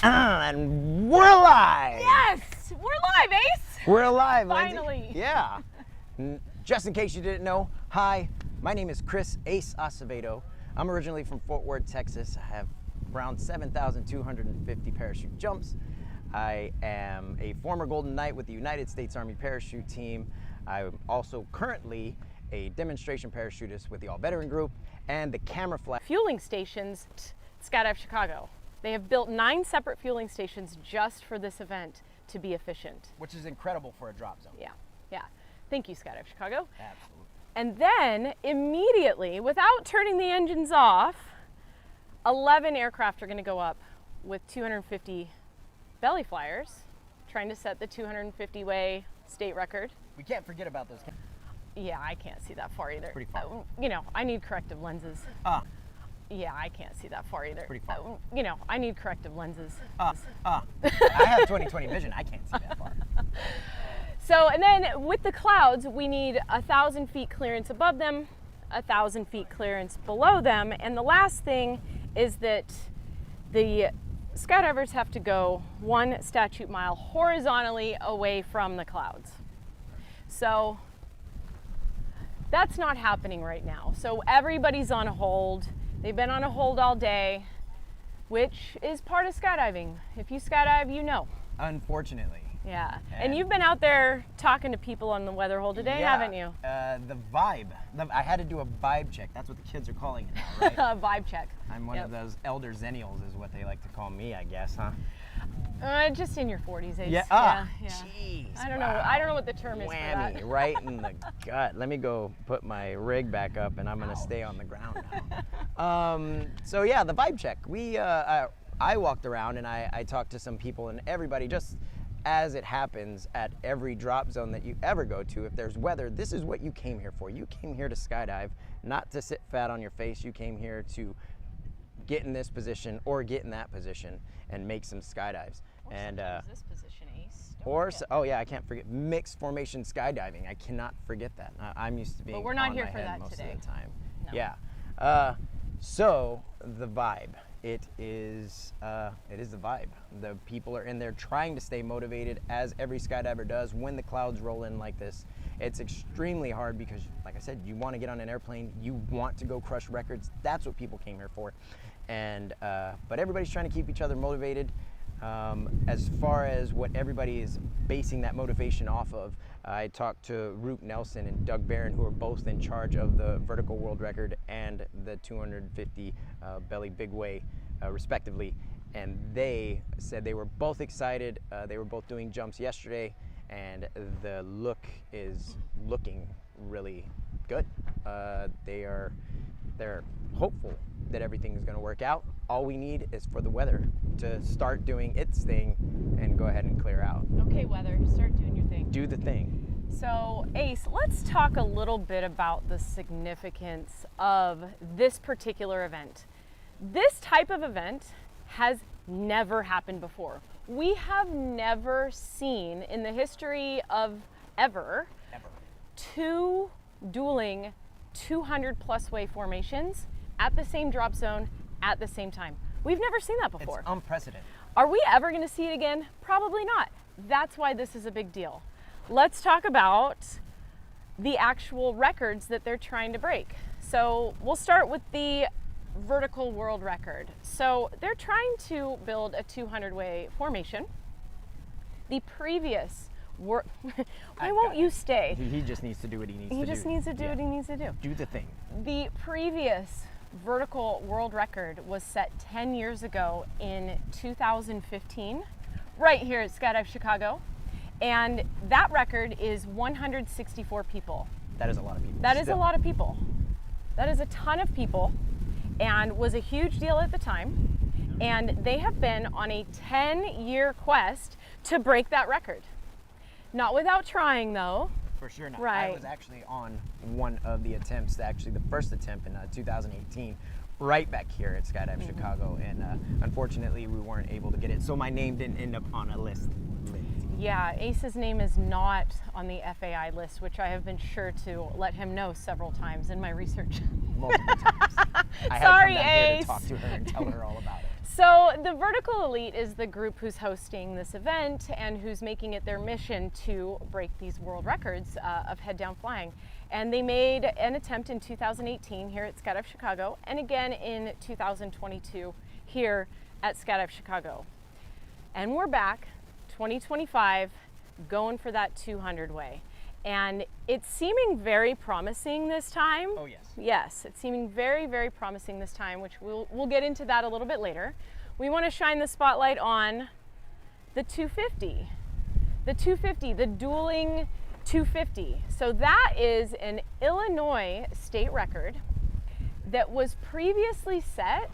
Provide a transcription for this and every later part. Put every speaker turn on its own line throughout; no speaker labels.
And we're live!
Yes! We're live, Ace!
We're alive,
Finally!
Lindsay. Yeah. Just in case you didn't know, hi, my name is Chris Ace Acevedo. I'm originally from Fort Worth, Texas. I have around 7,250 parachute jumps. I am a former Golden Knight with the United States Army Parachute Team. I'm also currently a demonstration parachutist with the All Veteran Group and the Camera Flag.
Fueling stations, Skydive Chicago. They have built 9 separate fueling stations just for this event to be efficient.
Which is incredible for a drop zone.
Yeah. Thank you, Skydive Chicago.
Absolutely.
And then immediately, without turning the engines off, 11 aircraft are going to go up with 250 belly flyers, trying to set the 250-way state record.
We can't forget about those.
Yeah, I can't see that far either.
Pretty far.
You know, I need corrective lenses. Yeah, I can't see that far either.
Pretty far.
You know, I need corrective lenses.
I have 20/20 vision. I can't see that far.
So, and then with the clouds, we need 1,000 feet clearance above them, 1,000 feet clearance below them, and the last thing is that the skydivers have to go 1 statute mile horizontally away from the clouds. So that's not happening right now. So everybody's on a hold. They've been on a hold all day, which is part of skydiving. If you skydive, you know.
Unfortunately.
Yeah. And you've been out there talking to people on the weather hole today, haven't you?
The vibe. I had to do a vibe check. That's what the kids are calling it now, right?
A vibe check.
I'm one of those elder zennials is what they like to call me, I guess, huh?
Just in your 40s, Ace.
Yeah. Jeez.
I don't know. I don't know what the term is
Whammy,
for that.
right in the gut. Let me go put my rig back up, and I'm gonna stay on the ground now. So yeah, the vibe check. I walked around and I talked to some people, and everybody, just as it happens at every drop zone that you ever go to, if there's weather, this is what you came here for. You came here to skydive, not to sit fat on your face. You came here to get in this position or get in that position and make some skydives.
And this position, Ace.
Oh yeah, I can't forget mixed formation skydiving. I cannot forget that. I'm used to being.
But we're not
on
here
my
for
head
that
most
today.
of the time.
No.
Yeah. So the vibe. It is the vibe. The people are in there trying to stay motivated, as every skydiver does when the clouds roll in like this. It's extremely hard because, like I said, you want to get on an airplane, you want to go crush records. That's what people came here for. And but everybody's trying to keep each other motivated. As far as what everybody is basing that motivation off of, I talked to Roop Nelson and Doug Barron, who are both in charge of the vertical world record and the 250 belly big way, respectively, and they said they were both excited. They were both doing jumps yesterday, and the look is looking really good. They're hopeful that everything is going to work out. All we need is for the weather to start doing its thing and go ahead and clear out.
Okay, weather, start doing your thing.
Do the thing.
So, Ace, let's talk a little bit about the significance of this particular event. This type of event has never happened before. We have never seen in the history of ever 2 dueling 200+ way formations at the same drop zone at the same time. We've never seen that before.
It's unprecedented.
Are we ever going to see it again? Probably not. That's why this is a big deal. Let's talk about the actual records that they're trying to break. So we'll start with the vertical world record. So they're trying to build a 200-way formation. The previous why won't you stay?
He just needs to do what he needs to do.
He just needs to do what he needs to do.
Do the thing.
The previous vertical world record was set 10 years ago in 2015, right here at Skydive Chicago. And that record is 164 people.
That is a lot of people.
That is a lot of people. That is a ton of people, and was a huge deal at the time. And they have been on a 10-year quest to break that record. Not without trying, though.
For sure not.
Right.
I was actually on one of the attempts, actually the first attempt in 2018, right back here at Skydive Chicago, and unfortunately we weren't able to get it, so my name didn't end up on a list.
Yeah, Ace's name is not on the FAI list, which I have been sure to let him know several times in my research.
Multiple times. I
Sorry,
had to come down here
Ace.
to talk to her and tell her all about it.
So the Vertical Elite is the group who's hosting this event and who's making it their mission to break these world records of head down flying. And they made an attempt in 2018 here at Skydive Chicago, and again in 2022 here at Skydive Chicago. And we're back, 2025, going for that 200 way. And it's seeming very promising this time.
Oh, yes.
Yes, it's seeming very, very promising this time, which we'll get into that a little bit later. We want to shine the spotlight on the 250. The 250, the Dueling 250. So that is an Illinois state record that was previously set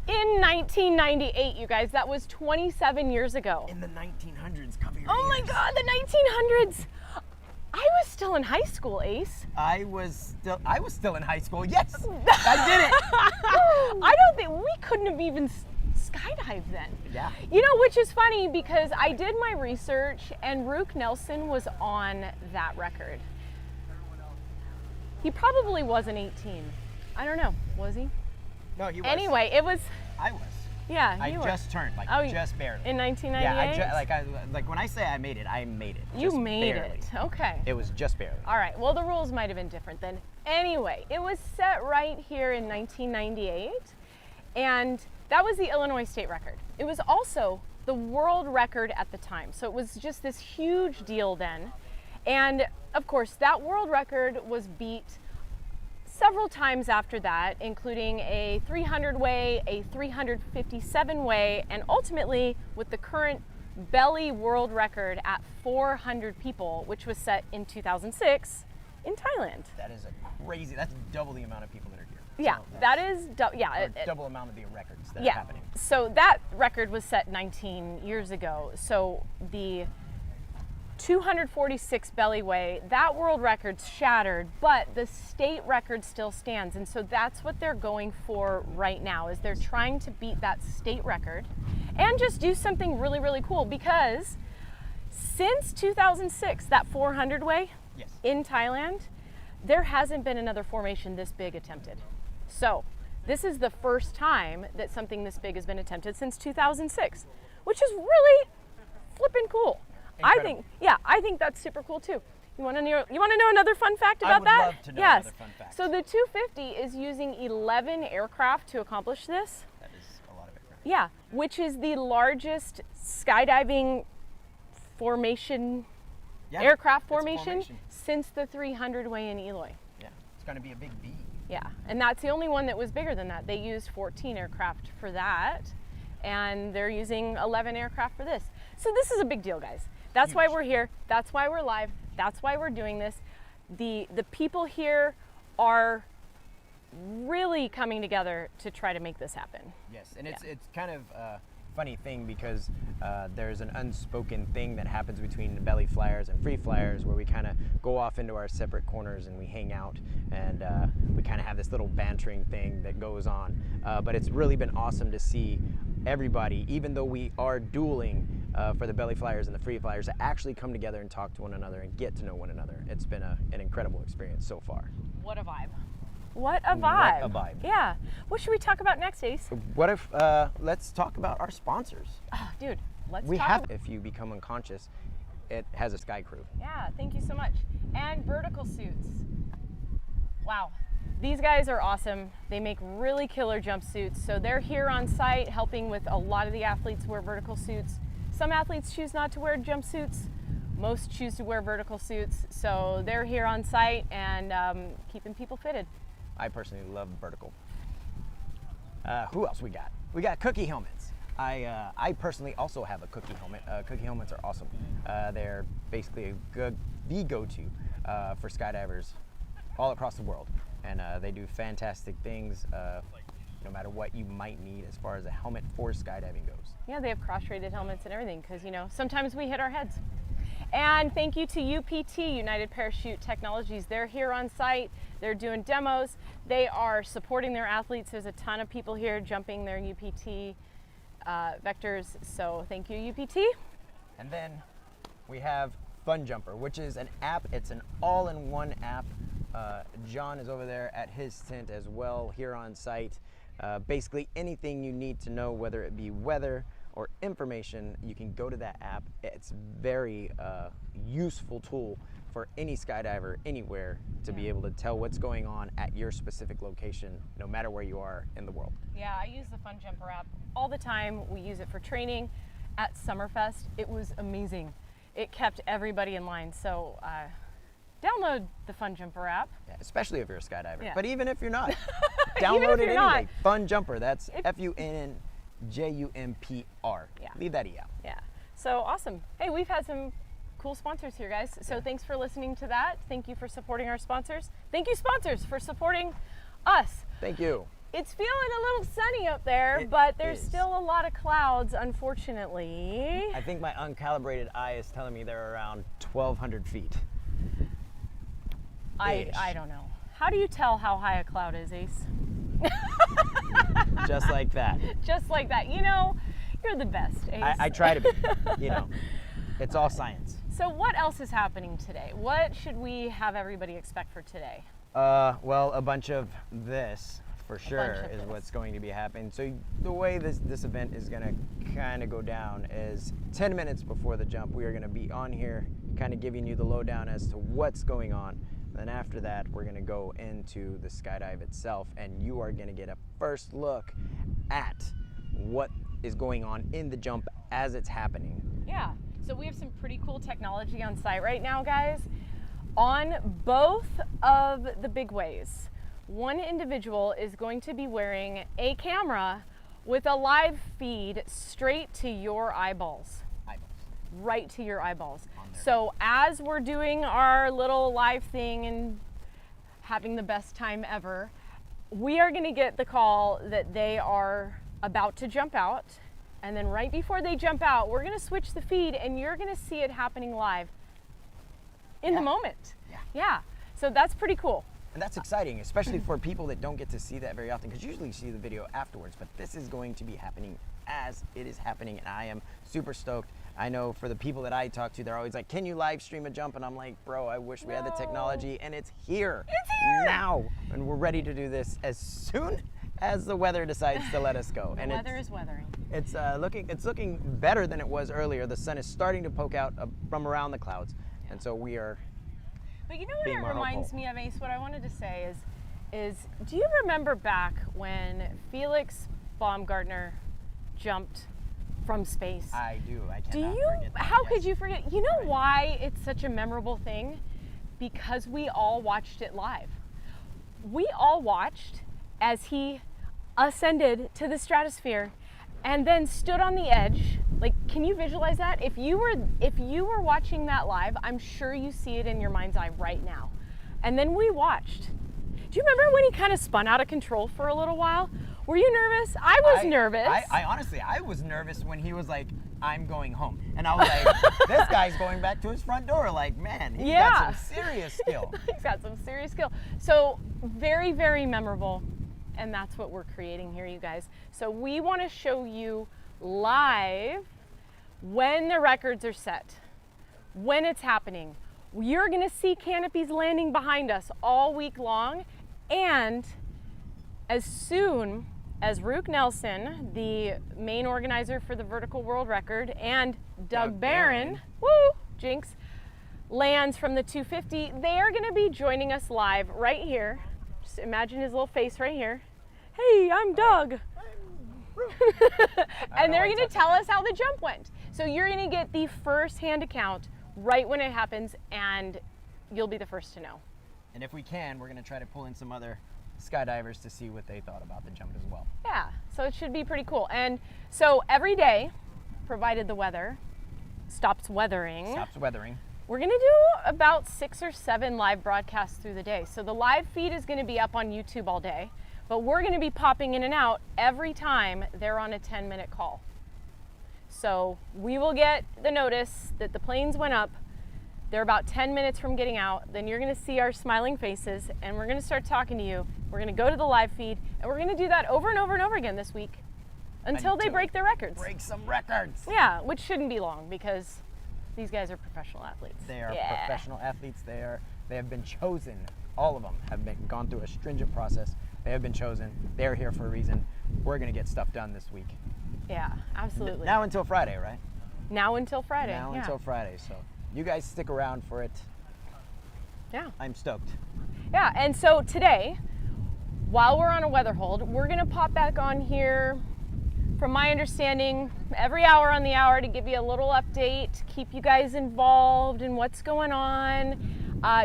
in 1998, you guys. That was 27 years ago.
In the 1900s, cover your
Oh my
ears.
God, the 1900s. I was still in high school, Ace.
I was still in high school. Yes, I did it.
I don't think we couldn't have even skydived then.
Yeah.
You know, which is funny because I did my research and Rook Nelson was on that record. He probably wasn't 18. I don't know. Was he?
No, he was.
Anyway, it was.
I was.
Yeah,
I
you were.
just turned, just barely.
In 1998.
Yeah, like when I say I made it, I made it.
You
just
made
barely.
it. Okay.
It was just barely.
All right. Well, the rules might have been different then. Anyway, it was set right here in 1998, and that was the Illinois state record. It was also the world record at the time. So it was just this huge deal then. And of course, that world record was beat several times after that, including a 300 way, a 357 way, and ultimately with the current belly world record at 400 people, which was set in 2006 in Thailand.
That is a crazy. That's double the amount of people that are here.
Yeah,
So
that is,
double amount of the records that are
yeah.
happening.
So that record was set 19 years ago. So the 246 belly way, that world record's shattered, but the state record still stands. And so that's what they're going for right now, is they're trying to beat that state record and just do something really, really cool, because since 2006, that 400 way
Yes.
in Thailand, there hasn't been another formation this big attempted. So this is the first time that something this big has been attempted since 2006, which is really flipping cool.
Incredible.
I think that's super cool too. You want to know another fun fact about that?
I would love to know
Yes.
another fun fact.
So the 250 is using 11 aircraft to accomplish this.
That is a lot of aircraft.
Yeah, which is the largest skydiving formation,
Yeah,
aircraft
it's a
formation since the 300 way in Eloy.
Yeah, it's going to be a big V.
Yeah, and that's the only one that was bigger than that. They used 14 aircraft for that, and they're using 11 aircraft for this. So this is a big deal, guys. That's why we're here. That's why we're live. That's why we're doing this. The people here are really coming together to try to make this happen.
Yes, and it's kind of a funny thing because there's an unspoken thing that happens between the belly flyers and free flyers, where we kind of go off into our separate corners and we hang out, and we kind of have this little bantering thing that goes on. But it's really been awesome to see everybody, even though we are dueling for the belly flyers and the free flyers, to actually come together and talk to one another and get to know one another. It's been an incredible experience so far.
What a vibe. What a vibe.
What a vibe.
Yeah. What should we talk about next, Ace?
What if, let's talk about our sponsors.
Oh, dude, let's
We
talk
have,
about.
if you become unconscious, it has a sky crew.
Yeah, thank you so much. And vertical suits. Wow. These guys are awesome. They make really killer jumpsuits. So they're here on site helping with a lot of the athletes wear vertical suits. Some athletes choose not to wear jumpsuits. Most choose to wear vertical suits. So they're here on site and keeping people fitted.
I personally love vertical. Who else we got? We got Cookie helmets. I personally also have a Cookie helmet. Cookie helmets are awesome. They're basically the go-to for skydivers all across the world. And they do fantastic things no matter what you might need as far as a helmet for skydiving goes.
Yeah, they have cross-rated helmets and everything because, you know, sometimes we hit our heads. And thank you to UPT, United Parachute Technologies. They're here on site. They're doing demos. They are supporting their athletes. There's a ton of people here jumping their UPT vectors. So thank you, UPT.
And then we have Fun Jumper, which is an app. It's an all-in-one app. John is over there at his tent as well here on site. Basically anything you need to know, whether it be weather or information, you can go to that app. It's very useful tool for any skydiver anywhere to be able to tell what's going on at your specific location, no matter where you are in the world.
Yeah, I use the Fun Jumper app all the time. We use it for training at Summerfest. It was amazing. It kept everybody in line. So download the Fun Jumper app.
Yeah, especially if you're a skydiver.
Yeah.
But even if you're not,
Even
download
if
it
you're
anyway.
not.
Fun Jumper. That's FUNNJUMPR.
Yeah.
Leave that E out.
Yeah. So awesome. Hey, we've had some cool sponsors here, guys. So thanks for listening to that. Thank you for supporting our sponsors. Thank you, sponsors, for supporting us.
Thank you.
It's feeling a little sunny up there,
It
but there's
is.
still a lot of clouds, unfortunately.
I think my uncalibrated eye is telling me they're around 1,200 feet.
I don't know. How do you tell how high a cloud is, Ace?
Just like that.
Just like that. You know, you're the best, Ace.
I try to be, you know. It's all science.
So what else is happening today? What should we have everybody expect for today?
Well, a bunch of this for
bunch
sure
of
is
this.
what's going to be happening. So the way this event is going to kind of go down is 10 minutes before the jump, we are going to be on here kind of giving you the lowdown as to what's going on. Then after that, we're going to go into the skydive itself, and you are going to get a first look at what is going on in the jump as it's happening.
Yeah, so we have some pretty cool technology on site right now, guys. On both of the big ways, one individual is going to be wearing a camera with a live feed straight to your eyeballs. Right to your eyeballs. So as we're doing our little live thing and having the best time ever, we are going to get the call that they are about to jump out. And then right before they jump out, we're going to switch the feed and you're going to see it happening live in the moment. Yeah. So that's pretty cool.
And that's exciting, especially for people that don't get to see that very often, because usually you see the video afterwards, but this is going to be happening as it is happening, and I am super stoked. I know for the people that I talk to, they're always like, can you live stream a jump? And I'm like, bro, I wish we had the technology, and it's here.
It's here!
Now. And we're ready to do this as soon as the weather decides to let us go.
The
and
weather is weathering.
It's looking better than it was earlier. The sun is starting to poke out from around the clouds, and so we are.
But you know what
being
it
more
reminds
hopeful.
me of, Ace? What I wanted to say is do you remember back when Felix Baumgartner jumped from space?
I do. I
Do
cannot
you?
forget that.
How
Yes.
could you forget? You know why it's such a memorable thing? Because we all watched it live. We all watched as he ascended to the stratosphere and then stood on the edge. Like, can you visualize that? If you were watching that live, I'm sure you see it in your mind's eye right now. And then we watched. Do you remember when he kind of spun out of control for a little while? Were you nervous? I was nervous.
I honestly, I was nervous when he was like, I'm going home. And I was like, this guy's going back to his front door. Like, man, he's got some serious skill.
He's got some serious skill. So very, very memorable. And that's what we're creating here, you guys. So we want to show you live when the records are set, when it's happening. You're going to see canopies landing behind us all week long. And as soon as Rook Nelson, the main organizer for the vertical world record, and Doug Barron, woo, jinx, lands from the 250, they are going to be joining us live right here. Just imagine his little face right here. Hey, I'm Doug. And they're going to tell us how the jump went. So you're going to get the first-hand account right when it happens, and you'll be the first to know.
And if we can, we're going to try to pull in some other skydivers to see what they thought about the jump as well.
Yeah, so it should be pretty cool. And so every day, provided the weather stops weathering, we're going to do about 6 or 7 live broadcasts through the day. So the live feed is going to be up on YouTube all day, but we're going to be popping in and out every time they're on a 10-minute call. So we will get the notice that the planes went up. They're about 10 minutes from getting out. Then you're going to see our smiling faces, and we're going to start talking to you. We're going to go to the live feed, and we're going to do that over and over and over again this week until they break their records.
Break some records.
Yeah, which shouldn't be long because these guys are professional athletes.
They are professional athletes. They have been chosen. All of them have gone through a stringent process They have been chosen. They're here for a reason. We're going to get stuff done this week.
Yeah, absolutely.
Now until Friday, right?
Now until Friday.
Now
yeah.
until Friday. So you guys stick around for it.
Yeah.
I'm stoked.
Yeah, and so today, while we're on a weather hold, we're going to pop back on here, from my understanding, every hour on the hour to give you a little update, keep you guys involved in what's going on,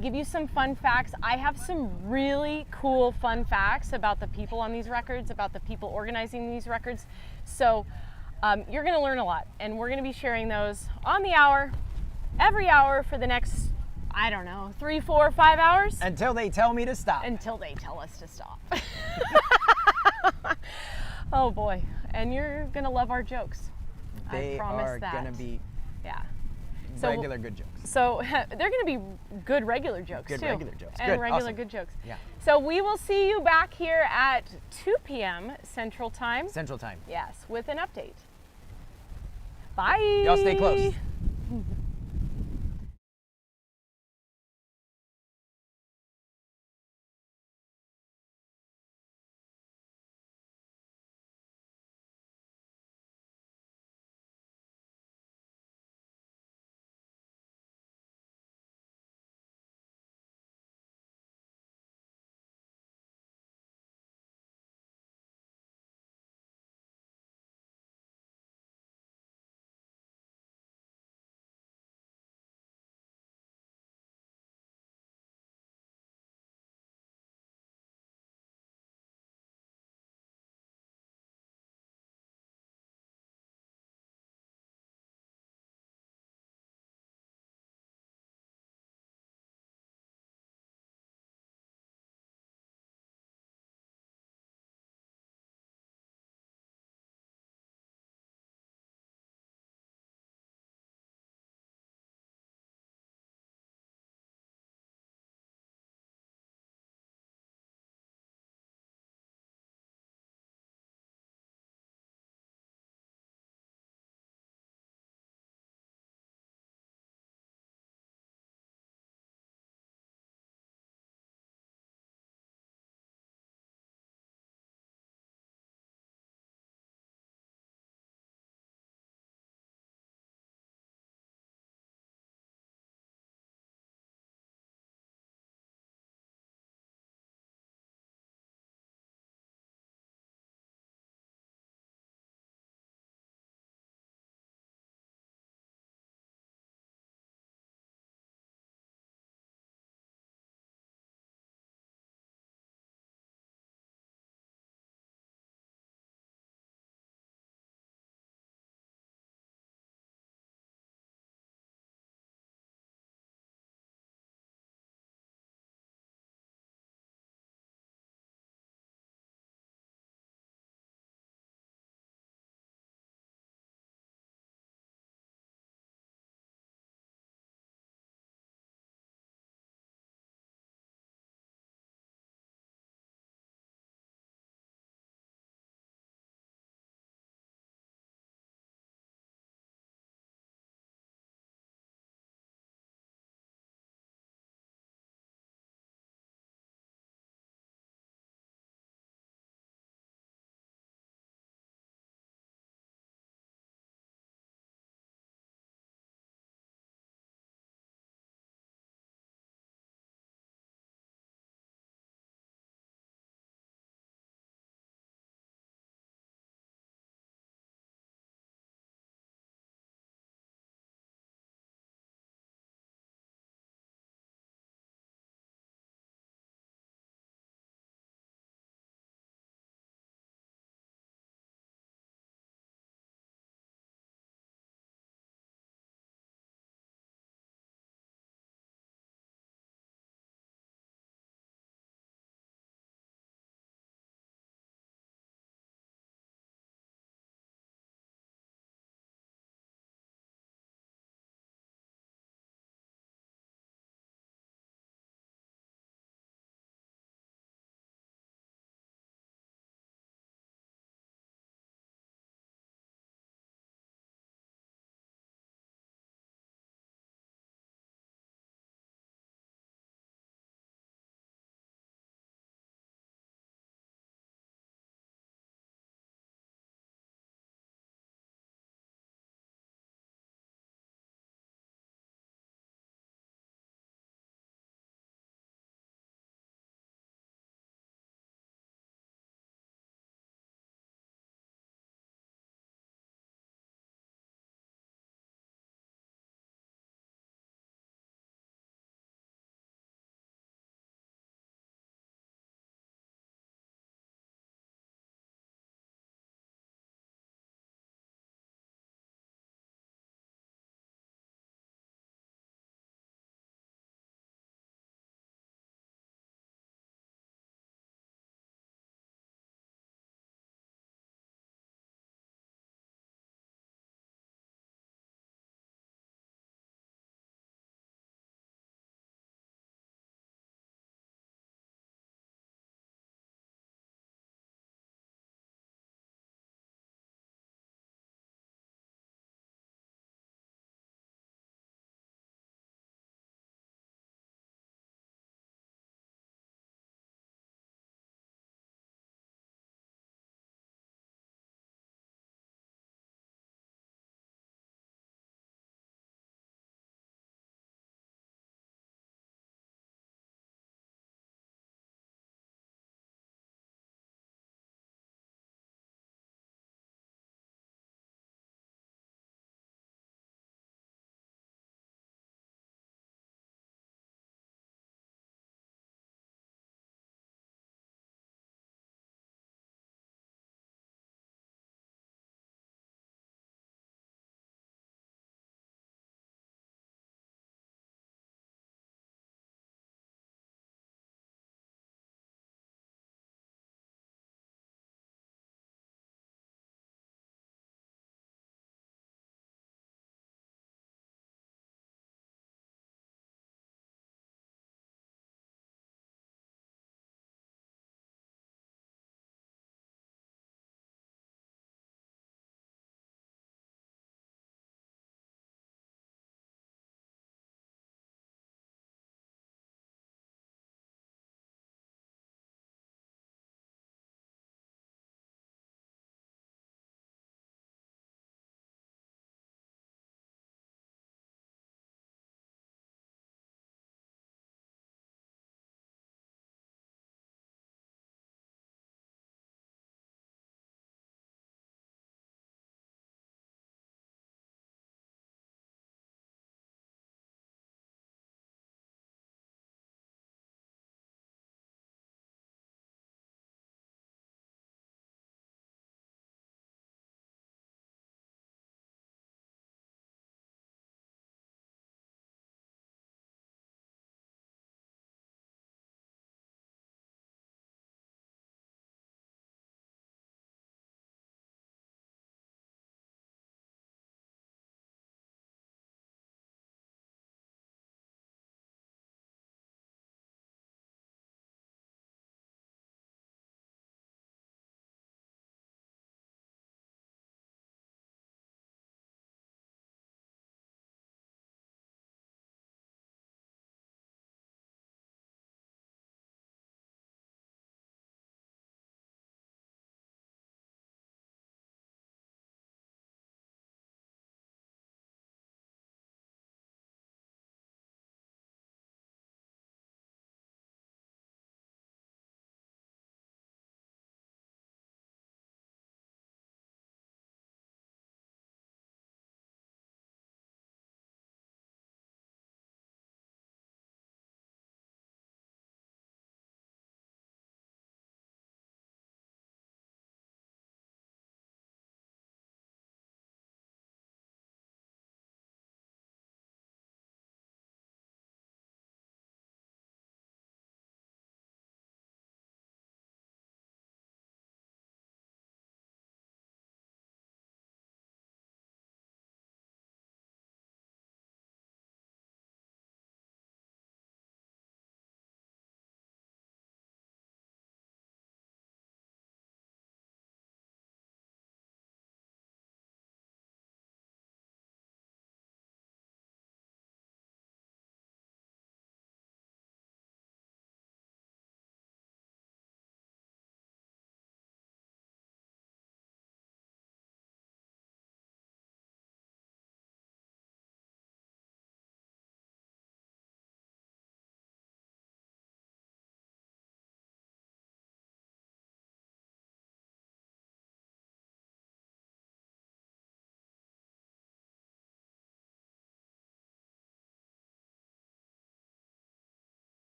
give you some fun facts. I have some really cool fun facts about the people on these records, about the people organizing these records. So you're going to learn a lot, and we're going to be sharing those on the hour, every hour for the next, I don't know, 3, 4, 5 hours.
Until they tell me to stop.
Until they tell us to stop. Oh boy, and you're gonna love our jokes.
They
I promise
are
that.
gonna be regular good jokes.
So they're gonna be good regular jokes
Good
too.
regular jokes.
And
Good,
regular
awesome.
good jokes.
Yeah.
So we will see you back here at 2 p.m. Central Time.
Central Time.
Yes, with an update. Bye.
Y'all stay close.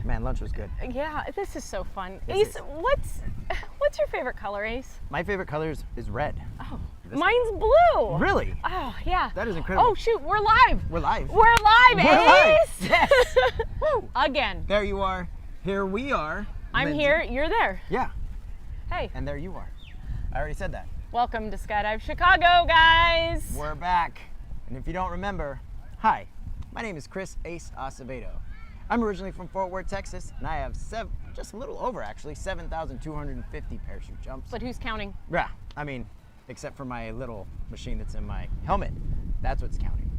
Man, lunch was good.
Yeah, this is so fun.
This
Ace,
is.
what's your favorite color, Ace?
My favorite color is red.
Oh,
This-
mine's blue.
Really?
Oh, yeah.
That is incredible.
Oh, shoot, we're live.
We're live.
We're live,
We're live.
Ace.
Yes. Woo.
Again.
There you are. Here we are.
I'm
Lindsay.
here, you're there.
Yeah.
Hey,
And there you are. I already said that.
welcome to Skydive Chicago, guys.
We're back. And if you don't remember, hi, my name is Chris Ace Acevedo. I'm originally from Fort Worth, Texas, and I have just a little over actually, 7,250 parachute jumps.
But who's counting?
Yeah, I mean, except for my little machine that's in my helmet. That's what's counting.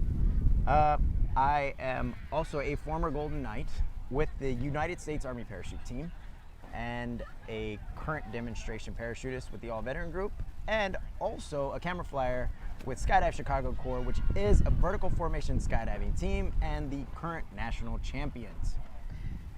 I am also a former Golden Knight with the United States Army Parachute Team and a current demonstration parachutist with the All Veteran Group, and also a camera flyer with Skydive Chicago Corps, which is a vertical formation skydiving team and the current national champions.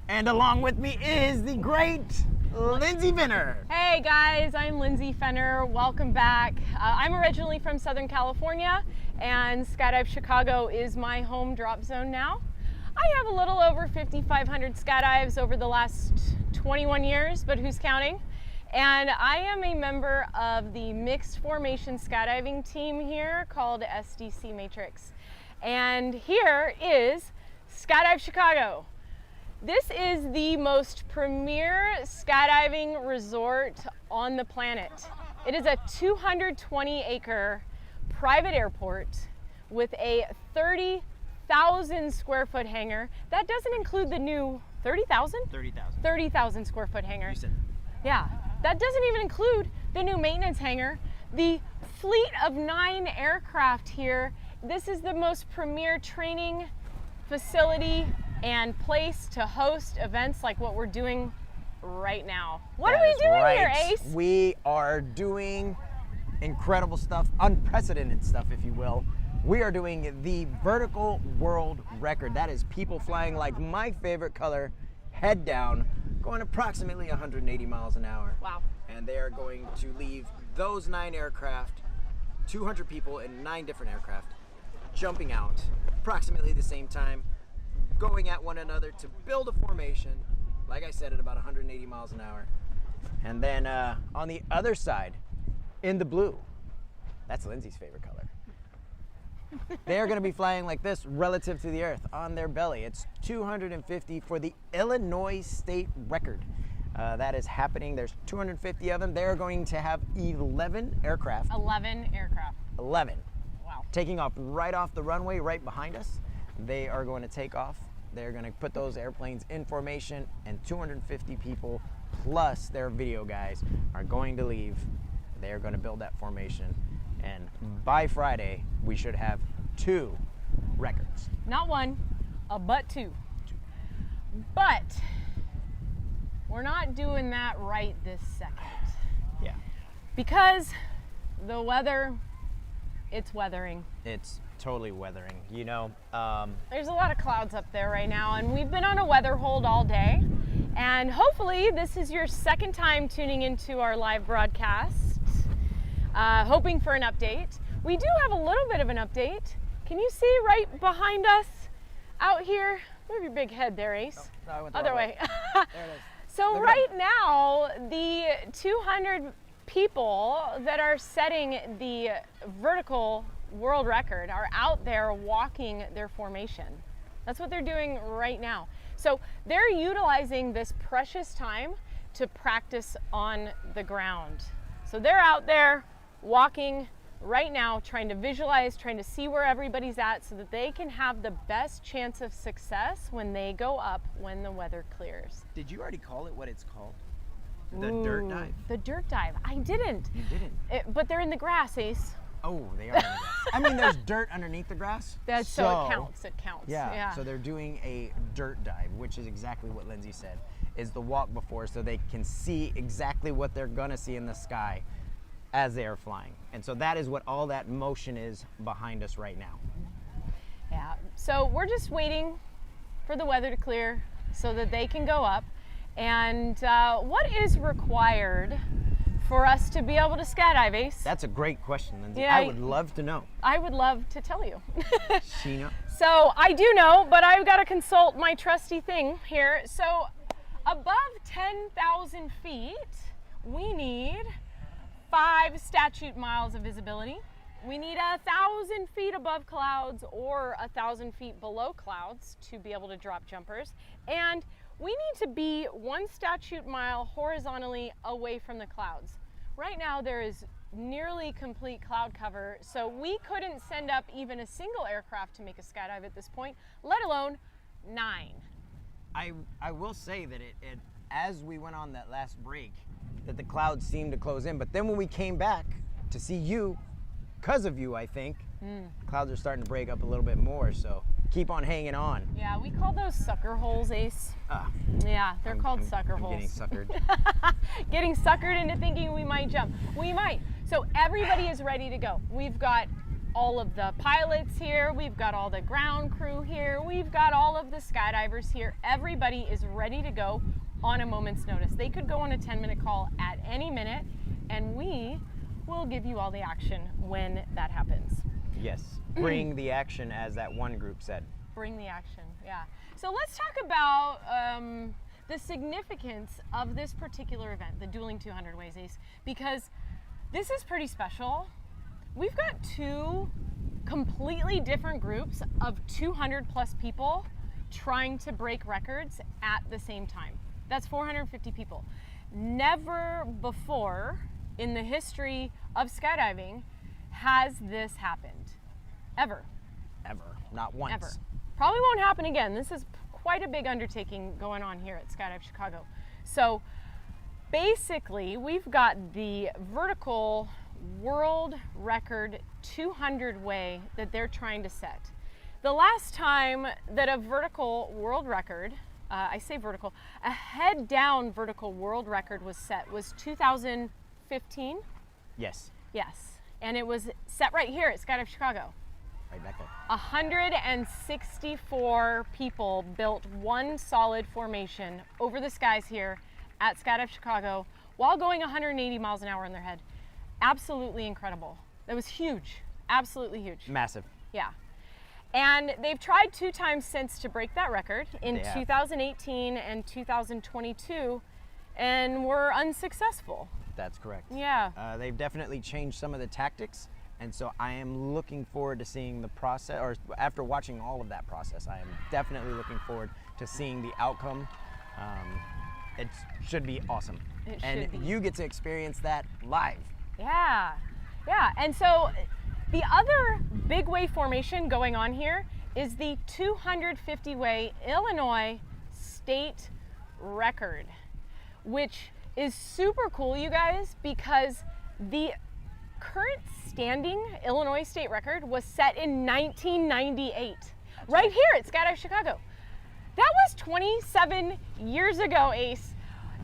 And along with me is the great Lindsay Fener.
Hey guys, I'm Lindsay Fener. Welcome back. I'm originally from Southern California, and Skydive Chicago is my home drop zone now. I have a little over 5,500 skydives over the last 21 years, but who's counting? And I am a member of the mixed formation skydiving team here called SDC Matrix. And here is Skydive Chicago. This is the most premier skydiving resort on the planet. It is a 220-acre private airport with a 30,000 square foot hangar. That doesn't include the new 30,000?
30,000.
30,000 square foot hangar.
You said
Yeah, that doesn't even include the new maintenance hangar, the fleet of 9 aircraft here. This is the most premier training facility and place to host events like what we're doing right now. What are we doing here, Ace?
We are doing incredible stuff, unprecedented stuff, if you will. We are doing the vertical world record. That is people flying like my favorite color, head down, going approximately 180 miles an hour.
Wow.
And they are going to leave those 9 aircraft, 200 people in 9 different aircraft, jumping out approximately the same time, going at one another to build a formation, like I said, at about 180 miles an hour. And then on the other side, in the blue, that's Lindsay's favorite color. They are going to be flying like this relative to the earth on their belly. It's 250 for the Illinois state record. That is happening. There's 250 of them. They're going to have 11 aircraft.
11 aircraft.
11.
Wow.
Taking off right off the runway right behind us. They are going to take off. They're going to put those airplanes in formation, and 250 people plus their video guys are going to leave. They're going to build that formation, and by Friday we should have 2 records.
Not 1, but 2. But we're not doing that right this second.
Yeah,
Because the weather, it's weathering.
it's totally weathering. You know,
There's a lot of clouds up there right now, and we've been on a weather hold all day. And hopefully this is your second time tuning into our live broadcast, hoping for an update. We do have a little bit of an update. Can you see right behind us out here? Move your big head there, Ace.
no, I went the
Other
wrong
way.
There it is.
So
Look at
right now, the 200 people that are setting the vertical world record are out there walking their formation. That's what they're doing right now. So they're utilizing this precious time to practice on the ground. So they're out there walking right now, trying to visualize, trying to see where everybody's at so that they can have the best chance of success when they go up when the weather clears.
Did you already call it what it's called? The dirt
Ooh,
dive?
The dirt dive. I didn't.
You didn't.
But they're in the grass, Ace.
Oh, they are in the grass. I mean, there's dirt underneath the grass.
So it counts. It counts.
Yeah, so they're doing a dirt dive, which is exactly what Lindsay said, is the walk before, so they can see exactly what they're gonna see in the sky as they are flying. And so that is what all that motion is behind us right now.
Yeah. So we're just waiting for the weather to clear so that they can go up. And what is required for us to be able to skydive, Ace?
That's a great question, Lindsay.
Yeah,
I would love to know.
I would love to tell you.
She knows.
So I do know, but I've got to consult my trusty thing here. So above 10,000 feet, we need 5 statute miles of visibility. We need 1,000 feet above clouds or 1,000 feet below clouds to be able to drop jumpers. And we need to be 1 statute mile horizontally away from the clouds. Right now there is nearly complete cloud cover, so we couldn't send up even a single aircraft to make a skydive at this point, let alone 9.
I will say that it as we went on that last break, that the clouds seemed to close in, but then when we came back to see you, because of you, I think, the clouds are starting to break up a little bit more, so keep on hanging on.
Yeah, we call those sucker holes, Ace. Yeah, they're called sucker holes.
Getting suckered.
Getting suckered into thinking we might jump. We might. So everybody is ready to go. We've got all of the pilots here. We've got all the ground crew here. We've got all of the skydivers here. Everybody is ready to go on a moment's notice. They could go on a 10-minute call at any minute, and we will give you all the action when that happens.
Yes, bring the action, as that one group said.
Bring the action, yeah. So let's talk about the significance of this particular event, the Dueling 200 Ways, Ace, because this is pretty special. We've got 2 completely different groups of 200 plus people trying to break records at the same time. That's 450 people. Never before in the history of skydiving has this happened. Ever.
Ever. Not once.
Ever. Probably won't happen again. This is quite a big undertaking going on here at Skydive Chicago. So basically, we've got the vertical world record 200 way that they're trying to set. The last time that a vertical world record, I say vertical, a head down vertical world record was set was 2015.
Yes.
Yes. And it was set right here at Skydive Chicago.
Right back there.
164 people built one solid formation over the skies here at Skydive Chicago while going 180 miles an hour in their head. Absolutely incredible. That was huge. Absolutely huge.
Massive.
Yeah. And they've tried 2 times since to break that record in 2018 and 2022, and were unsuccessful.
That's correct.
Yeah.
They've definitely changed some of the tactics, and so I am looking forward to seeing the process, or after watching all of that process, I am definitely looking forward to seeing the outcome. It should be awesome.
It should
and
be.
You get to experience that live.
Yeah, yeah. And so the other big wave formation going on here is the 250 way Illinois state record, which is super cool, you guys, because the current standing Illinois state record was set in 1998, right here at Skydive Chicago. That was 27 years ago, Ace.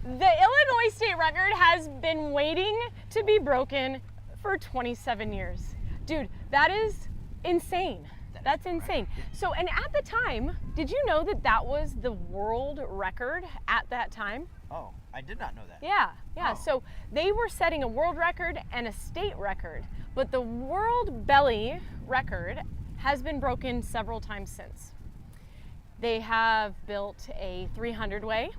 The Illinois state record has been waiting to be broken for 27 years. Dude, that is insane. That's insane. So, and at the time, did you know that that was the world record at that time?
Oh, I did not know that.
Yeah, yeah.
Oh.
So they were setting a world record and a state record, but the world belly record has been broken several times since. They have built a 300 way.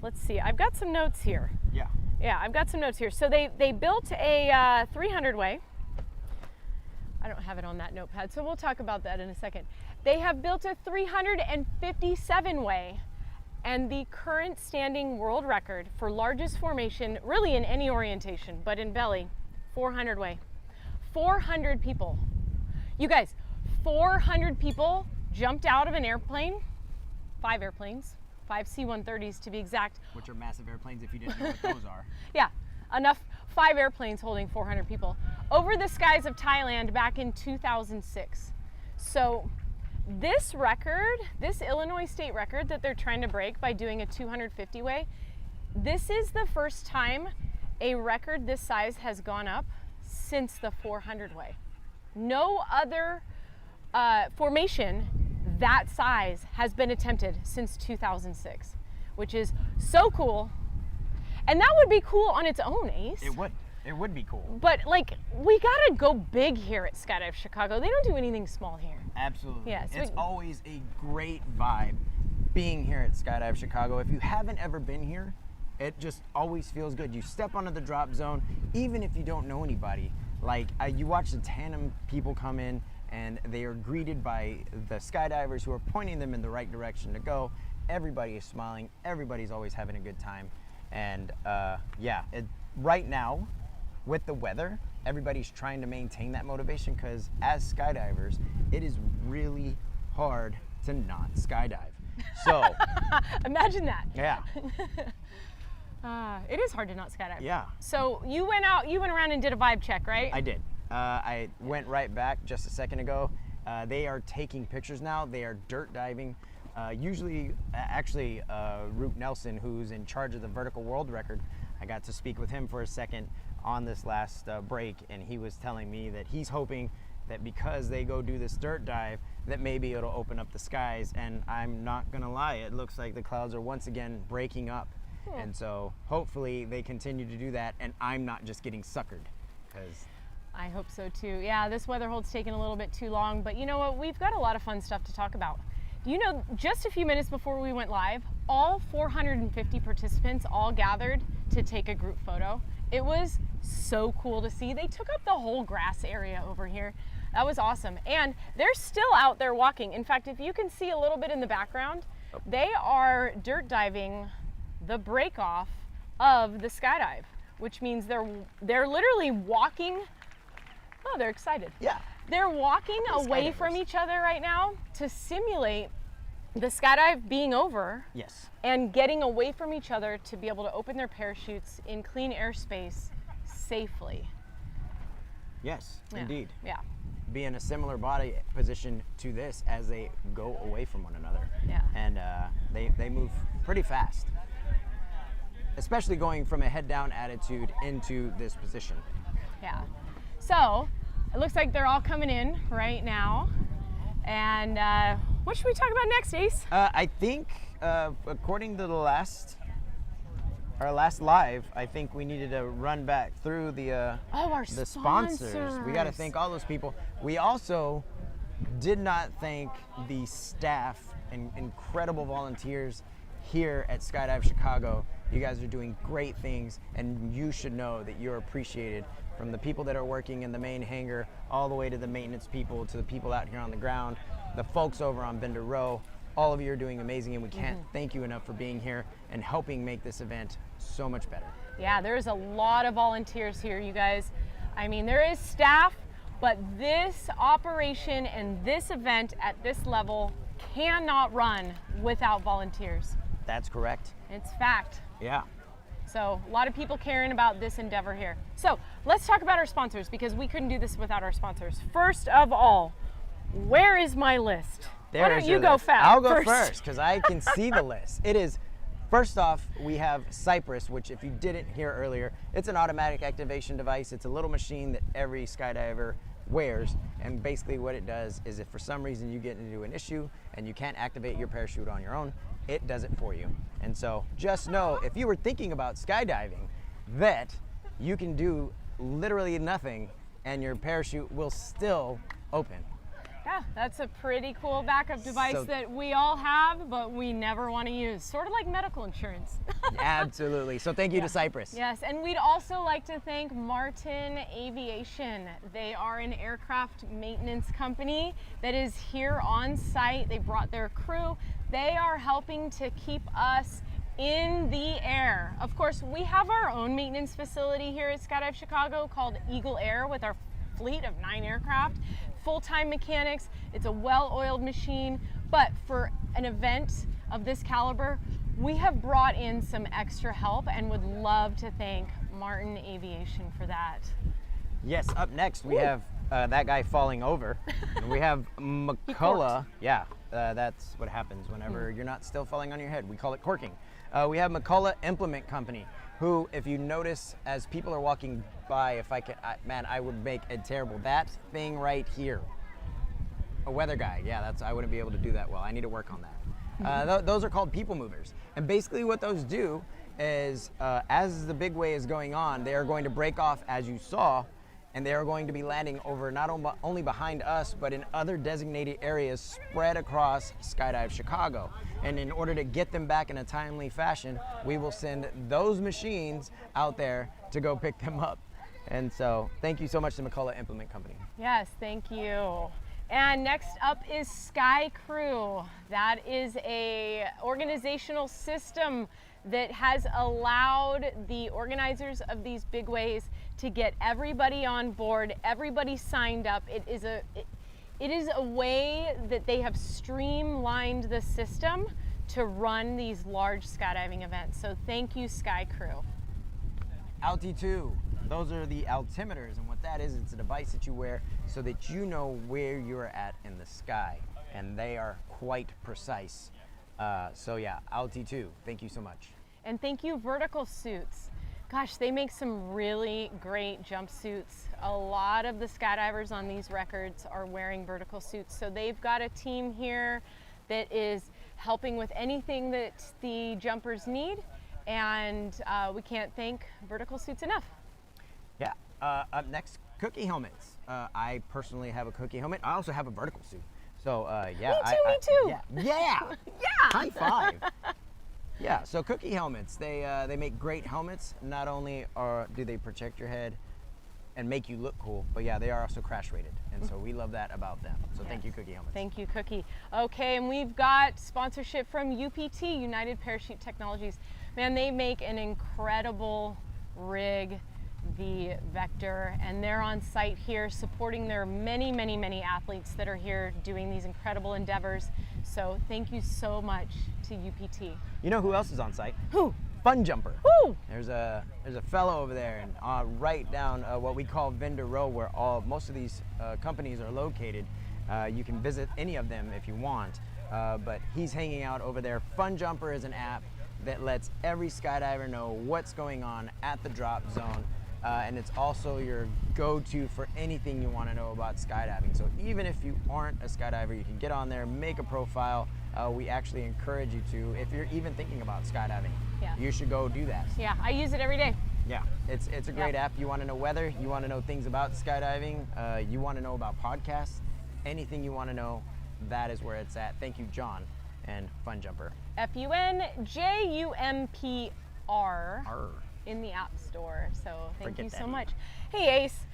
Let's see. I've got some notes here.
Yeah.
Yeah, I've got some notes here. So they built a 300 way. I don't have it on that notepad, so we'll talk about that in a second. They have built a 357 way, and the current standing world record for largest formation, really in any orientation, but in belly, 400 way. 400 people. You guys, 400 people jumped out of an airplane, 5 airplanes, 5 C-130s to be exact.
Which are massive airplanes if you didn't know what those are.
Yeah, enough 5 airplanes holding 400 people over the skies of Thailand back in 2006. So this record, this Illinois state record that they're trying to break by doing a 250 way, this is the first time a record this size has gone up since the 400 way. No other formation that size has been attempted since 2006, which is so cool. And that would be cool on its own, Ace.
It would. It would be cool.
But like, we gotta go big here at Skydive Chicago. They don't do anything small here.
Absolutely.
Yeah, so
it's always a great vibe being here at Skydive Chicago. If you haven't ever been here, it just always feels good. You step onto the drop zone, even if you don't know anybody. Like, you watch the tandem people come in, and they are greeted by the skydivers who are pointing them in the right direction to go. Everybody is smiling. Everybody's always having a good time. And yeah, right now, with the weather, everybody's trying to maintain that motivation, because as skydivers, it is really hard to not skydive. So
imagine that.
Yeah.
It is hard to not skydive.
Yeah.
So you went around and did a vibe check, right?
I did. I went right back just a second ago. They are taking pictures now. They are dirt diving. Actually, Root Nelson, who's in charge of the vertical world record, I got to speak with him for a second on this last break, and he was telling me that he's hoping that because they go do this dirt dive, that maybe it'll open up the skies. And I'm not gonna lie, it looks like the clouds are once again breaking up. And so hopefully they continue to do that, and I'm not just getting suckered, because
I hope so too. Yeah, this weather hold's taken a little bit too long, but you know what? We've got a lot of fun stuff to talk about. You know, just a few minutes before we went live, all 450 participants all gathered to take a group photo. It was so cool to see. They took up the whole grass area over here. That was awesome. And they're still out there walking. In fact, if you can see a little bit in the background, they are dirt diving the break off of the skydive, which means they're literally walking. Oh, they're excited.
yeah.
They're walking away from each other right now to simulate the skydive being over.
Yes.
And getting away from each other to be able to open their parachutes in clean airspace safely.
Yes,
Yeah.
indeed.
Yeah.
Be in a similar body position to this as they go away from one another.
Yeah.
And they move pretty fast, especially going from a head down attitude into this position.
Yeah. So it looks like they're all coming in right now. And what should we talk about next, Ace?
I think, according to our last live, I think we needed to run back through the sponsors. We got to thank all those people. We also did not thank the staff and incredible volunteers here at Skydive Chicago. You guys are doing great things, and you should know that you're appreciated, from the people that are working in the main hangar all the way to the maintenance people, to the people out here on the ground, the folks over on Bender Row. All of you are doing amazing, and we can't thank you enough for being here and helping make this event so much better.
Yeah, there's a lot of volunteers here, you guys. I mean, there is staff, but this operation and this event at this level cannot run without volunteers.
That's correct.
It's fact.
Yeah.
So a lot of people caring about this endeavor here. So let's talk about our sponsors, because we couldn't do this without our sponsors. First of all, where is my list? Why don't you go fast?
I'll go first, because I can see the list. It is, first off, we have Cypress, which, if you didn't hear earlier, it's an automatic activation device. It's a little machine that every skydiver wears, and basically what it does is, if for some reason you get into an issue and you can't activate your parachute on your own, it does it for you. And so just know, if you were thinking about skydiving, that you can do literally nothing and your parachute will still open.
Yeah, that's a pretty cool backup device that we all have, but we never want to use. Sort of like medical insurance.
Absolutely. So thank you to Cypress.
Yes, and we'd also like to thank Martin Aviation. They are an aircraft maintenance company that is here on site. They brought their crew. They are helping to keep us in the air. Of course, we have our own maintenance facility here at Skydive Chicago called Eagle Air, with our fleet of 9 aircraft, full-time mechanics. It's a well-oiled machine, but for an event of this caliber, we have brought in some extra help and would love to thank Martin Aviation for that.
Yes, up next we have that guy falling over. And we have McCullough. Yeah, that's what happens whenever you're not still falling on your head. We call it corking. We have McCullough Implement Company, who, if you notice, as people are walking by, if I could, man, I would make it terrible. That thing right here, a weather guy. Yeah, I wouldn't be able to do that well. I need to work on that. Those are called people movers. And basically what those do is as the big wave is going on, they are going to break off, as you saw, and they are going to be landing over not only behind us, but in other designated areas spread across Skydive Chicago. And in order to get them back in a timely fashion, we will send those machines out there to go pick them up. And so thank you so much to McCullough Implement Company.
Yes, thank you. And next up is Sky Crew. That is a organizational system that has allowed the organizers of these big waves to get everybody on board, everybody signed up. It is a way that they have streamlined the system to run these large skydiving events. So thank you, Sky Crew.
Alti2, those are the altimeters, and what that is, it's a device that you wear so that you know where you're at in the sky, and they are quite precise. So yeah, Alti2, thank you so much.
And thank you, Vertical Suits. Gosh, they make some really great jumpsuits. A lot of the skydivers on these records are wearing vertical suits. So they've got a team here that is helping with anything that the jumpers need. And we can't thank Vertical Suits enough.
Yeah, up next, Cookie helmets. I personally have a Cookie helmet. I also have a vertical suit. So yeah.
Me too.
Yeah.
Yeah.
High five. Yeah, so Cookie helmets, they make great helmets. Not only do they protect your head and make you look cool, but yeah, they are also crash rated. And so we love that about them. So yes. Thank you, Cookie helmets.
Thank you, Cookie. Okay, and we've got sponsorship from UPT, United Parachute Technologies. Man, they make an incredible rig, the Vector, and they're on site here supporting their many, many, many athletes that are here doing these incredible endeavors. So thank you so much to UPT.
You know who else is on site?
Who?
Fun Jumper.
Who?
There's a fellow over there, and right down what we call Vendor Row, where most of these companies are located. You can visit any of them if you want, but he's hanging out over there. Fun Jumper is an app that lets every skydiver know what's going on at the drop zone. And it's also your go-to for anything you want to know about skydiving. So even if you aren't a skydiver, you can get on there, make a profile. We actually encourage you to, if you're even thinking about skydiving, you should go do that.
Yeah, I use it every day.
Yeah, it's a great app. You want to know weather, you want to know things about skydiving, you want to know about podcasts, anything you want to know, that is where it's at. Thank you, John and Fun Jumper.
FUNJUMPR. In the App Store. So thank you so much. Hey, Ace.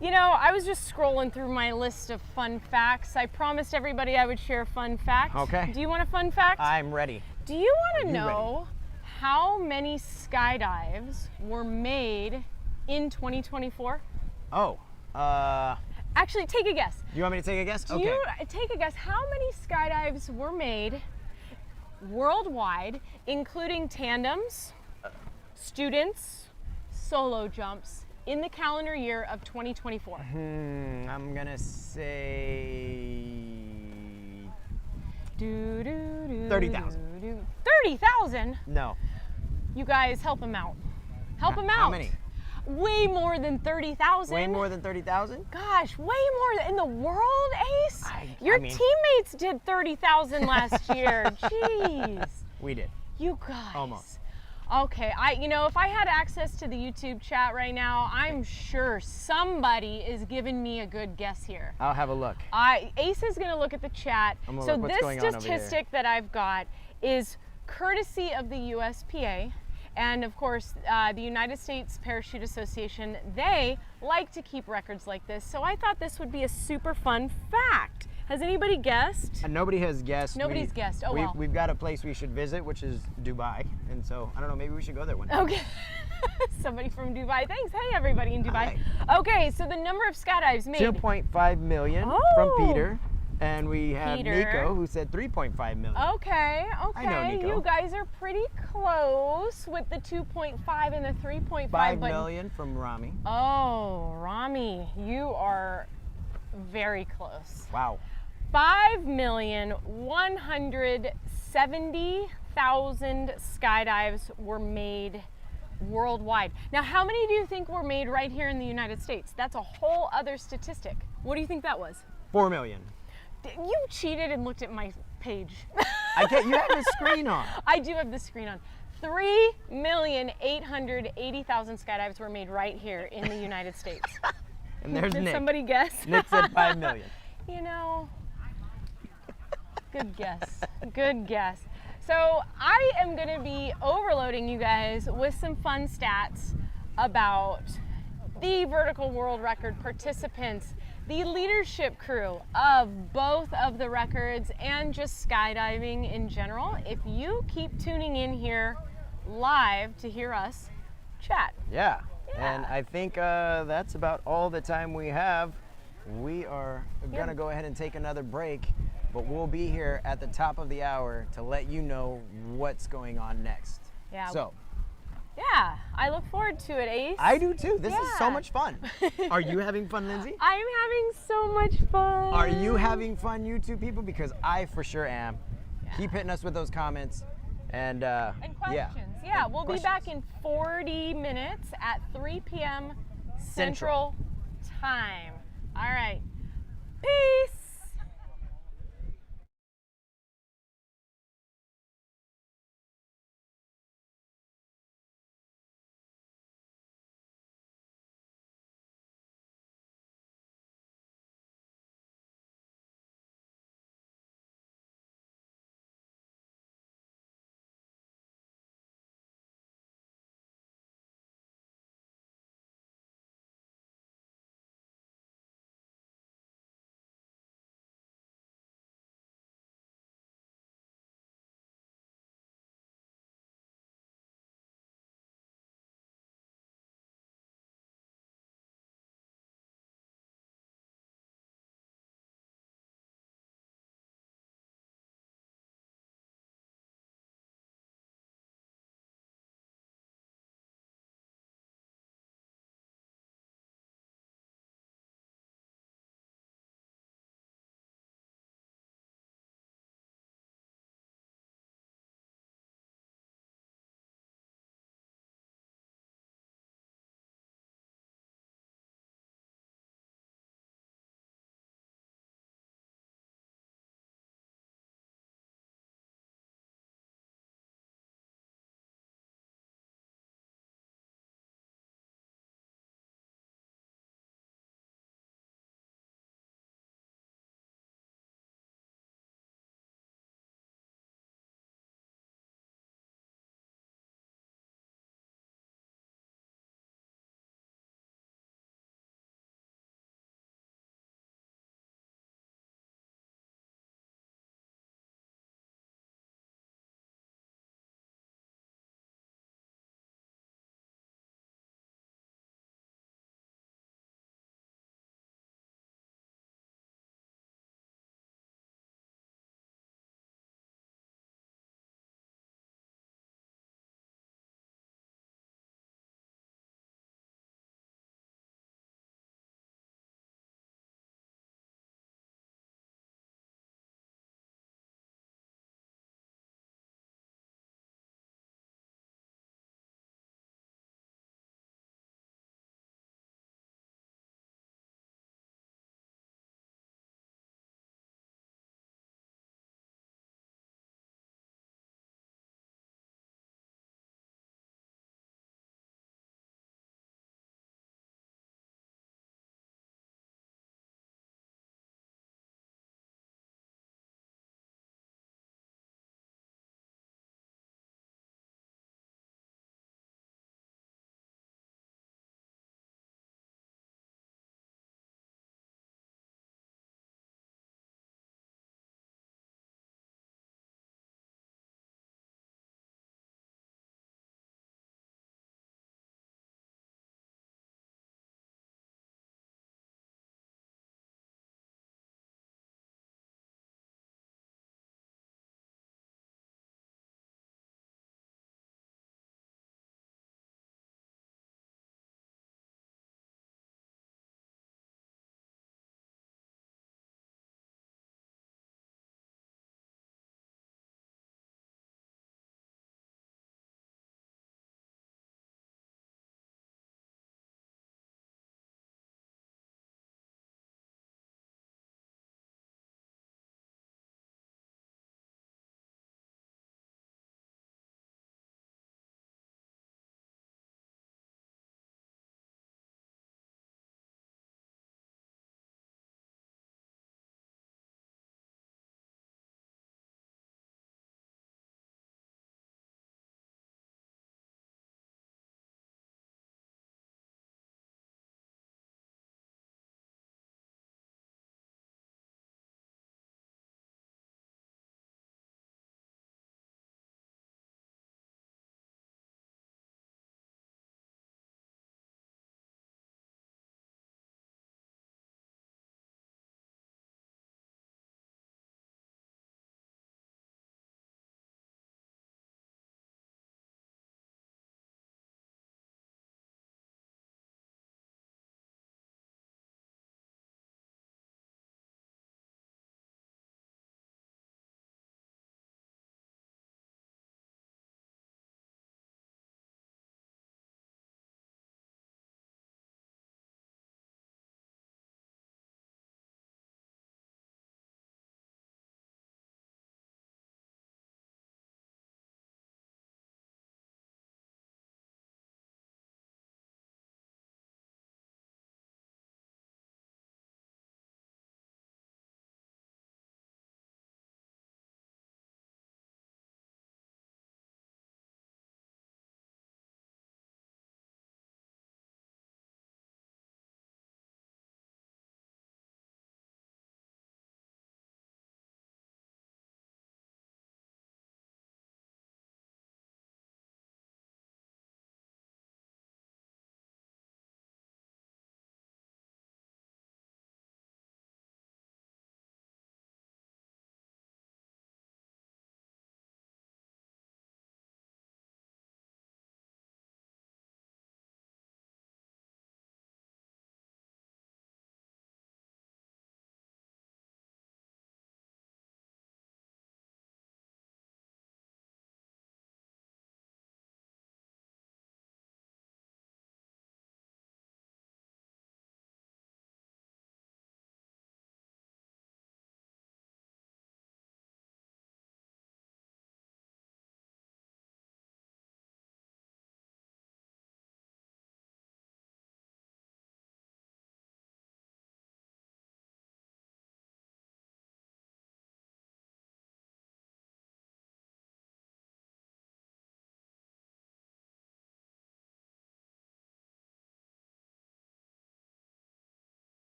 You know, I was just scrolling through my list of fun facts. I promised everybody I would share a fun fact.
Okay.
Do you want a fun fact?
I'm ready.
Do you want to know how many skydives were made in 2024?
Oh.
Actually, take a guess.
You want me to take a guess?
Do you take a guess how many skydives were made worldwide, including tandems, students, solo jumps, in the calendar year of 2024?
I'm gonna say 30,000.
30,000?
No.
You guys, help him out. Help him out.
How many?
Way more than 30,000.
Way more than 30,000?
Gosh, way more in the world, Ace. Your teammates did 30,000 last year. Jeez.
We did.
You guys.
Almost.
Okay, if I had access to the YouTube chat right now, I'm sure somebody is giving me a good guess here.
I'll have a look.
Ace is going to look at the chat. So this statistic that I've got is courtesy of the USPA, and of course the United States Parachute Association. They like to keep records like this, so I thought this would be a super fun fact. Has anybody guessed?
Nobody has guessed.
Nobody's guessed. Oh, well.
We've got a place we should visit, which is Dubai. And so, I don't know, maybe we should go there one day.
Okay. Somebody from Dubai. Thanks. Hey, everybody in Dubai. Hi. Okay, so the number of skydives made.
2.5 million from Peter. And we have Nico, who said 3.5 million.
Okay.
I know Nico.
You guys are pretty close with the 2.5 and the 3.5.
5 million from Rami.
Oh, Rami, you are very close.
Wow.
5,170,000 skydives were made worldwide. Now, how many do you think were made right here in the United States? That's a whole other statistic. What do you think that was?
4 million.
You cheated and looked at my page.
You have the screen on.
I do have the screen on. 3,880,000 skydives were made right here in the United States.
And there's
Did
Nick.
somebody guess?
Nick said 5 million.
You know, good guess. Good guess. So I am going to be overloading you guys with some fun stats about the vertical world record participants, the leadership crew of both of the records, and just skydiving in general. If you keep tuning in here live to hear us chat.
Yeah. And I think that's about all the time we have. We are going to go ahead and take another break, but we'll be here at the top of the hour to let you know what's going on next.
Yeah.
So,
yeah, I look forward to it, Ace.
I do too. This is so
Yeah.
much fun. Are you having fun, Lindsay?
I'm having so much fun.
Are you having fun, YouTube people? Because I for sure am. Keep hitting us with those comments. And
questions. Yeah,
And
we'll
questions.
be back in 40 minutes at 3 p.m. Central Time. All right. Peace.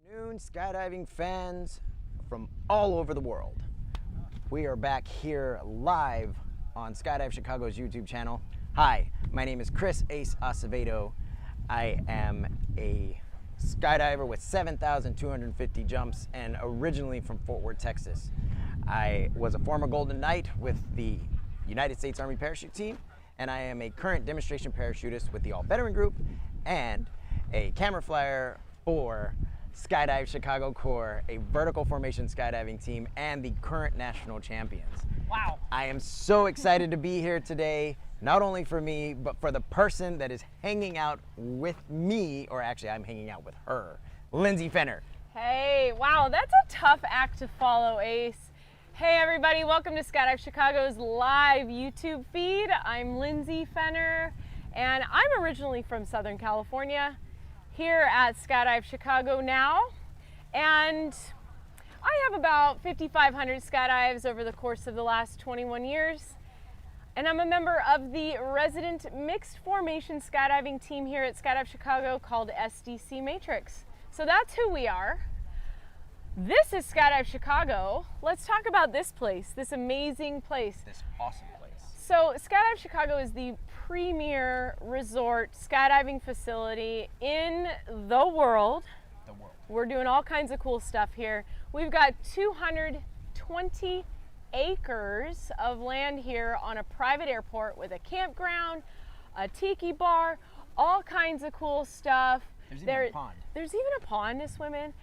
Afternoon, skydiving fans from all over the world. We are back here live on Skydive Chicago's YouTube channel. Hi, my name is Chris Ace Acevedo. I am a skydiver with 7,250 jumps and originally from Fort Worth, Texas. I was a former Golden Knight with the United States Army Parachute Team, and I am a current demonstration parachutist with the All Veteran Group and a camera flyer for Skydive Chicago Corps, a vertical formation skydiving team, and the current national champions.
Wow.
I am so excited to be here today, not only for me, but for the person that is hanging out with me, or actually I'm hanging out with her, Lindsay Fener.
Hey, wow, that's a tough act to follow, Ace. Hey everybody, welcome to Skydive Chicago's live YouTube feed. I'm Lindsay Fener, and I'm originally from Southern California, here at Skydive Chicago now, and I have about 5,500 skydives over the course of the last 21 years, and I'm a member of the resident mixed formation skydiving team here at Skydive Chicago called SDC Matrix. So that's who we are. This is Skydive Chicago. Let's talk about this place, this amazing place.
This awesome place.
So Skydive Chicago is the premier resort skydiving facility in the world. We're doing all kinds of cool stuff here. We've got 220 acres of land here on a private airport with a campground, a tiki bar, all kinds of cool stuff.
There's even a pond.
There's even a pond to swim in.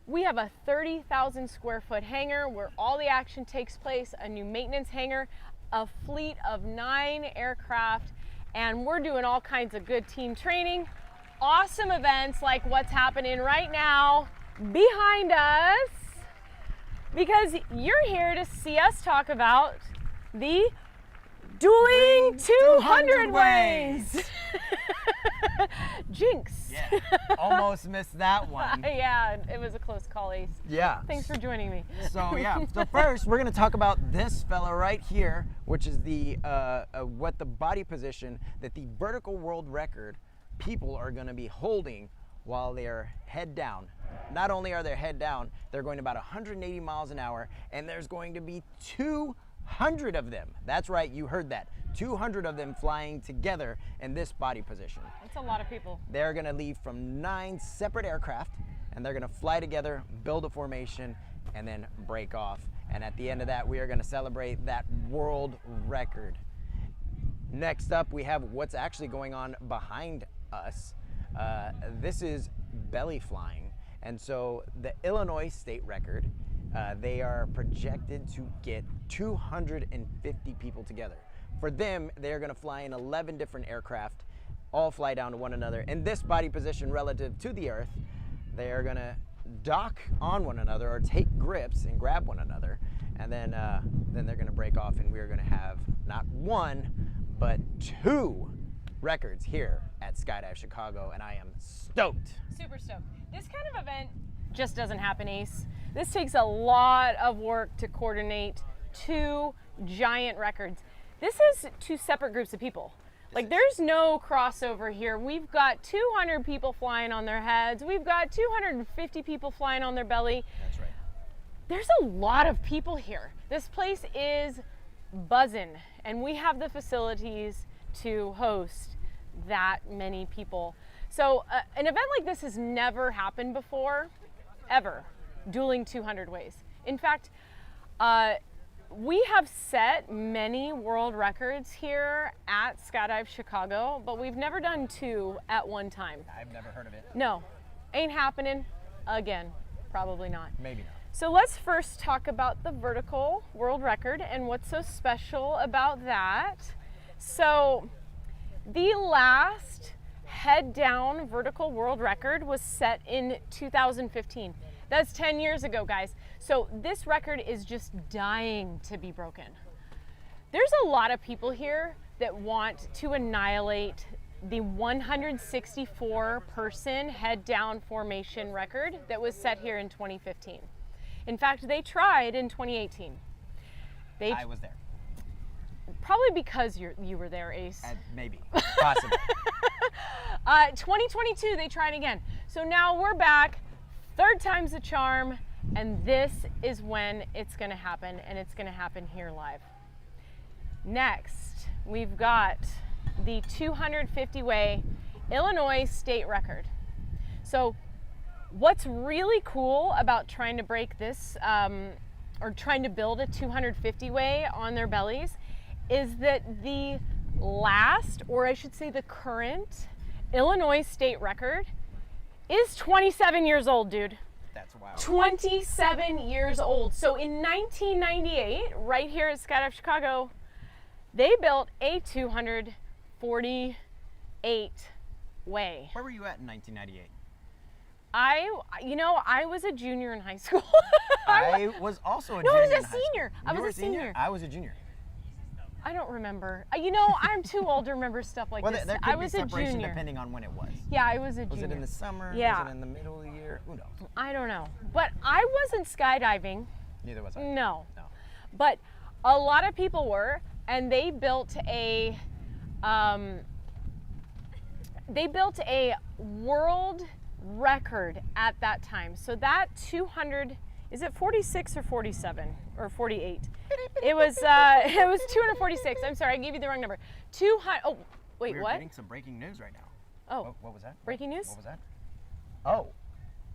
We have a 30,000 square foot hangar where all the action takes place, a new maintenance hangar, a fleet of 9 aircraft, and we're doing all kinds of good team training, awesome events like what's happening right now behind us, because you're here to see us talk about the Dueling 200 ways. Jinx.
Yeah, almost missed that one.
Yeah, it was a close call, Ace.
Yeah.
Thanks for joining me.
So yeah, so first we're gonna talk about this fella right here, which is the what the body position that the vertical world record people are gonna be holding while they're head down. Not only are they head down, they're going about 180 miles an hour, and there's going to be 200 of them. That's right, you heard that. 200 of them flying together in this body position.
That's a lot of people.
They're gonna leave from 9 separate aircraft, and they're gonna fly together, build a formation, and then break off. And at the end of that, we are gonna celebrate that world record. Next up, we have what's actually going on behind us. This is belly flying. And so the Illinois state record, they are projected to get 250 people together. For them, they're gonna fly in 11 different aircraft, all fly down to one another. In this body position relative to the Earth, they are gonna dock on one another or take grips and grab one another. And then they're gonna break off, and we're gonna have not 1, but 2 records here at Skydive Chicago, and I am stoked.
Super stoked. This kind of event just doesn't happen, Ace. This takes a lot of work to coordinate 2 giant records. This is 2 separate groups of people. Like, there's no crossover here. We've got 200 people flying on their heads. We've got 250 people flying on their belly.
That's right.
There's a lot of people here. This place is buzzing, and we have the facilities to host that many people. So an event like this has never happened before, ever. Dueling 200 ways. In fact, we have set many world records here at Skydive Chicago, but we've never done 2 at one time.
I've never heard of it.
No, ain't happening again. Probably not.
Maybe not.
So let's first talk about the vertical world record and what's so special about that. So the last head down vertical world record was set in 2015. That's 10 years ago, guys. So this record is just dying to be broken. There's a lot of people here that want to annihilate the 164 person head down formation record that was set here in 2015. In fact, they tried in 2018.
I was there.
Probably because you were there, Ace.
Maybe, possibly.
2022, they tried again. So now we're back Third time's the charm, and this is when it's gonna happen, and it's gonna happen here live. Next, we've got the 250-way Illinois state record. So what's really cool about trying to break this, or trying to build a 250-way on their bellies, is that the last, or I should say the current, Illinois state record is 27 years old, dude.
That's wild.
27 years old. So in 1998, right here at Skydive Chicago, they built a 248 way.
Where were you at in 1998?
I was a junior in high school.
I was also a
No,
junior.
I was a
in high school.
senior. I
You
was
were
a senior.
I was a junior.
I don't remember. I'm too old to remember stuff like
Well,
this.
there
I
could be
was a
separation
junior.
depending on when it was.
Yeah, I was a
Was
junior.
it in the summer?
Yeah.
Was it in the middle of the year? Who knows?
I don't know. But I wasn't skydiving.
Neither was I.
No.
No.
But a lot of people were, and they built a world record at that time. So that 200, is it 46 or 47 or 48? It was 246. I'm sorry, I gave you the wrong number. 200. Oh, wait,
We're
what?
getting some breaking news right now.
Oh,
What was that?
breaking news?
What was that? Oh,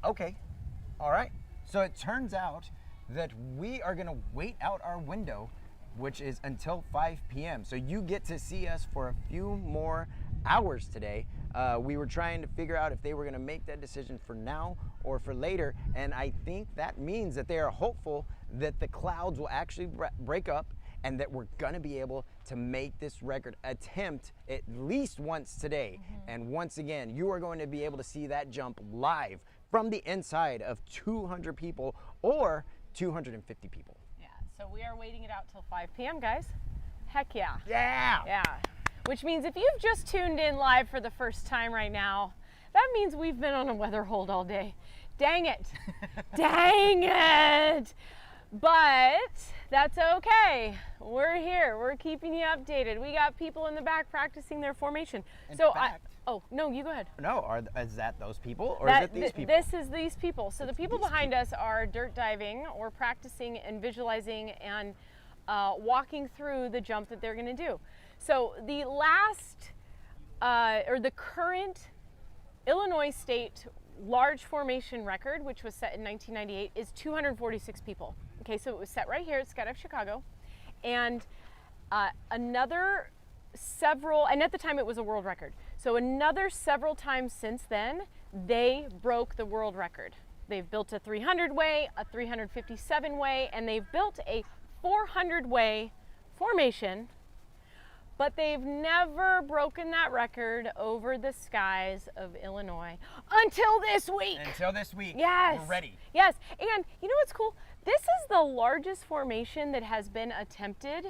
okay. All right. So it turns out that we are going to wait out our window, which is until 5 p.m. So you get to see us for a few more hours today. We were trying to figure out if they were going to make that decision for now or for later. And I think that means that they are hopeful that the clouds will actually break up and that we're going to be able to make this record attempt at least once today. And once again, you are going to be able to see that jump live from the inside of 200 people or 250 people.
Yeah, so we are waiting it out till 5 p.m., guys. Heck yeah.
Yeah!
Yeah. Which means if you've just tuned in live for the first time right now, that means we've been on a weather hold all day. Dang it. Dang it. But that's okay. We're here. We're keeping you updated. We got people in the back practicing their formation.
In
so
fact-
oh, no, you go ahead.
No, is that those people or
That-
is it these people?
This is these people. So the people behind us are dirt diving or practicing and visualizing and walking through the jump that they're going to do. So the last, or the current Illinois state large formation record, which was set in 1998, is 246 people. Okay, so it was set right here at Skydive Chicago. And another several, and at the time it was a world record. So another several times since then, they broke the world record. They've built a 300 way, a 357 way, and they've built a 400 way formation, but they've never broken that record over the skies of Illinois until this week.
Until this week.
Yes.
We're ready.
Yes. And you know what's cool? This is the largest formation that has been attempted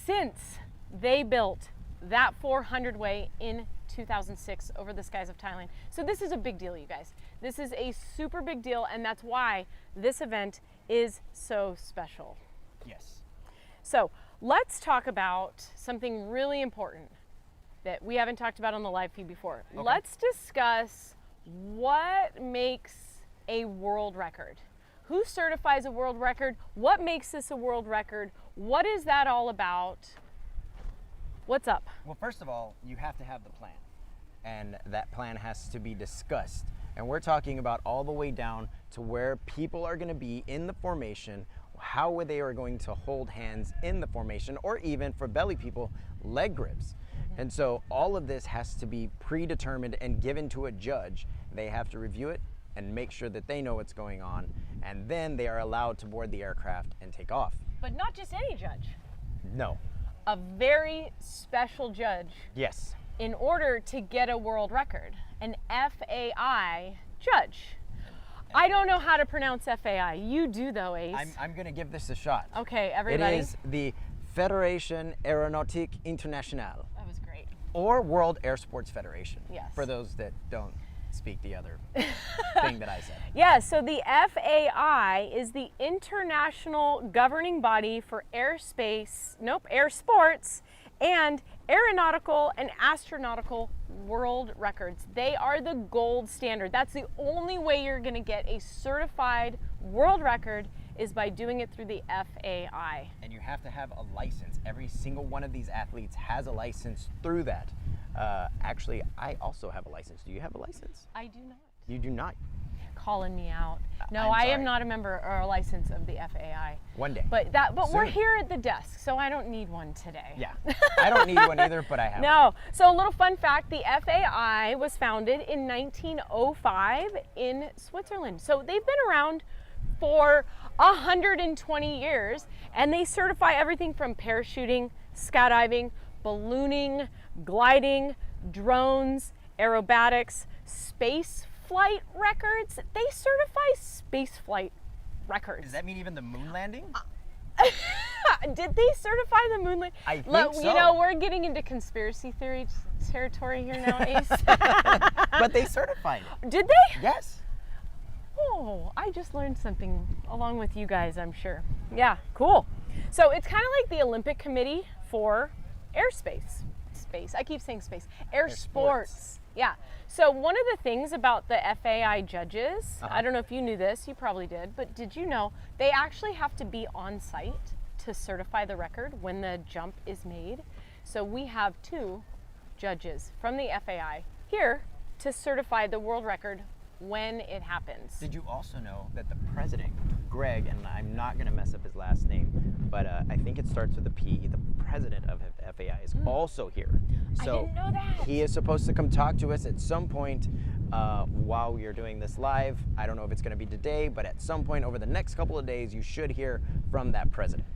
since they built that 400 way in 2006 over the skies of Thailand. So this is a big deal, you guys. This is a super big deal, and that's why this event is so special.
Yes.
So let's talk about something really important that we haven't talked about on the live feed before.
Okay.
Let's discuss what makes a world record. Who certifies a world record? What makes this a world record? What is that all about? What's up?
Well, first of all, you have to have the plan. And that plan has to be discussed. And we're talking about all the way down to where people are going to be in the formation, how they are going to hold hands in the formation, or even for belly people, leg grips. And so all of this has to be predetermined and given to a judge. They have to review it and make sure that they know what's going on. And then they are allowed to board the aircraft and take off.
But not just any judge.
No.
A very special judge
Yes.
in order to get a world record. An FAI judge. I don't know how to pronounce FAI. You do though, Ace.
I'm going to give this a shot.
Okay, everybody.
It is the Fédération Aéronautique Internationale,
That was great.
or World Air Sports Federation.
Yes.
For those that don't speak the other thing that I said.
Yeah, so the FAI is the international governing body for air sports and aeronautical and astronautical world records. They are the gold standard. That's the only way you're going to get a certified world record is by doing it through the FAI.
And you have to have a license. Every single one of these athletes has a license through that. Actually, I also have a license. Do you have a license?
I do not.
You do not.
Calling me out. No,
I'm
I
sorry.
am not a member or a license of the FAI.
One day.
But we're
Soon.
here at the desk, so I don't need one today.
Yeah. I don't need one either, but I have one.
No. So a little fun fact, the FAI was founded in 1905 in Switzerland. So they've been around for 120 years, and they certify everything from parachuting, skydiving, ballooning, gliding, drones, aerobatics, space flight records. They certify space flight records.
Does that mean even the moon landing?
Did they certify the moon landing?
I think so.
You know, we're getting into conspiracy theory territory here now, Ace.
But they certified it.
Did they?
Yes.
Oh, I just learned something along with you guys, I'm sure. Yeah, cool. So it's kind of like the Olympic Committee for airspace. Space. I keep saying space. Air sports. Yeah. So one of the things about the FAI judges, I don't know if you knew this, you probably did, but did you know they actually have to be on site to certify the record when the jump is made? So we have 2 judges from the FAI here to certify the world record when it happens.
Did you also know that the president, Greg, and I'm not going to mess up his last name, but I think it starts with a P, the president of FAI is also here. So
I didn't know that.
he is supposed to come talk to us at some point while we are doing this live. I don't know if it's going to be today, but at some point over the next couple of days, you should hear from that president.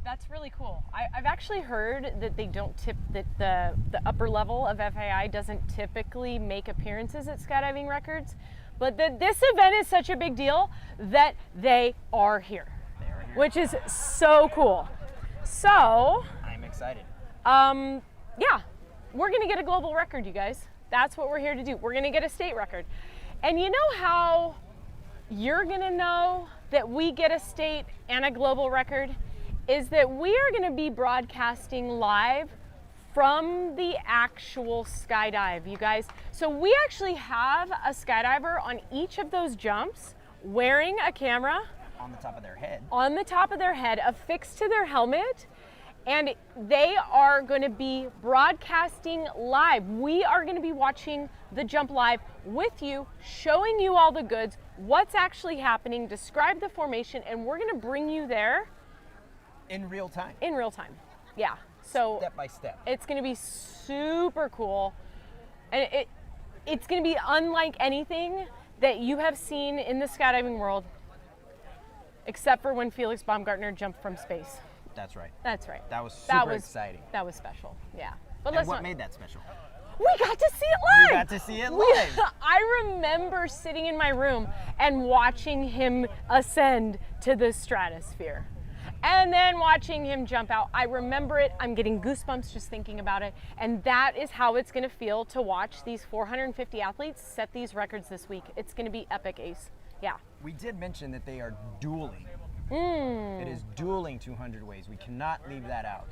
That's really cool. I've actually heard that they don't that the upper level of FAI doesn't typically make appearances at skydiving records, but that this event is such a big deal that they are here, which is so cool. So
I'm excited.
yeah, we're gonna get a global record, you guys. That's what we're here to do. We're gonna get a state record. And you know how you're gonna know that we get a state and a global record? Is that we are going to be broadcasting live from the actual skydive, you guys. So we actually have a skydiver on each of those jumps wearing a camera
On the top of their head.
on the top of their head affixed to their helmet, and they are going to be broadcasting live. We are going to be watching the jump live with you, showing you all the goods, what's actually happening, describe the formation, and we're going to bring you there
In real time.
in real time. Yeah. So
Step by step.
it's going to be super cool. And it's going to be unlike anything that you have seen in the skydiving world, except for when Felix Baumgartner jumped from space.
That's right.
That's right.
That was super exciting.
That was special. Yeah. But
And
let's
what
not.
made that special?
We got to see it live.
You got to see it live.
I remember sitting in my room and watching him ascend to the stratosphere. And then watching him jump out. I remember it. I'm getting goosebumps just thinking about it. And that is how it's going to feel to watch these 450 athletes set these records this week. It's going to be epic, Ace. Yeah.
We did mention that they are dueling. It is dueling 200 ways. We cannot leave that out.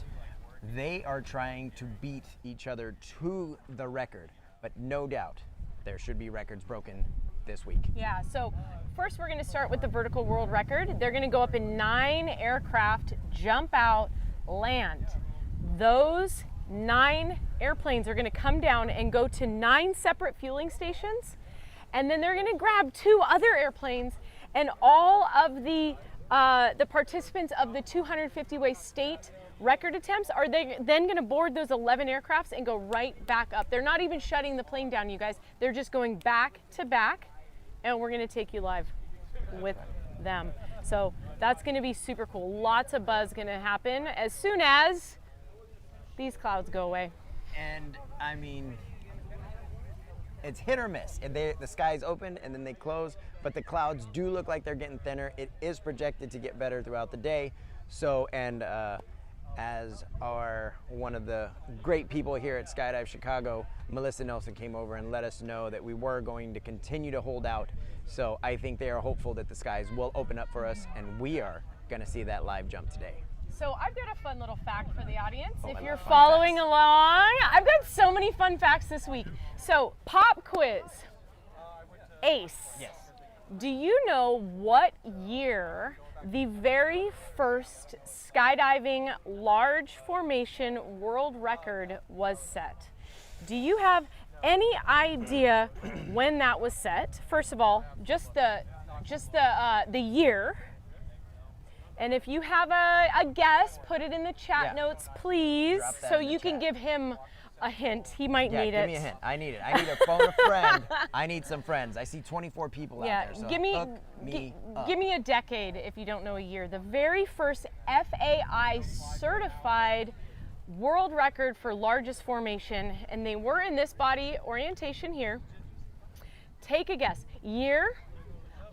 They are trying to beat each other to the record, but no doubt there should be records broken this week.
Yeah, so first we're going to start with the vertical world record. They're going to go up in 9 aircraft, jump out, land. Those 9 airplanes are going to come down and go to 9 separate fueling stations, and then they're going to grab 2 other airplanes, and all of the participants of the 250-way state record attempts are they then going to board those 11 aircrafts and go right back up. They're not even shutting the plane down, you guys. They're just going back to back, and we're going to take you live with them. So that's going to be super cool. Lots of buzz going to happen as soon as these clouds go away.
And I mean, it's hit or miss. The skies open and then they close, but the clouds do look like they're getting thinner. It is projected to get better throughout the day. So, and as one of the great people here at Skydive Chicago, Melissa Nelson, came over and let us know that we were going to continue to hold out. So I think they are hopeful that the skies will open up for us, and we are going to see that live jump today.
So I've got a fun little fact for the audience.
Oh,
if
I
you're
love fun
following
facts.
along, I've got so many fun facts this week. So pop quiz. Ace.
Yes.
Do you know what year the very first skydiving large formation world record was set? Do you have any idea when that was set? First of all, just the year. And if you have a guess, put it in the chat
Yeah.
notes, please,
Drop that
so
in the
you can
chat.
give him a hint. He might
Yeah,
need
give
it.
me a hint. I need it. I need a phone a friend. I need some friends. I see 24 people out
Yeah,
there. So
give me
hook me up.
give me a decade if you don't know a year. The very first FAI certified world record for largest formation, and they were in this body orientation here. Take a guess. Year,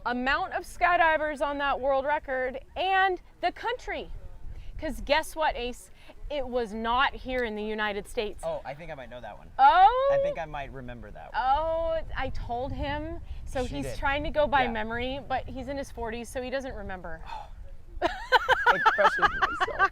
amount of skydivers on that world record, and the country. Because guess what, Ace? It was not here in the United States.
Oh, I think I might know that one.
Oh,
I think I might remember that one.
oh, I told him. So
She
he's
did.
trying to go by
Yeah.
memory, but he's in his 40s, so he doesn't remember.
It crushes myself.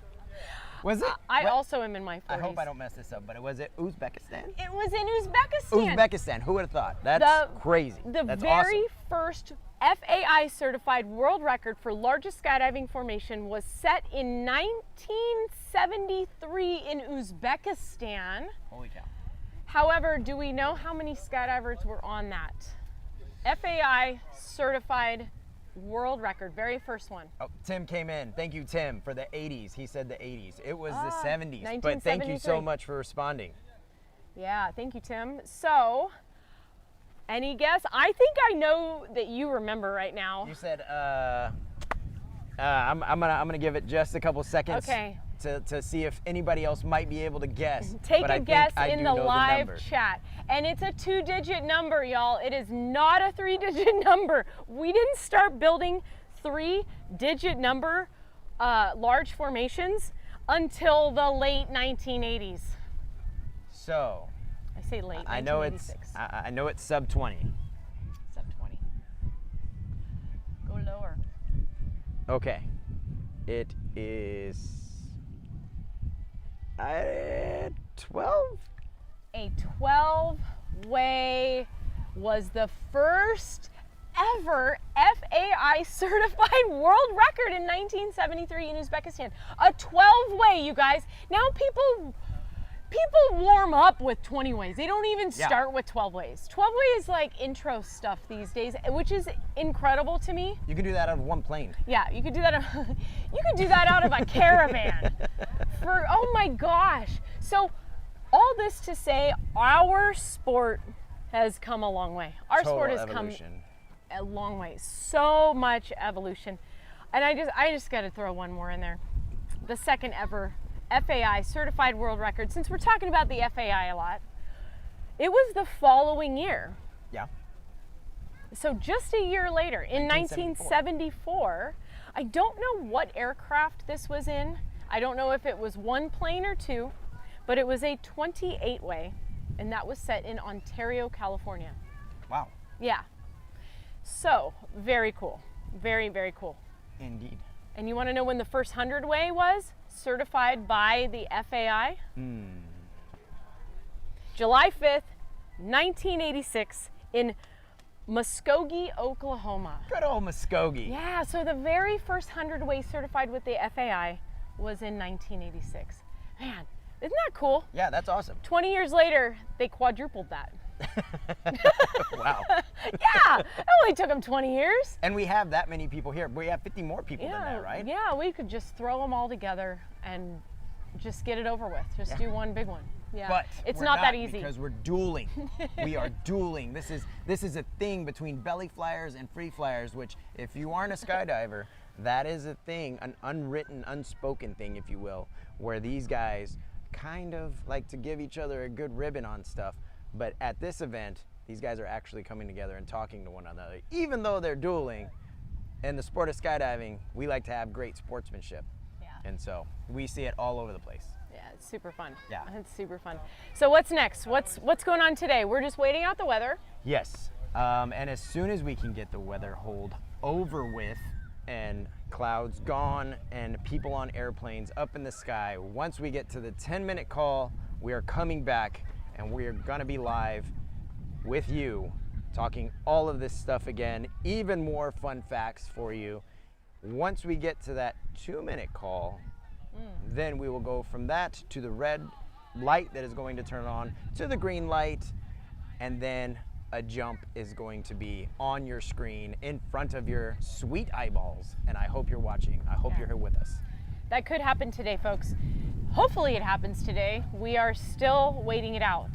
Was it?
I
what-
also am in my 40s.
I hope I don't mess this up, but was it Uzbekistan?
It was in Uzbekistan.
Uzbekistan. Who would have thought? That's
The-
crazy.
The
That's
very
awesome.
first FAI certified world record for largest skydiving formation was set in 1973 in Uzbekistan.
Holy cow.
However, do we know how many skydivers were on that? FAI certified world record, very first one.
Oh, Tim came in. Thank you, Tim, for the 80s. He said the 80s. It was the
Ah,
70s. But thank you so
1973.
much for responding.
Yeah, thank you, Tim. So, any guess? I think I know that you remember right now.
You said, I'm gonna give it just a couple seconds
Okay.
to see if anybody else might be able to guess.
Take
but
a
I think
guess
I
in
do
the
know
live
number.
chat. And it's a 2-digit number, y'all. It is not a 3-digit number. We didn't start building 3-digit number large formations until the late 1980s.
So
I say late,
I know it's
1986.
I know it's sub 20.
Sub 20. Go lower.
Okay, it is 12.
A 12-way was the first ever FAI certified world record in 1973 in Uzbekistan. A 12-way, you guys. Now people warm up with 20 ways. They don't even
Yeah.
start with 12 ways. 12 way is like intro stuff these days, which is incredible to me.
You can do that out of one plane.
Yeah, you could do that. You could do that out of a caravan. Oh my gosh! So, all this to say, our sport has come a long way. Our sport has
evolution.
come a long way. So much evolution, and I just got to throw one more in there. The second ever FAI certified world record. Since we're talking about the FAI a lot, it was the following year.
Yeah.
So just a year later, in
1974.
1974, I don't know what aircraft this was in. I don't know if it was one plane or two, but it was a 28-way, and that was set in Ontario, California.
Wow.
Yeah. So, very cool. Very, very cool.
Indeed.
And you want to know when the first 100-way was certified by the FAI? July 5th, 1986 in Muskogee, Oklahoma.
Good old Muskogee.
Yeah, so the very first 100-way certified with the FAI was in 1986. Man, isn't that cool?
Yeah, that's awesome.
20 years later, they quadrupled that.
Wow.
Yeah, it only took them 20 years.
And we have that many people here. We have 50 more people than that, right?
Yeah, we could just throw them all together and just get it over with. Just do one big one. Yeah,
But
it's
we're
not that easy.
because we're dueling. We are dueling. This is a thing between belly flyers and free flyers, which if you aren't a skydiver, that is a thing, an unwritten, unspoken thing, if you will, where these guys kind of like to give each other a good ribbon on stuff. But at this event, these guys are actually coming together and talking to one another. Even though they're dueling, in the sport of skydiving, we like to have great sportsmanship.
Yeah.
And so we see it all over the place.
Yeah, it's super fun.
Yeah.
It's super fun. So what's next? What's going on today? We're just waiting out the weather.
Yes, and as soon as we can get the weather hold over with and clouds gone and people on airplanes up in the sky. Once we get to the 10-minute call, we are coming back and we are gonna be live with you, talking all of this stuff again, even more fun facts for you. Once we get to that 2-minute call, then we will go from that to the red light that is going to turn on to the green light, and then a jump is going to be on your screen in front of your sweet eyeballs. And I hope you're watching. I hope you're here with us.
That could happen today, folks. Hopefully it happens today. We are still waiting it out.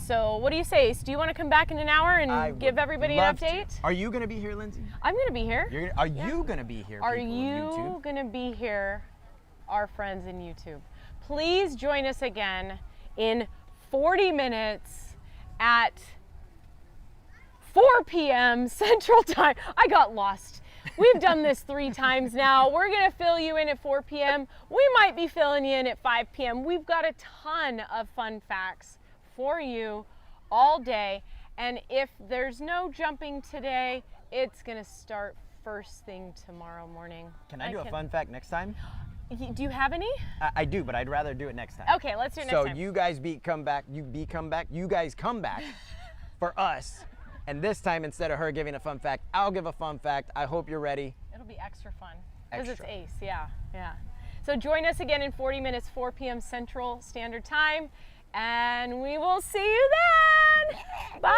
So what do you say? Do you want to come back in an hour and give everybody an update?
Are you going to be here, Lindsay?
I'm going to be here.
Are you going to be here,
Are
people
you
of YouTube?
going to be here, our friends in YouTube? Please join us again in 40 minutes at 4 p.m. Central Time. I got lost. We've done this 3 times now. We're gonna fill you in at 4 p.m. We might be filling you in at 5 p.m. We've got a ton of fun facts for you all day. And if there's no jumping today, it's gonna start first thing tomorrow morning.
Can I do a fun fact next time?
Do you have any?
I do, but I'd rather do it next time.
Okay, let's do it next time.
So you guys come back, you guys come back for us. And this time, instead of her giving a fun fact, I'll give a fun fact. I hope you're ready.
It'll be extra fun. Because it's
Extra.
Ace, yeah. So join us again in 40 minutes, 4 p.m. Central Standard Time, and we will see you then. Bye.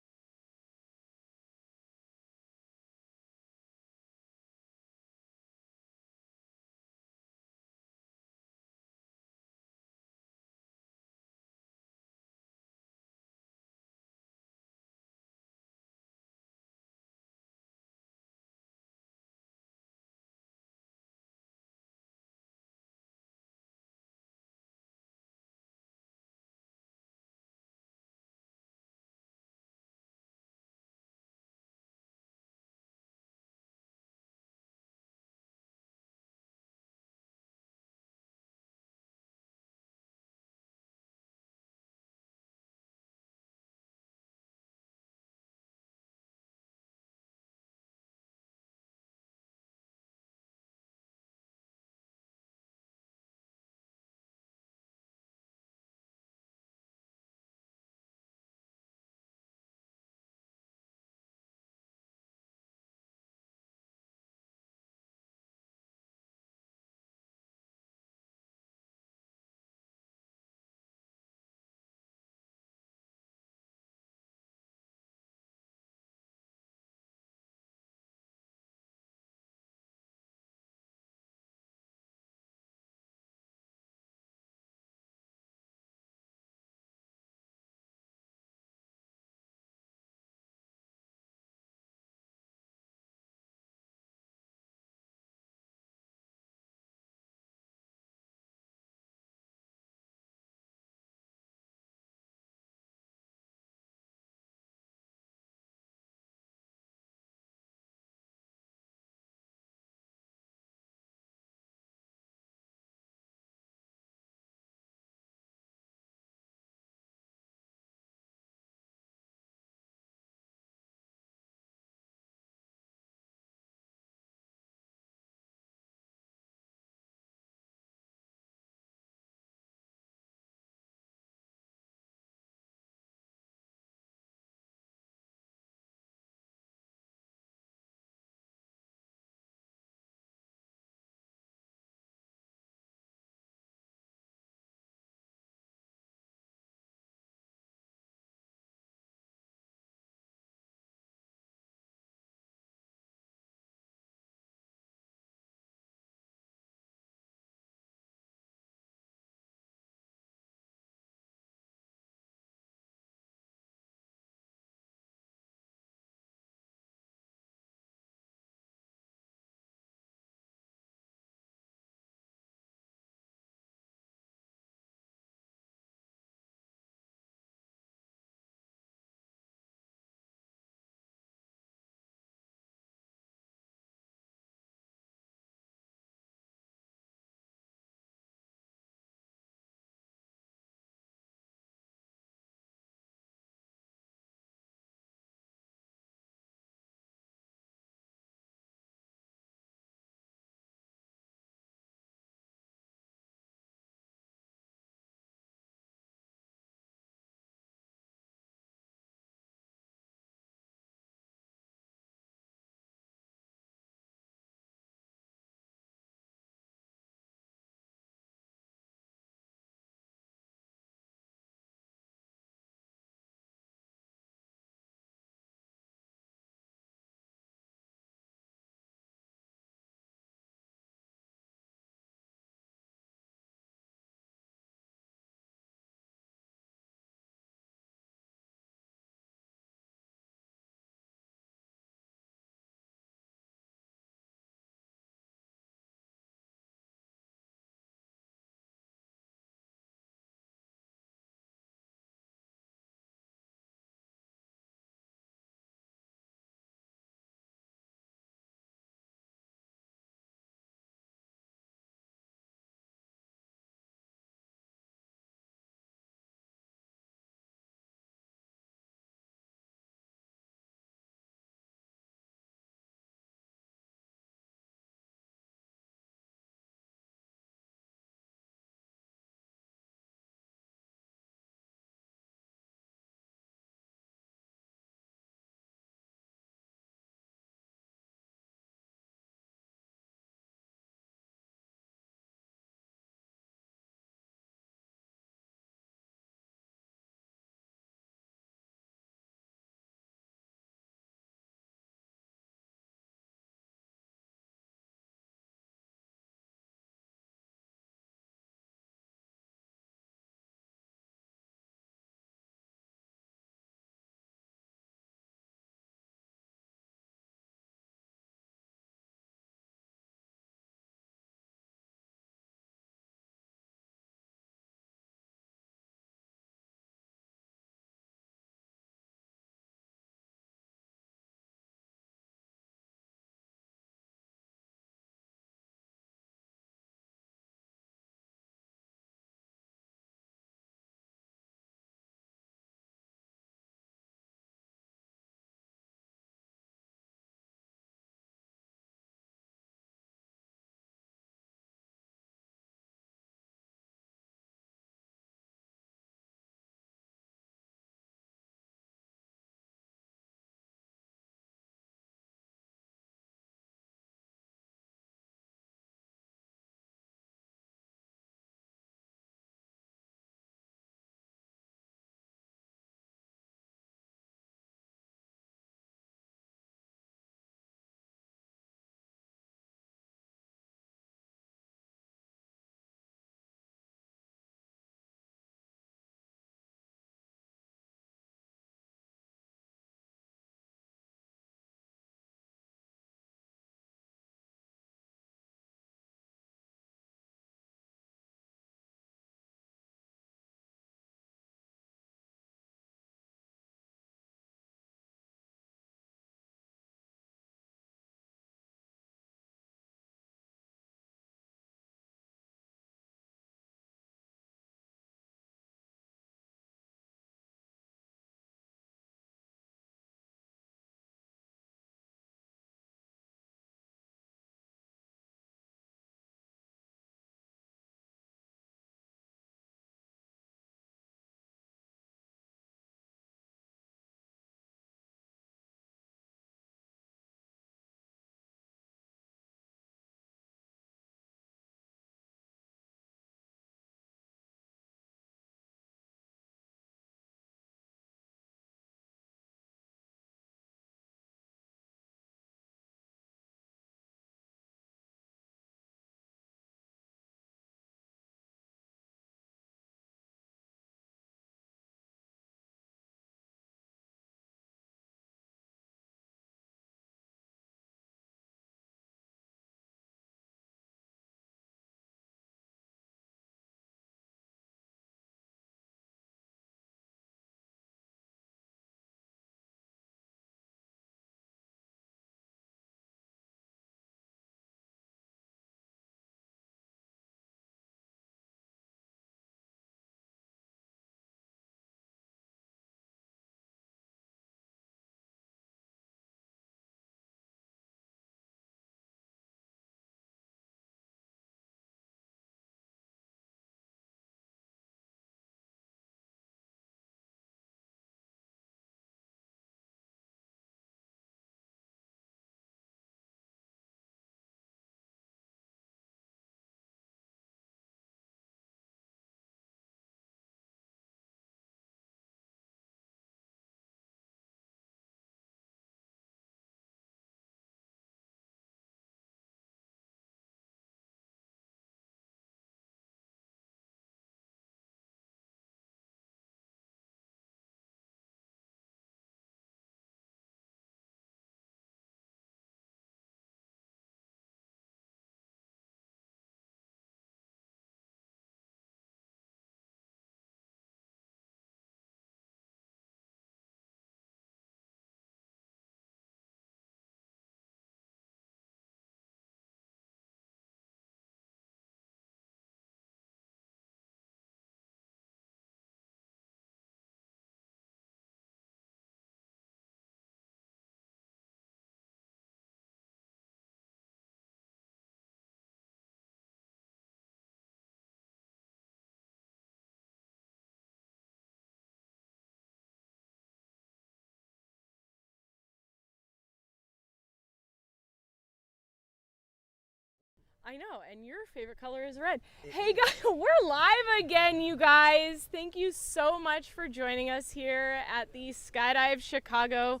I know, and your favorite color is red. Hey guys, we're live again, you guys. Thank you so much for joining us here at the Skydive Chicago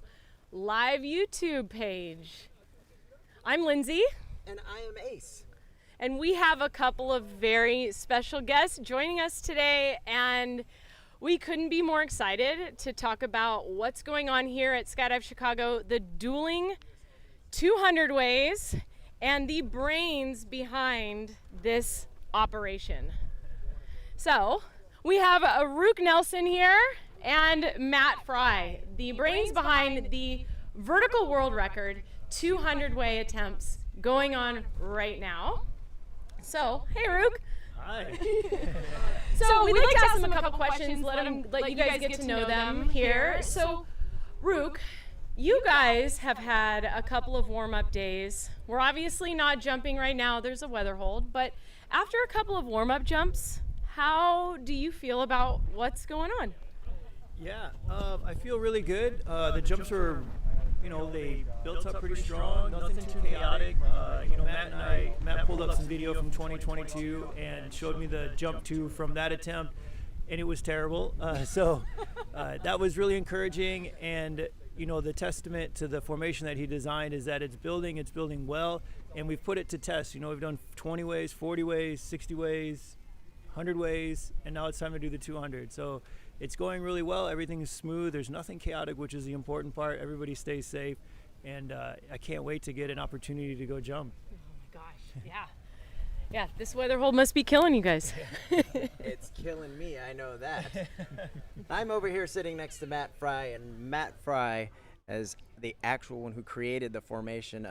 live YouTube page. I'm Lindsay.
And I am Ace.
And we have a couple of very special guests joining us today, and we couldn't be more excited to talk about what's going on here at Skydive Chicago, the Dueling 200 ways, and the brains behind this operation. So we have Rook Nelson here and Matt Fry, the brains behind the vertical world record 200 way attempts going on right now. So, hey Rook.
Hi.
So we'd like to ask them a couple questions, let you guys get to know them here. So, Rook, you guys have had a couple of warm-up days. We're obviously not jumping right now, there's a weather hold, but after a couple of warm-up jumps, how do you feel about what's going on?
Yeah, I feel really good. The jumps were, they built up pretty strong, nothing too chaotic. Matt pulled up some video from 2022 and showed me the jump 2 from that attempt, and it was terrible. So that was really encouraging, and the testament to the formation that he designed is that it's building well, and we've put it to test. We've done 20 ways, 40 ways, 60 ways, 100 ways, and now it's time to do the 200. So it's going really well. Everything is smooth. There's nothing chaotic, which is the important part. Everybody stays safe, and I can't wait to get an opportunity to go jump.
Oh my gosh, yeah. Yeah, this weather hold must be killing you guys.
It's killing me, I know that. I'm over here sitting next to Matt Fry, and Matt Fry is the actual one who created the formation.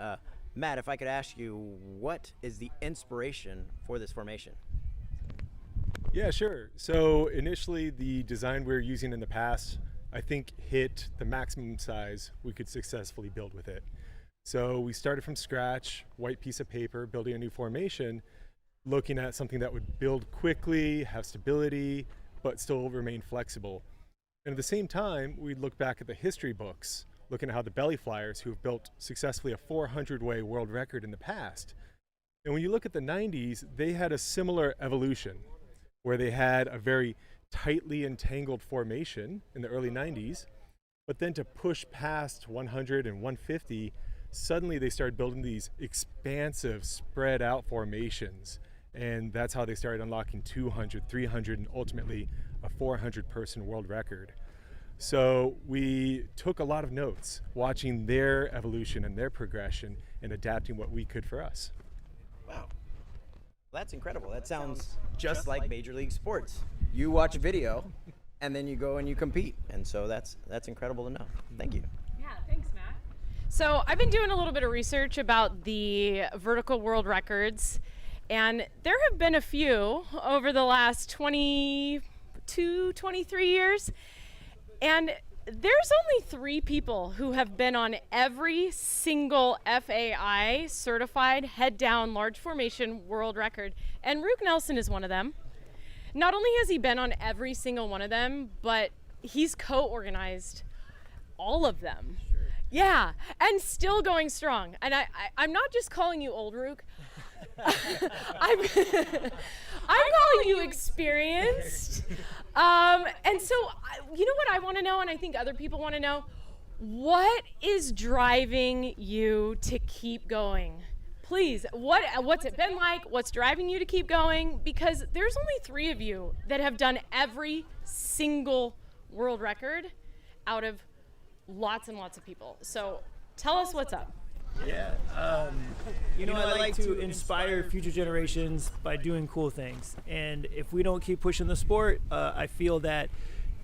Matt, if I could ask you, what is the inspiration for this formation?
Yeah, sure. So initially the design we were using in the past, I think hit the maximum size we could successfully build with it. So we started from scratch, white piece of paper, building a new formation, looking at something that would build quickly, have stability, but still remain flexible. And at the same time, we'd look back at the history books, looking at how the belly flyers who have built successfully a 400-way world record in the past. And when you look at the 90s, they had a similar evolution, where they had a very tightly entangled formation in the early 90s, but then to push past 100 and 150, suddenly they started building these expansive, spread out formations. And that's how they started unlocking 200, 300, and ultimately a 400-person world record. So we took a lot of notes, watching their evolution and their progression and adapting what we could for us.
Wow. That's incredible. That sounds just like Major League Sports. You watch a video, and then you go and you compete. And so that's incredible to know. Thank you.
Yeah, thanks, Matt. So I've been doing a little bit of research about the vertical world records, and there have been a few over the last 22, 23 years. And there's only 3 people who have been on every single FAI certified head down large formation world record. And Rook Nelson is one of them. Not only has he been on every single one of them, but he's co-organized all of them. Sure. Yeah, and still going strong. And I'm not just calling you old, Rook. I'm calling you experienced. And so, you know what I want to know, and I think other people want to know, what is driving you to keep going? Please, what's it been like? What's driving you to keep going? Because there's only 3 of you that have done every single world record out of lots and lots of people. So tell us what's up.
Yeah, I like to inspire future generations by doing cool things. And if we don't keep pushing the sport, I feel that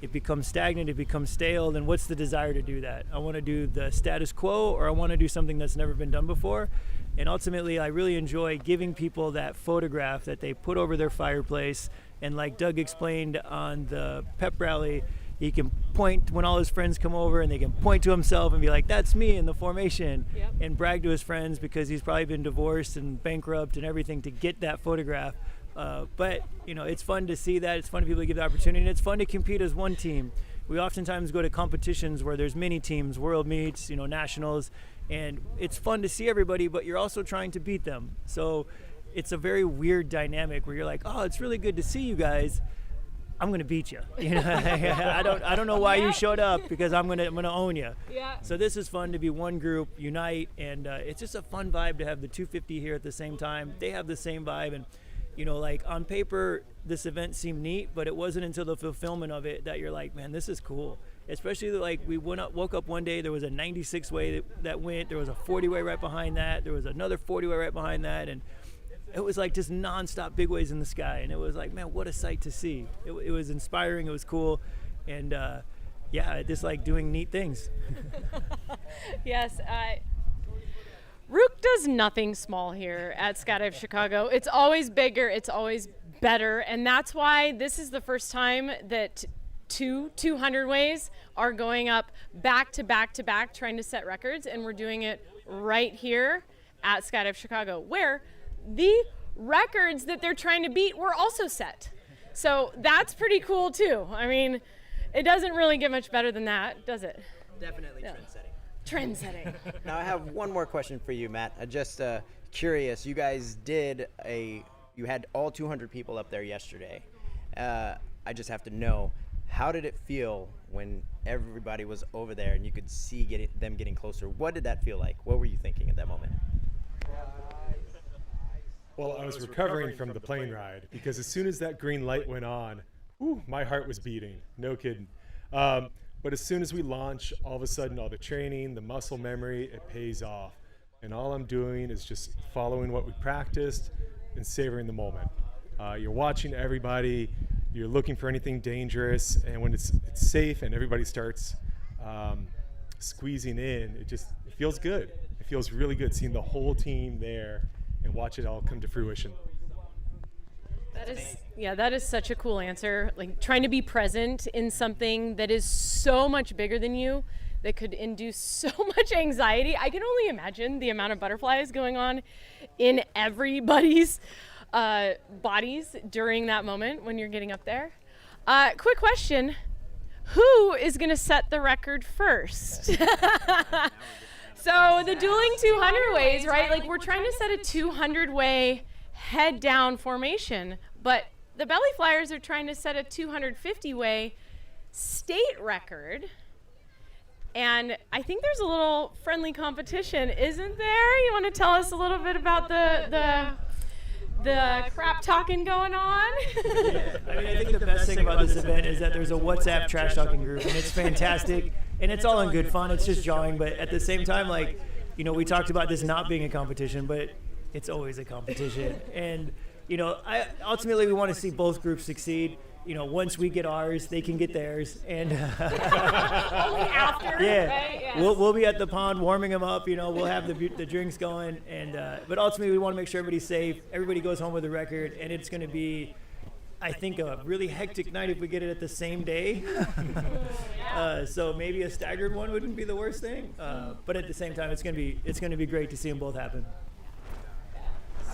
it becomes stagnant, it becomes stale, then what's the desire to do that? I want to do the status quo, or I want to do something that's never been done before. And ultimately, I really enjoy giving people that photograph that they put over their fireplace. And like Doug explained on the pep rally, he can point when all his friends come over, and they can point to himself and be like, that's me in the formation. Yep. And brag to his friends because he's probably been divorced and bankrupt and everything to get that photograph. But it's fun to see that. It's fun to people to give the opportunity, and it's fun to compete as one team. We oftentimes go to competitions where there's many teams, world meets, nationals, and it's fun to see everybody, but you're also trying to beat them. So it's a very weird dynamic where you're like, oh, it's really good to see you guys. I'm gonna beat you. You know, I don't know why you showed up, because I'm gonna own you.
Yeah.
So this is fun to be one group, unite, and it's just a fun vibe to have the 250 here at the same time. They have the same vibe, and you know, like on paper, this event seemed neat, but it wasn't until the fulfillment of it that you're like, man, this is cool. Especially like we woke up one day, there was a 96 way that went, there was a 40 way right behind that, there was another 40 way right behind that, and it was like just nonstop big ways in the sky, and it was like, man, what a sight to see. It was inspiring, it was cool, and yeah, I just like doing neat things.
Yes, Rook does nothing small here at Skydive Chicago. It's always bigger, it's always better, and that's why this is the first time that 200 ways are going up back to back to back, trying to set records, and we're doing it right here at Skydive Chicago, where the records that they're trying to beat were also set. So that's pretty cool too. I mean, it doesn't really get much better than that, does it?
Definitely trend-setting.
Trend-setting.
Now I have one more question for you, Matt. Just curious, you guys you had all 200 people up there yesterday. I just have to know, how did it feel when everybody was over there and you could see them getting closer? What did that feel like? What were you thinking at that moment?
Well, I was recovering from the plane ride, because as soon as that green light went on, my heart was beating. No kidding. But as soon as we launch, all of a sudden, all the training, the muscle memory, it pays off. And all I'm doing is just following what we practiced and savoring the moment. You're watching everybody, you're looking for anything dangerous, and when it's safe and everybody starts squeezing in, it feels good. It feels really good seeing the whole team there and watch it all come to fruition.
That is such a cool answer. Like, trying to be present in something that is so much bigger than you, that could induce so much anxiety. I can only imagine the amount of butterflies going on in everybody's bodies during that moment when you're getting up there. Quick question. Who is going to set the record first? So the dueling 200 ways, right? Like, we're trying to set a 200 way head down formation, but the belly flyers are trying to set a 250 way state record. And I think there's a little friendly competition, isn't there? You want to tell us a little bit about the crap talking going on?
Yeah. I mean, I think the best thing about this event is that there's a WhatsApp trash talking group, and it's fantastic, and it's all in good fun. It's just jawing, but at the same time, like, you know, we talked about this not being a competition, but it's always a competition. And, you know, ultimately we want to see both groups succeed. You know, once we get ours, they can get theirs, and
Only after,
yeah,
right? Yes.
we'll be at the pond warming them up. You know, we'll have the drinks going, and but ultimately we want to make sure everybody's safe. Everybody goes home with a record, and it's going to be, I think, a really hectic night if we get it at the same day. So maybe a staggered one wouldn't be the worst thing, but at the same time, it's going to be great to see them both happen.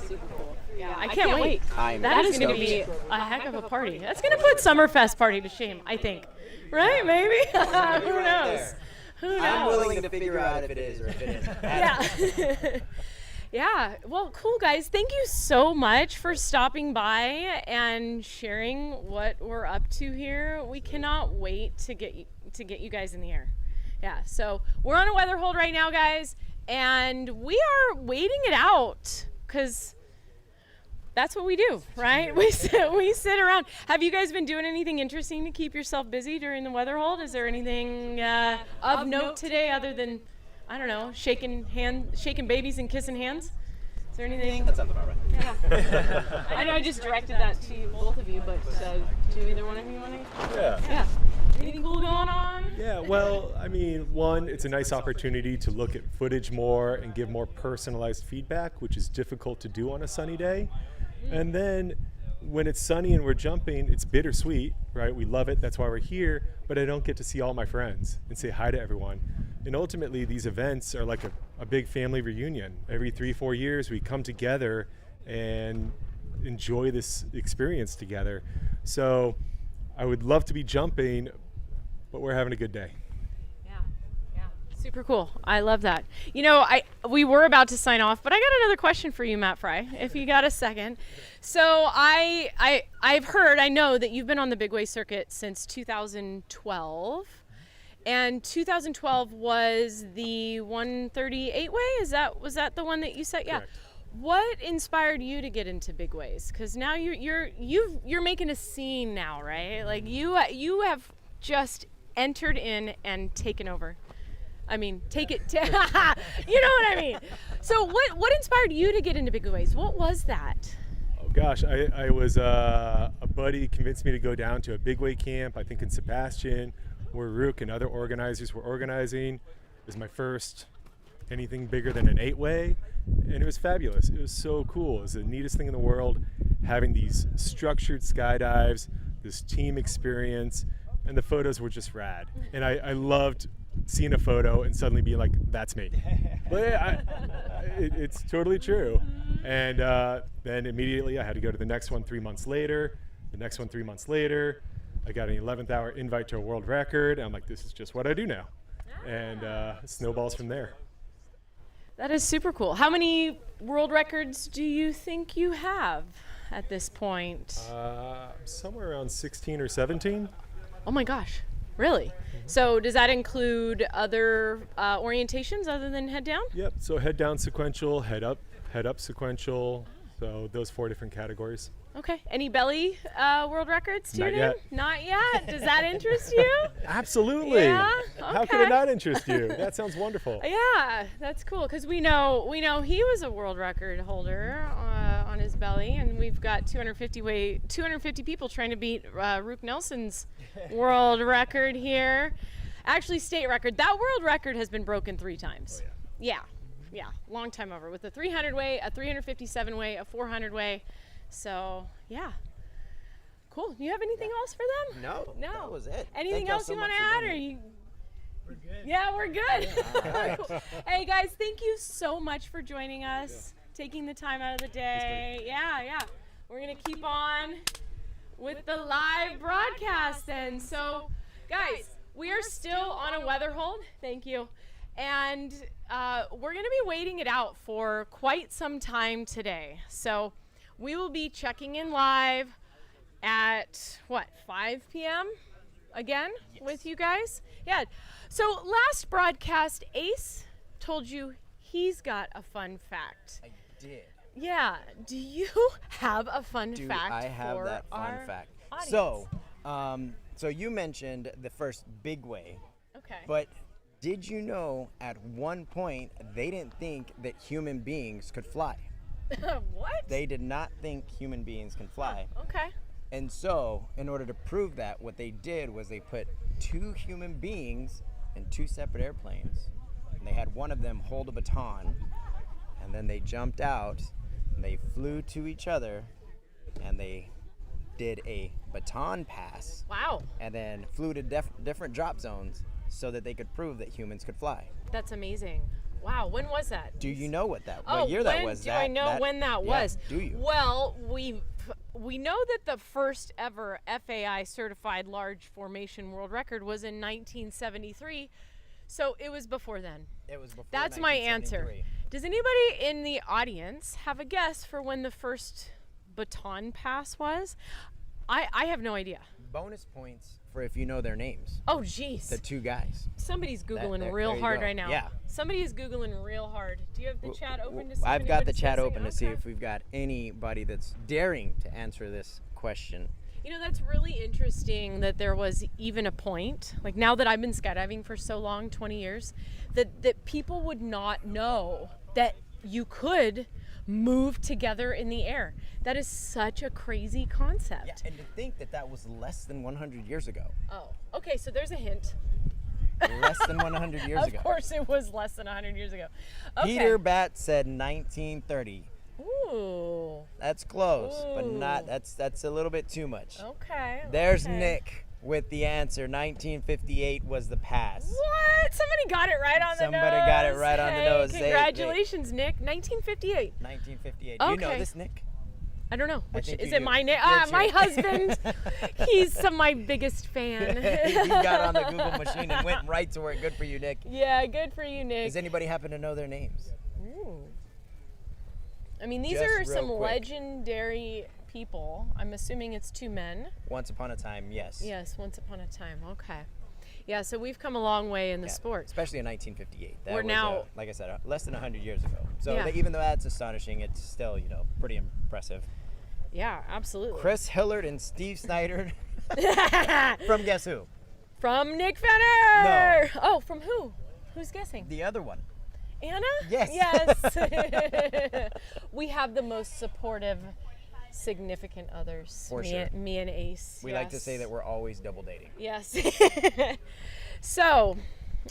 Super cool. Yeah, I can't wait.
I'm
That is going to be a heck of a party. That's going to put Summerfest party to shame, I think. Right? Maybe? Who knows? Who knows?
I'm willing to figure out if it is or if it isn't.
Yeah. Yeah. Well, cool, guys. Thank you so much for stopping by and sharing what we're up to here. We cannot wait to get you guys in the air. Yeah. So we're on a weather hold right now, guys, and we are waiting it out, because that's what we do, right? We sit around. Have you guys been doing anything interesting to keep yourself busy during the weather hold? Is there anything of note today other than, I don't know, shaking babies and kissing hands? Is there anything?
That sounds about right.
Yeah. I know I just directed that to you, both of you, but do either one of you want to?
Yeah.
Anything cool going on?
Yeah, well, I mean, one, it's a nice opportunity to look at footage more and give more personalized feedback, which is difficult to do on a sunny day. And then when it's sunny and we're jumping, it's bittersweet, right? We love it, that's why we're here, but I don't get to see all my friends and say hi to everyone. And ultimately, these events are like a big family reunion. Every 3-4 years, we come together and enjoy this experience together. So I would love to be jumping, but we're having a good day.
Yeah. Super cool. I love that. You know, we were about to sign off, but I got another question for you, Matt Fry, if you got a second. So I know that you've been on the big wave circuit since 2012, and 2012 was the 138 way. Was that the one that you said? Yeah.
Correct.
What inspired you to get into big waves? Because now you're making a scene now, right? Like you have just entered in and taken over. I mean, take it to, you know what I mean? So what inspired you to get into big waves? What was that?
Oh gosh, I was a buddy convinced me to go down to a big wave camp, I think in Sebastian, where Rook and other organizers were organizing. It was my first anything bigger than an 8-way, and it was fabulous. It was so cool. It was the neatest thing in the world, having these structured skydives, this team experience, and the photos were just rad. And I loved seeing a photo and suddenly being like, that's me. But it's totally true. And then immediately I had to go to the next one 3 months later, the next one 3 months later. I got an 11th hour invite to a world record. And I'm like, this is just what I do now. And it snowballs from there.
That is super cool. How many world records do you think you have at this point?
Somewhere around 16 or 17.
Oh my gosh, really? So does that include other orientations other than head down?
Yep, so head down sequential, head up sequential. So those 4 different categories.
Okay, any belly world records too?
Not yet.
Not yet? Does that interest you?
Absolutely.
Yeah?
How could it not interest you? That sounds wonderful.
Yeah, that's cool because we know he was a world record holder on his belly, and we've got 250 people trying to beat Rook Nelson's world record here. Actually, state record. That world record has been broken 3 times.
Oh,
Yeah, long time over with a 300 way, a 357 way, a 400 way. So yeah. Cool. Do you have anything else for them?
No, that was it.
Anything
Thank y'all
else
so
you
much
want to
for
add,
being
or
here.
you?
We're good.
Yeah, we're good.
All
Cool. Hey guys, thank you so much for joining us, taking the time out of the day. Yeah. We're gonna keep on with the live broadcast then. So, guys, we are still on a weather hold. Thank you. And we're gonna be waiting it out for quite some time today. So we will be checking in live at 5 p.m. again with you guys. Yeah. So last broadcast, Ace told you he's got a fun fact.
I did.
Yeah. Do you have a fun
Do
fact?
I have
for
that fun
our
fact?
audience?
So you mentioned the first big way,
Okay.
but did you know at one point they didn't think that human beings could fly?
What?
They did not think human beings can fly.
Okay.
And so, in order to prove that, what they did was they put 2 human beings in 2 separate airplanes, and they had one of them hold a baton, and then they jumped out, and they flew to each other, and they did a baton pass,
Wow.
and then flew to different drop zones so that they could prove that humans could fly.
That's amazing. Wow. When was that?
Do you know what year that was?
Do I know when that was?
Do you?
Well, we know that the first ever FAI certified large formation world record was in 1973, so it was before then.
It was before.
That's my answer.
1973.
Does anybody in the audience have a guess for when the first baton pass was? I have no idea.
Bonus points for if you know their names.
Oh, jeez.
The 2 guys.
Somebody's Googling
there
real
you
hard
go.
right now.
Yeah.
Somebody is Googling real hard. Do you have the chat open to see? if
I've got the
anybody's
chat
guessing?
open to see
Okay.
if we've got anybody that's daring to answer this question.
You know, that's really interesting that there was even a point, like now that I've been skydiving for so long, 20 years, that people would not know that you could move together in the air. That is such a crazy concept.
Yeah, and to think that that was less than 100 years ago.
Oh, okay, so there's a hint.
Less than 100 years ago.
Of course it was less than 100 years ago. Okay.
Peter Bat said 1930.
Ooh.
That's close, but not.
Ooh.
That's a little bit too much.
Okay.
There's
okay.
Nick with the answer. 1958 was the pass.
What? Somebody got it right on the nose.
Somebody got it right on the
Hey,
nose.
Congratulations, Nick. 1958.
1958. You know
Okay.
this, Nick?
I don't know.
I
Which
think
is
you
it?
do.
My name?
You're
My
too.
husband. He's my biggest fan.
You got on the Google machine and went right to it. Good for you, Nick.
Yeah, good for you, Nick.
Does anybody happen to know their names?
Ooh. I mean, these
Just
are
real
some
quick.
legendary people. I'm assuming it's 2 men.
Once upon a time, yes.
Yes, once upon a time. Okay. Yeah, so we've come a long way in the
Yeah,
sport.
especially in 1958. That
We're
was,
now-
like I said, less than 100 years ago. So
Yeah.
even though that's astonishing, it's still, pretty impressive.
Yeah, absolutely.
Chris Hillard and Steve Snyder from Guess Who?
From Nick Fener. Oh, from who? Who's guessing?
The other one.
Anna?
Yes.
Yes. We have the most supportive significant others.
For
me,
sure.
Me and Ace.
We like to
yes.
say that we're always double dating.
Yes. So,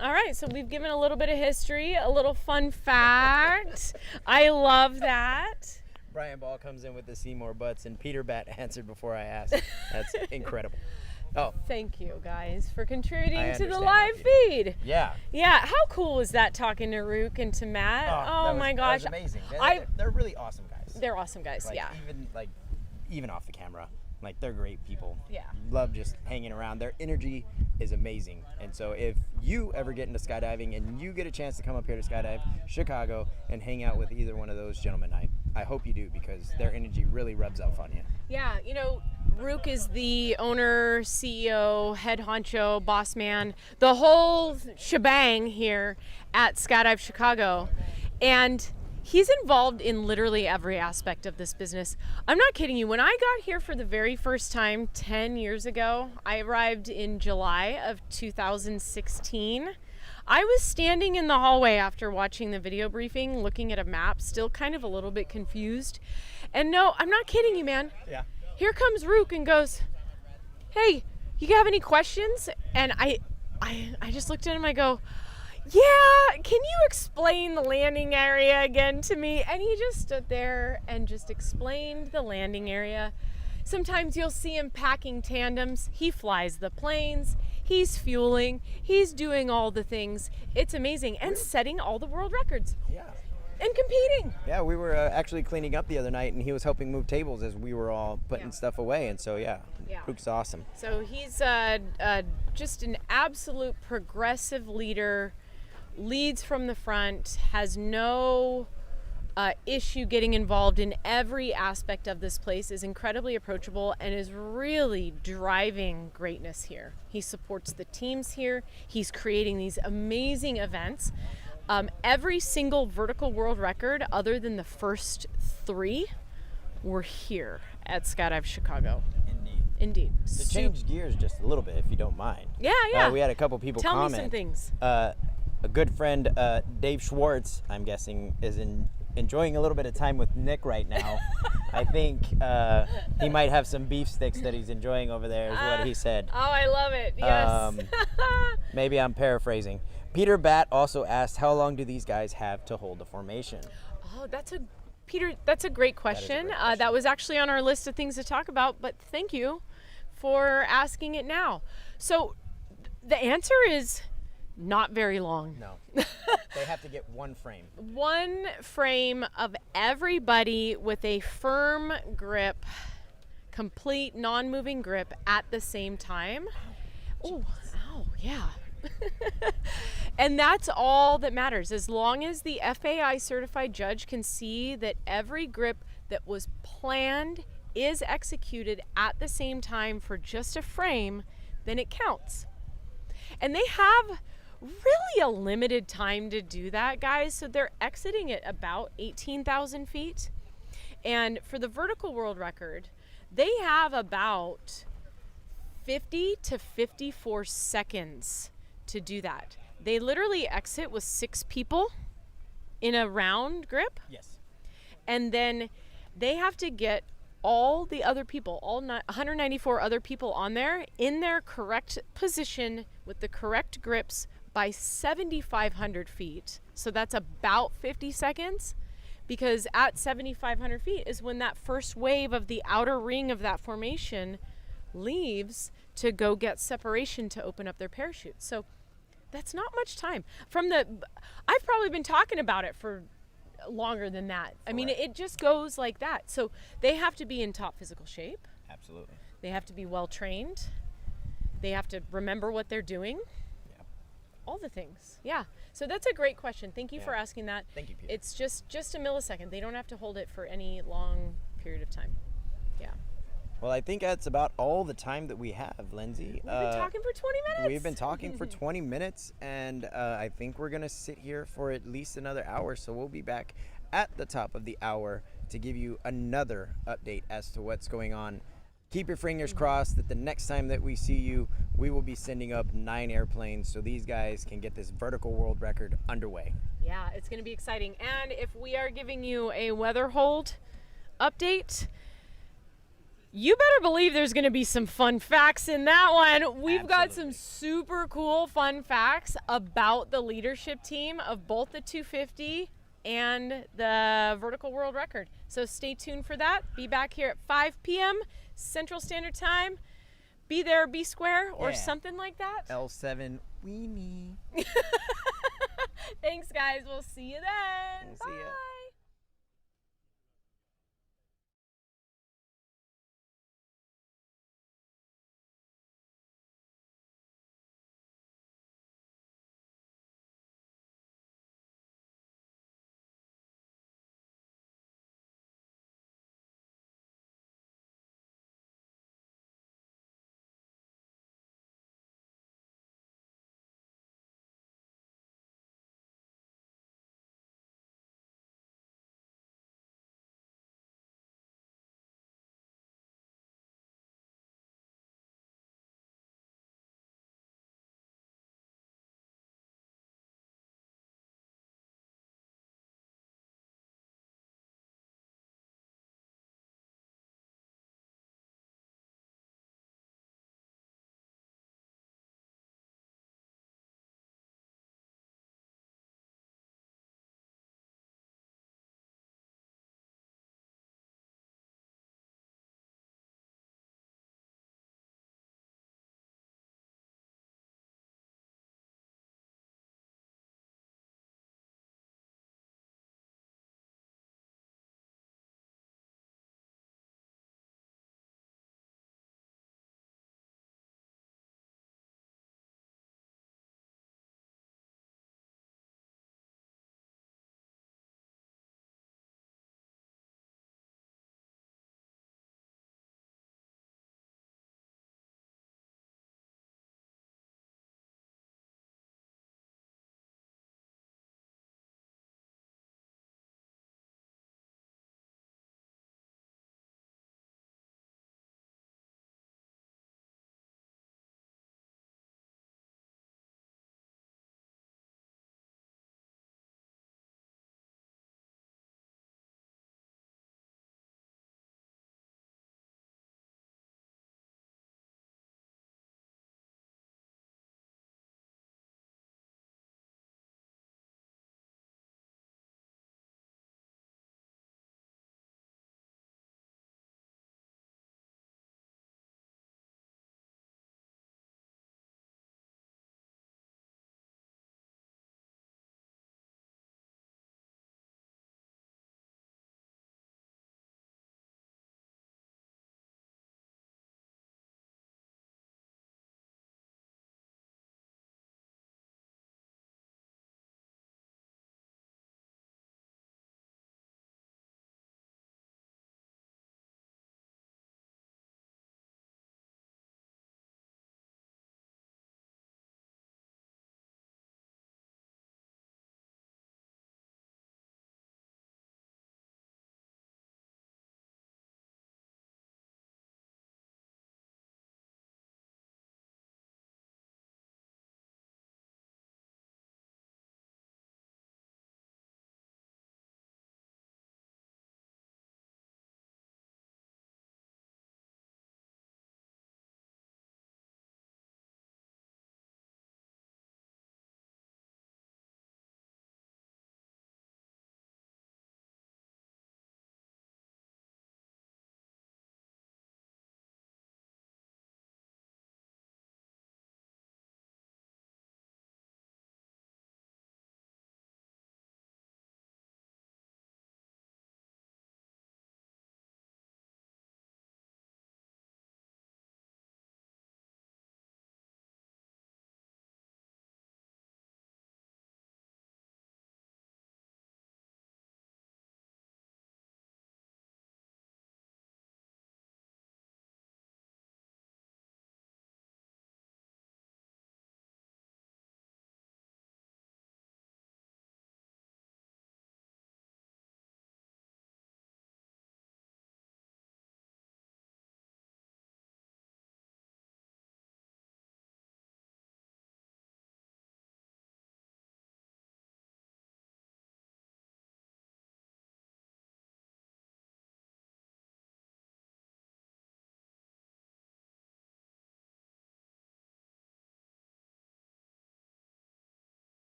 all right. So we've given a little bit of history, a little fun fact. I love that.
Brian Ball comes in with the Seymour Butts, and Peter Bat answered before I asked. That's incredible. Oh,
Thank you guys for contributing
I
to the
understand
live
that, Peter.
feed.
yeah.
Yeah, how cool was that talking to Rook and to Matt?
that was-
my
that
gosh.
was amazing.
I-
They're really awesome guys.
They're awesome guys.
Like,
yeah.
even off the camera, like they're great people.
Yeah.
Love just hanging around. Their energy is amazing. And so if you ever get into skydiving and you get a chance to come up here to Skydive Chicago and hang out with either one of those gentlemen, I hope you do, because their energy really rubs off on you.
Yeah, Rook is the owner, CEO, head honcho, boss man, the whole shebang here at Skydive Chicago. And he's involved in literally every aspect of this business. I'm not kidding you. When I got here for the very first time 10 years ago, I arrived in July of 2016. I was standing in the hallway after watching the video briefing, looking at a map, still kind of a little bit confused. And no, I'm not kidding you, man.
Yeah.
Here comes Rook and goes, "Hey, you have any questions?" And I just looked at him. I go, "Yeah, can you explain the landing area again to me?" And he just stood there and just explained the landing area. Sometimes you'll see him packing tandems. He flies the planes. He's fueling. He's doing all the things. It's amazing. And setting all the world records.
Yeah.
And competing.
Yeah, we were actually cleaning up the other night, and he was helping move tables as we were all putting
Yeah.
stuff away. And so, yeah,
Yeah.
Rook's awesome.
So he's just an absolute progressive leader, leads from the front, has no issue getting involved in every aspect of this place, is incredibly approachable, and is really driving greatness here. He supports the teams here. He's creating these amazing events. Every single vertical world record other than the first 3 were here at Skydive Chicago. Indeed.
To change gears just a little bit, if you don't mind.
Yeah.
We had a couple people
Tell
comment.
me some things.
A good friend, Dave Schwartz, I'm guessing, is enjoying a little bit of time with Nick right now. I think he might have some beef sticks that he's enjoying over there, is what he said.
Oh, I love it. Yes.
Maybe I'm paraphrasing. Peter Bat also asked, how long do these guys have to hold the formation?
Oh, Peter, that's a great question. That was actually on our list of things to talk about, but thank you for asking it now. So the answer is not very long.
No. They have to get one frame.
One frame of everybody with a firm grip, complete non-moving grip at the same time. Oh, ow, yeah. And that's all that matters. As long as the FAI certified judge can see that every grip that was planned is executed at the same time for just a frame, then it counts. And they have really a limited time to do that, guys. So they're exiting at about 18,000 feet. And for the vertical world record, they have about 50 to 54 seconds to do that. They literally exit with 6 people in a round grip.
Yes.
And then they have to get all the other people, 194 other people on there in their correct position with the correct grips by 7,500 feet. So that's about 50 seconds, because at 7,500 feet is when that first wave of the outer ring of that formation leaves to go get separation to open up their parachutes. So that's not much time. I've probably been talking about it for longer than that. I mean,
Correct.
it just goes like that. So they have to be in top physical shape.
Absolutely.
They have to be well trained. They have to remember what they're doing.
Yeah.
All the things. Yeah. So that's a great question. Thank you for
Yeah.
asking that.
Thank you, Peter.
It's just a millisecond. They don't have to hold it for any long period of time. Yeah.
Well, I think that's about all the time that we have, Lindsay.
We've been talking for 20 minutes.
We've been talking for 20 minutes, and I think we're going to sit here for at least another hour. So we'll be back at the top of the hour to give you another update as to what's going on. Keep your fingers crossed that the next time that we see you, we will be sending up 9 airplanes so these guys can get this vertical world record underway.
Yeah, it's going to be exciting. And if we are giving you a weather hold update, you better believe there's going to be some fun facts in that one. We've got some
Absolutely.
super cool fun facts about the leadership team of both the 250 and the vertical world record. So stay tuned for that. Be back here at 5 p.m. Central Standard Time. Be there, be square, or
Yeah.
something like that.
L7 weenie.
Thanks, guys. We'll see you then.
See ya.
Bye.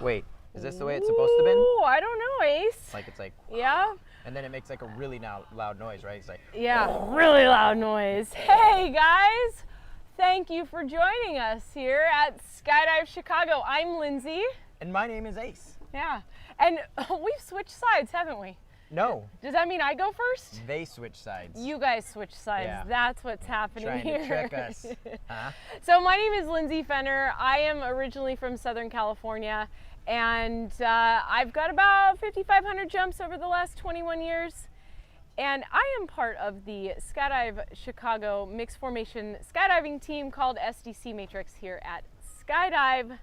Wait, is this the way it's supposed to be?
Ooh, I don't know, Ace.
Like it's like,
Yeah.
and then it makes like a really loud noise, right? It's like,
Yeah, really loud noise. Hey guys, thank you for joining us here at Skydive Chicago. I'm Lindsay.
and my name is Ace.
Yeah, and we've switched sides, haven't we?
No,
Does that mean I go first?
they switch sides.
You guys switch sides.
Yeah.
That's what's happening
Trying
here.
to trick us. Huh?
So my name is Lindsay Fener. I am originally from Southern California, and I've got about 5,500 jumps over the last 21 years. And I am part of the Skydive Chicago mixed formation skydiving team called SDC Matrix here at Skydive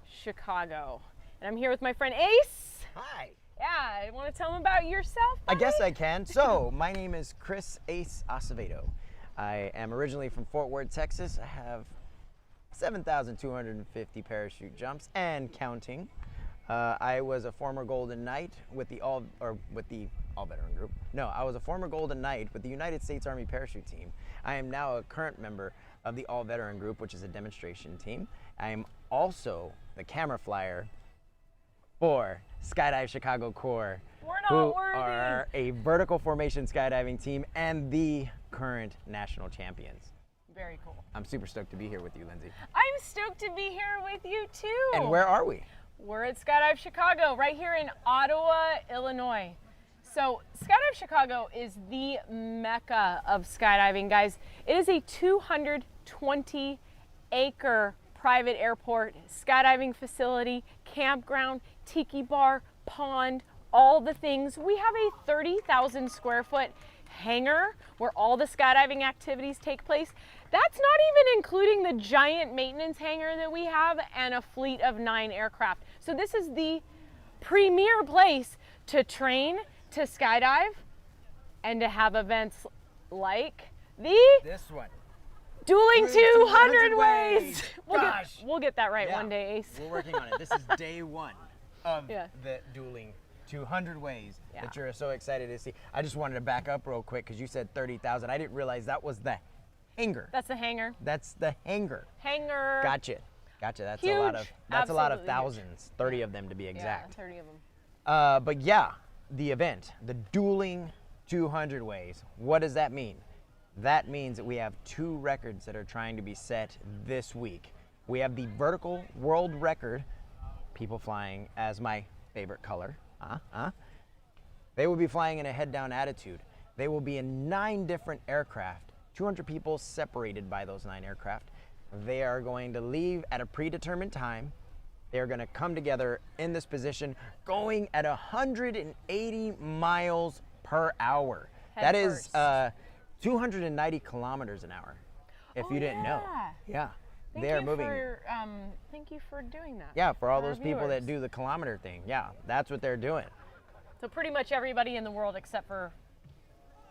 Chicago. And I'm here with my friend Ace.
Hi.
Yeah, want to tell them about yourself,
I
buddy?
guess I can. So, my name is Chris Ace Acevedo. I am originally from Fort Worth, Texas. I have 7,250 parachute jumps and counting. I was a former Golden Knight with the All Veteran Group. No, I was a former Golden Knight with the United States Army Parachute Team. I am now a current member of the All Veteran Group, which is a demonstration team. I am also the camera flyer for Skydive Chicago Corps,
We're
who
not worthy.
are a vertical formation skydiving team and the current national champions.
Very cool.
I'm super stoked to be here with you, Lindsay.
I'm stoked to be here with you too.
And where are we?
We're at Skydive Chicago, right here in Ottawa, Illinois. So Skydive Chicago is the mecca of skydiving, guys. It is a 220-acre private airport, skydiving facility, campground, tiki bar, pond, all the things. We have a 30,000 square foot hangar where all the skydiving activities take place. That's not even including the giant maintenance hangar that we have and a fleet of 9 aircraft. So this is the premier place to train, to skydive, and to have events like the
This one.
Dueling 200
200
ways.
ways.
We'll
Gosh.
we'll get that right
Yeah.
one day, Ace.
We're working on it. This is day one of
Yeah.
the Dueling 200 ways
Yeah.
that you're so excited to see. I just wanted to back up real quick because you said 30,000. I didn't realize that was the hangar.
That's the hangar.
That's the hangar.
Hangar.
Gotcha. Gotcha. That's
Huge.
a lot of
Absolutely huge.
thousands. 30 of them to be exact.
Yeah, 30 of them.
But yeah, the event, the Dueling 200 ways. What does that mean? That means that we have 2 records that are trying to be set this week. We have the vertical world record, people flying as my favorite color. They will be flying in a head down attitude. They will be in 9 different aircraft, 200 people separated by those 9 aircraft. They are going to leave at a predetermined time. They're going to come together in this position going at 180 miles per hour.
Head
That is
first.
290 kilometers an hour, if
Oh,
you didn't know.
yeah.
Yeah, they are moving.
Thank you for doing that.
Yeah, for all
our
those people that
viewers.
do the kilometer thing. Yeah, that's what they're doing.
So pretty much everybody in the world except for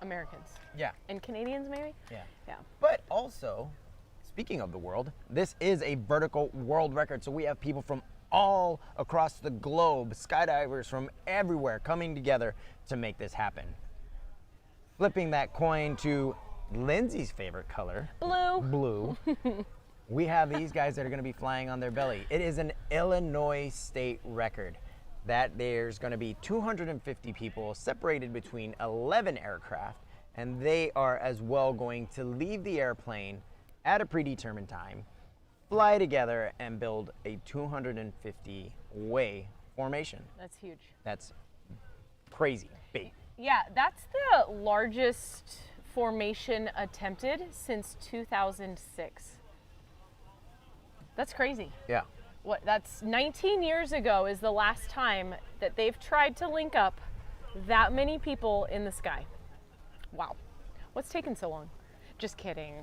Americans
Yeah.
and Canadians, maybe.
Yeah.
Yeah.
But also, speaking of the world, this is a vertical world record. So we have people from all across the globe, skydivers from everywhere coming together to make this happen. Flipping that coin to Lindsay's favorite color,
Blue.
blue, we have these guys that are going to be flying on their belly. It is an Illinois state record that there's going to be 250 people separated between 11 aircraft, and they are as well going to leave the airplane at a predetermined time, fly together, and build a 250-way formation.
That's huge.
That's crazy big.
Yeah, that's the largest formation attempted since 2006. That's crazy.
Yeah.
That's 19 years ago is the last time that they've tried to link up that many people in the sky. Wow. What's taken so long? Just kidding.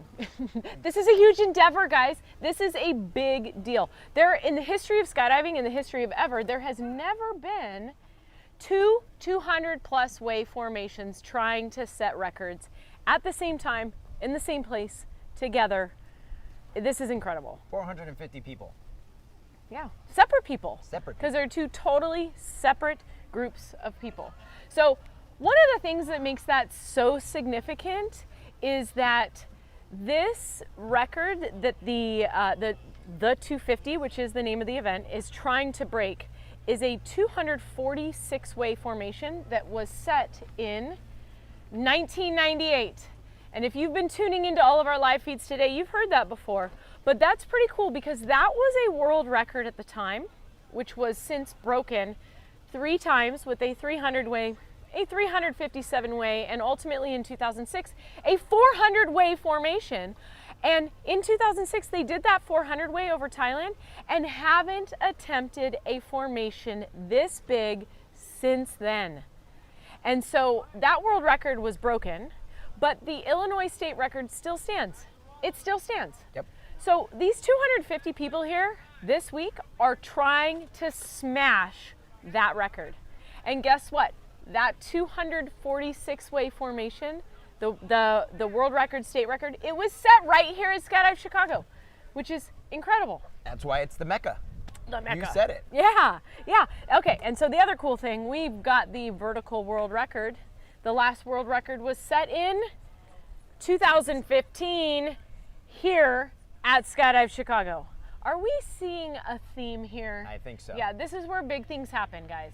This is a huge endeavor, guys. This is a big deal. In the history of skydiving, in the history of ever, there has never been 2 200+ way formations trying to set records at the same time, in the same place, together. This is incredible.
450 people.
Yeah, separate people.
Separate
Because they're 2 totally separate groups of people. So one of the things that makes that so significant is that this record that the 250, which is the name of the event, is trying to break is a 246-way formation that was set in 1998. And if you've been tuning into all of our live feeds today, you've heard that before. But that's pretty cool because that was a world record at the time, which was since broken 3 times with a 300-way, a 357-way, and ultimately in 2006, a 400-way formation. And in 2006, they did that 400-way over Thailand and haven't attempted a formation this big since then. And so that world record was broken, but the Illinois state record still stands. It still stands.
Yep.
So these 250 people here this week are trying to smash that record. And guess what? That 246-way formation, the world record, state record, it was set right here at Skydive Chicago, which is incredible.
That's why it's the Mecca.
The Mecca.
You said it.
Yeah, yeah. Okay, and so the other cool thing, we've got the vertical world record. The last world record was set in 2015 here at Skydive Chicago. Are we seeing a theme here?
I think so.
Yeah, this is where big things happen, guys.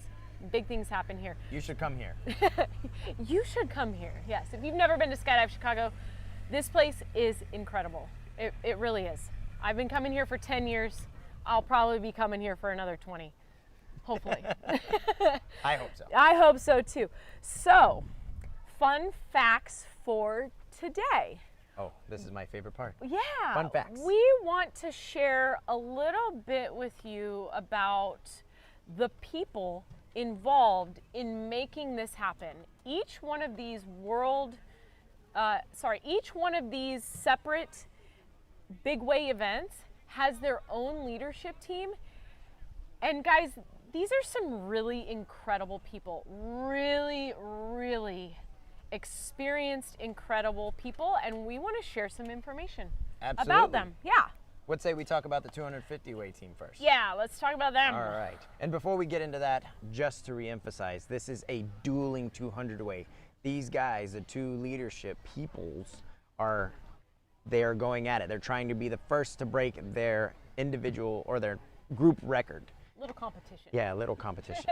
Big things happen here.
You should come here.
You should come here. Yes, if you've never been to Skydive Chicago, this place is incredible. It really is. I've been coming here for 10 years. I'll probably be coming here for another 20, hopefully.
I hope so.
I hope so too. So, fun facts for today.
Oh, this is my favorite part.
Yeah.
Fun facts.
We want to share a little bit with you about the people involved in making this happen. Each one of these each one of these separate big way events has their own leadership team. And guys, these are some really incredible people. Really, really experienced, incredible people, and we want to share some information about them. Yeah.
Let's say we talk about the 250-way team first.
Yeah, let's talk about them.
All right. And before we get into that, just to reemphasize, this is a dueling 200-way. These guys, the two leadership peoples, they are going at it. They're trying to be the first to break their individual or their group record.
Little competition.
Yeah, a little competition.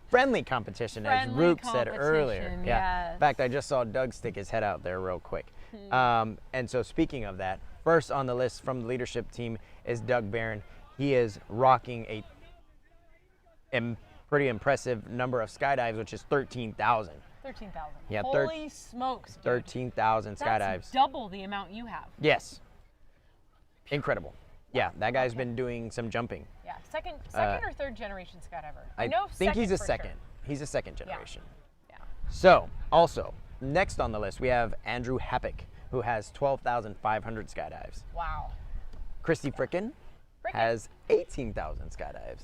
Friendly competition, as
Friendly
Rook said earlier.
competition,
Yeah.
yes.
In fact, I just saw Doug stick his head out there real quick. And so speaking of that, first on the list from the leadership team is Doug Barron. He is rocking a pretty impressive number of skydives, which is 13,000.
13,000.
Yeah,
Holy smokes, dude.
13,000 skydives.
That's double the amount you have.
Yes. Incredible. Yeah, that guy's been doing some jumping.
Yeah, second or third generation skydiver.
I
know
think he's a
for
second.
Sure.
He's a second generation.
Yeah.
So, also, next on the list, we have Andrew Happick, who has 12,500 skydives.
Wow.
Christy Frickin has 18,000 skydives.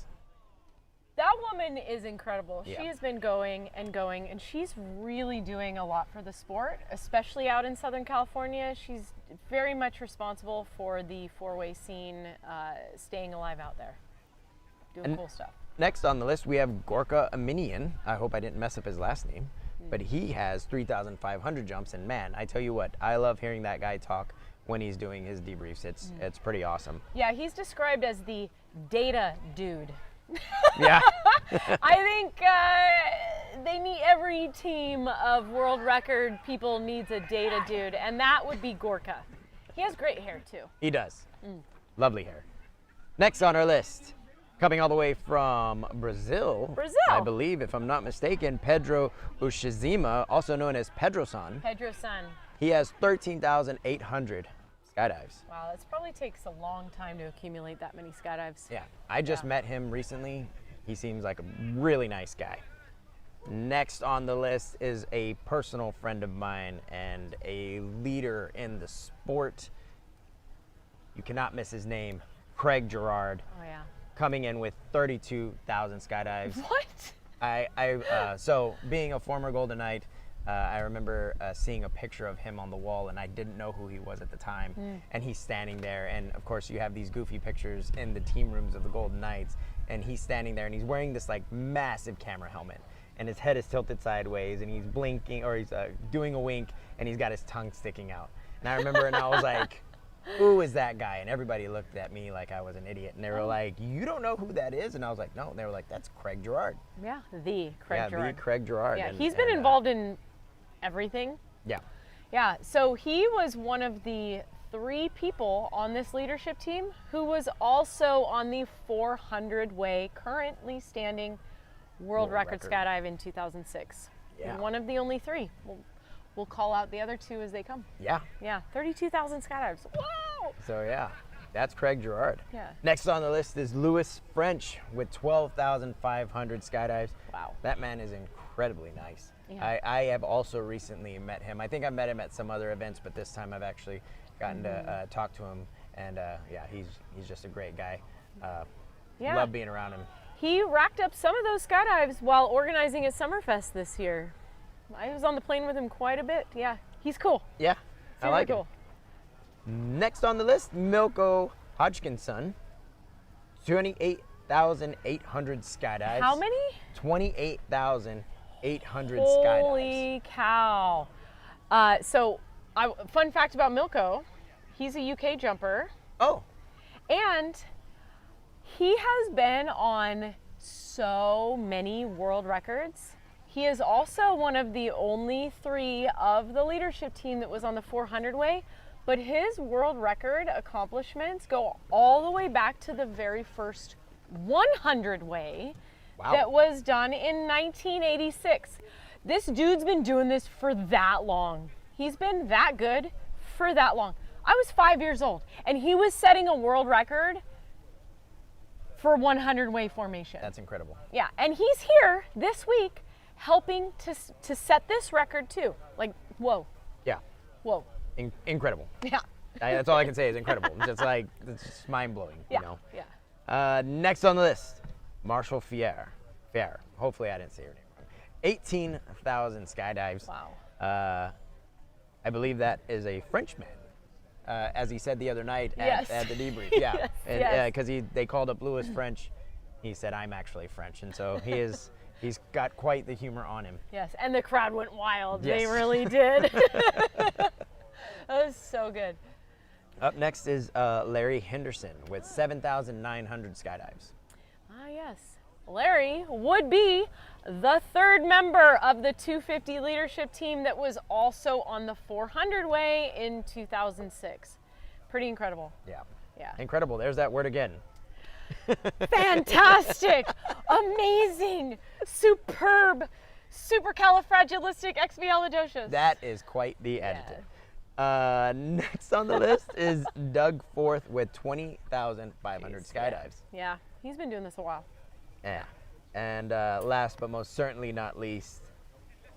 That woman is incredible.
Yeah.
She has been going, and she's really doing a lot for the sport, especially out in Southern California. She's very much responsible for the 4-way scene, staying alive out there, doing cool stuff.
Next on the list, we have Gorka Aminian. I hope I didn't mess up his last name. But he has 3,500 jumps, and man, I tell you what, I love hearing that guy talk when he's doing his debriefs. It's pretty awesome.
Yeah, he's described as the data dude.
Yeah.
I think every team of world record people needs a data dude, and that would be Gorka. He has great hair too.
He does. Lovely hair. Next on our list, coming all the way from Brazil, I believe, if I'm not mistaken, Pedro Ushizima, also known as Pedro-san.
Pedro-san.
He has 13,800 skydives.
Wow, this probably takes a long time to accumulate that many skydives.
Yeah, I just met him recently. He seems like a really nice guy. Next on the list is a personal friend of mine and a leader in the sport. You cannot miss his name, Craig Gerard.
Oh yeah.
Coming in with 32,000 skydives.
What?
So being a former Golden Knight, I remember seeing a picture of him on the wall, and I didn't know who he was at the time. And he's standing there, and of course you have these goofy pictures in the team rooms of the Golden Knights, and he's standing there, and he's wearing this like massive camera helmet, and his head is tilted sideways, and he's blinking, or he's doing a wink, and he's got his tongue sticking out. And I remember, and I was like, who is that guy? And everybody looked at me like I was an idiot. And they were like, you don't know who that is? And I was like, no. And they were like, that's Craig Girard.
Yeah, the Craig Girard.
The Craig Girard.
Yeah, he's been involved in everything.
Yeah.
Yeah, so he was one of the 3 people on this leadership team who was also on the 400-way currently standing world record skydive in 2006.
Yeah.
One of the only 3. We'll call out the other 2 as they come.
Yeah.
Yeah, 32,000 skydives. Wow!
So yeah, that's Craig Girard.
Yeah.
Next on the list is Louis French with 12,500 skydives.
Wow.
That man is incredibly nice.
Yeah.
I have also recently met him. I think I met him at some other events, but this time I've actually gotten to talk to him. And yeah, he's just a great guy.
Yeah.
Love being around him.
He racked up some of those skydives while organizing at Summerfest this year. I was on the plane with him quite a bit. Yeah, he's cool.
Yeah, I like
cool.
it. Next on the list, Milko Hodgkinson, 28,800 skydives.
How many?
28,800 skydives.
Holy cow. Fun fact about Milko, he's a UK jumper.
Oh.
And he has been on so many world records. He is also one of the only 3 of the leadership team that was on the 400 way, but his world record accomplishments go all the way back to the very first 100 way that was done in 1986. This dude's been doing this for that long. He's been that good for that long. I was 5 years old and he was setting a world record for 100 way formation.
That's incredible.
Yeah, and he's here this week helping to set this record too. Like, whoa.
Yeah.
Whoa.
Incredible.
Yeah.
That's all I can say is incredible. It's just mind-blowing,
yeah.
you know?
Yeah.
Next on the list, Marshall Fener. Hopefully I didn't say your name wrong. 18,000 skydives.
Wow.
I believe that is a Frenchman, as he said the other night at the debrief. Yeah. Because they called up Louis French. He said, I'm actually French. And so he's got quite the humor on him.
Yes, and the crowd went wild.
Yes.
They really did. That was so good.
Up next is Larry Henderson with 7,900 skydives.
Ah, yes. Larry would be the 3rd member of the 250 leadership team that was also on the 400 way in 2006. Pretty incredible.
Yeah.
Yeah.
Incredible. There's that word again.
Fantastic, amazing, superb, supercalifragilisticexpialidocious.
That is quite the adjective. Next on the list is Doug Forth with 20,500 skydives.
Yeah, he's been doing this a while.
Yeah. And last but most certainly not least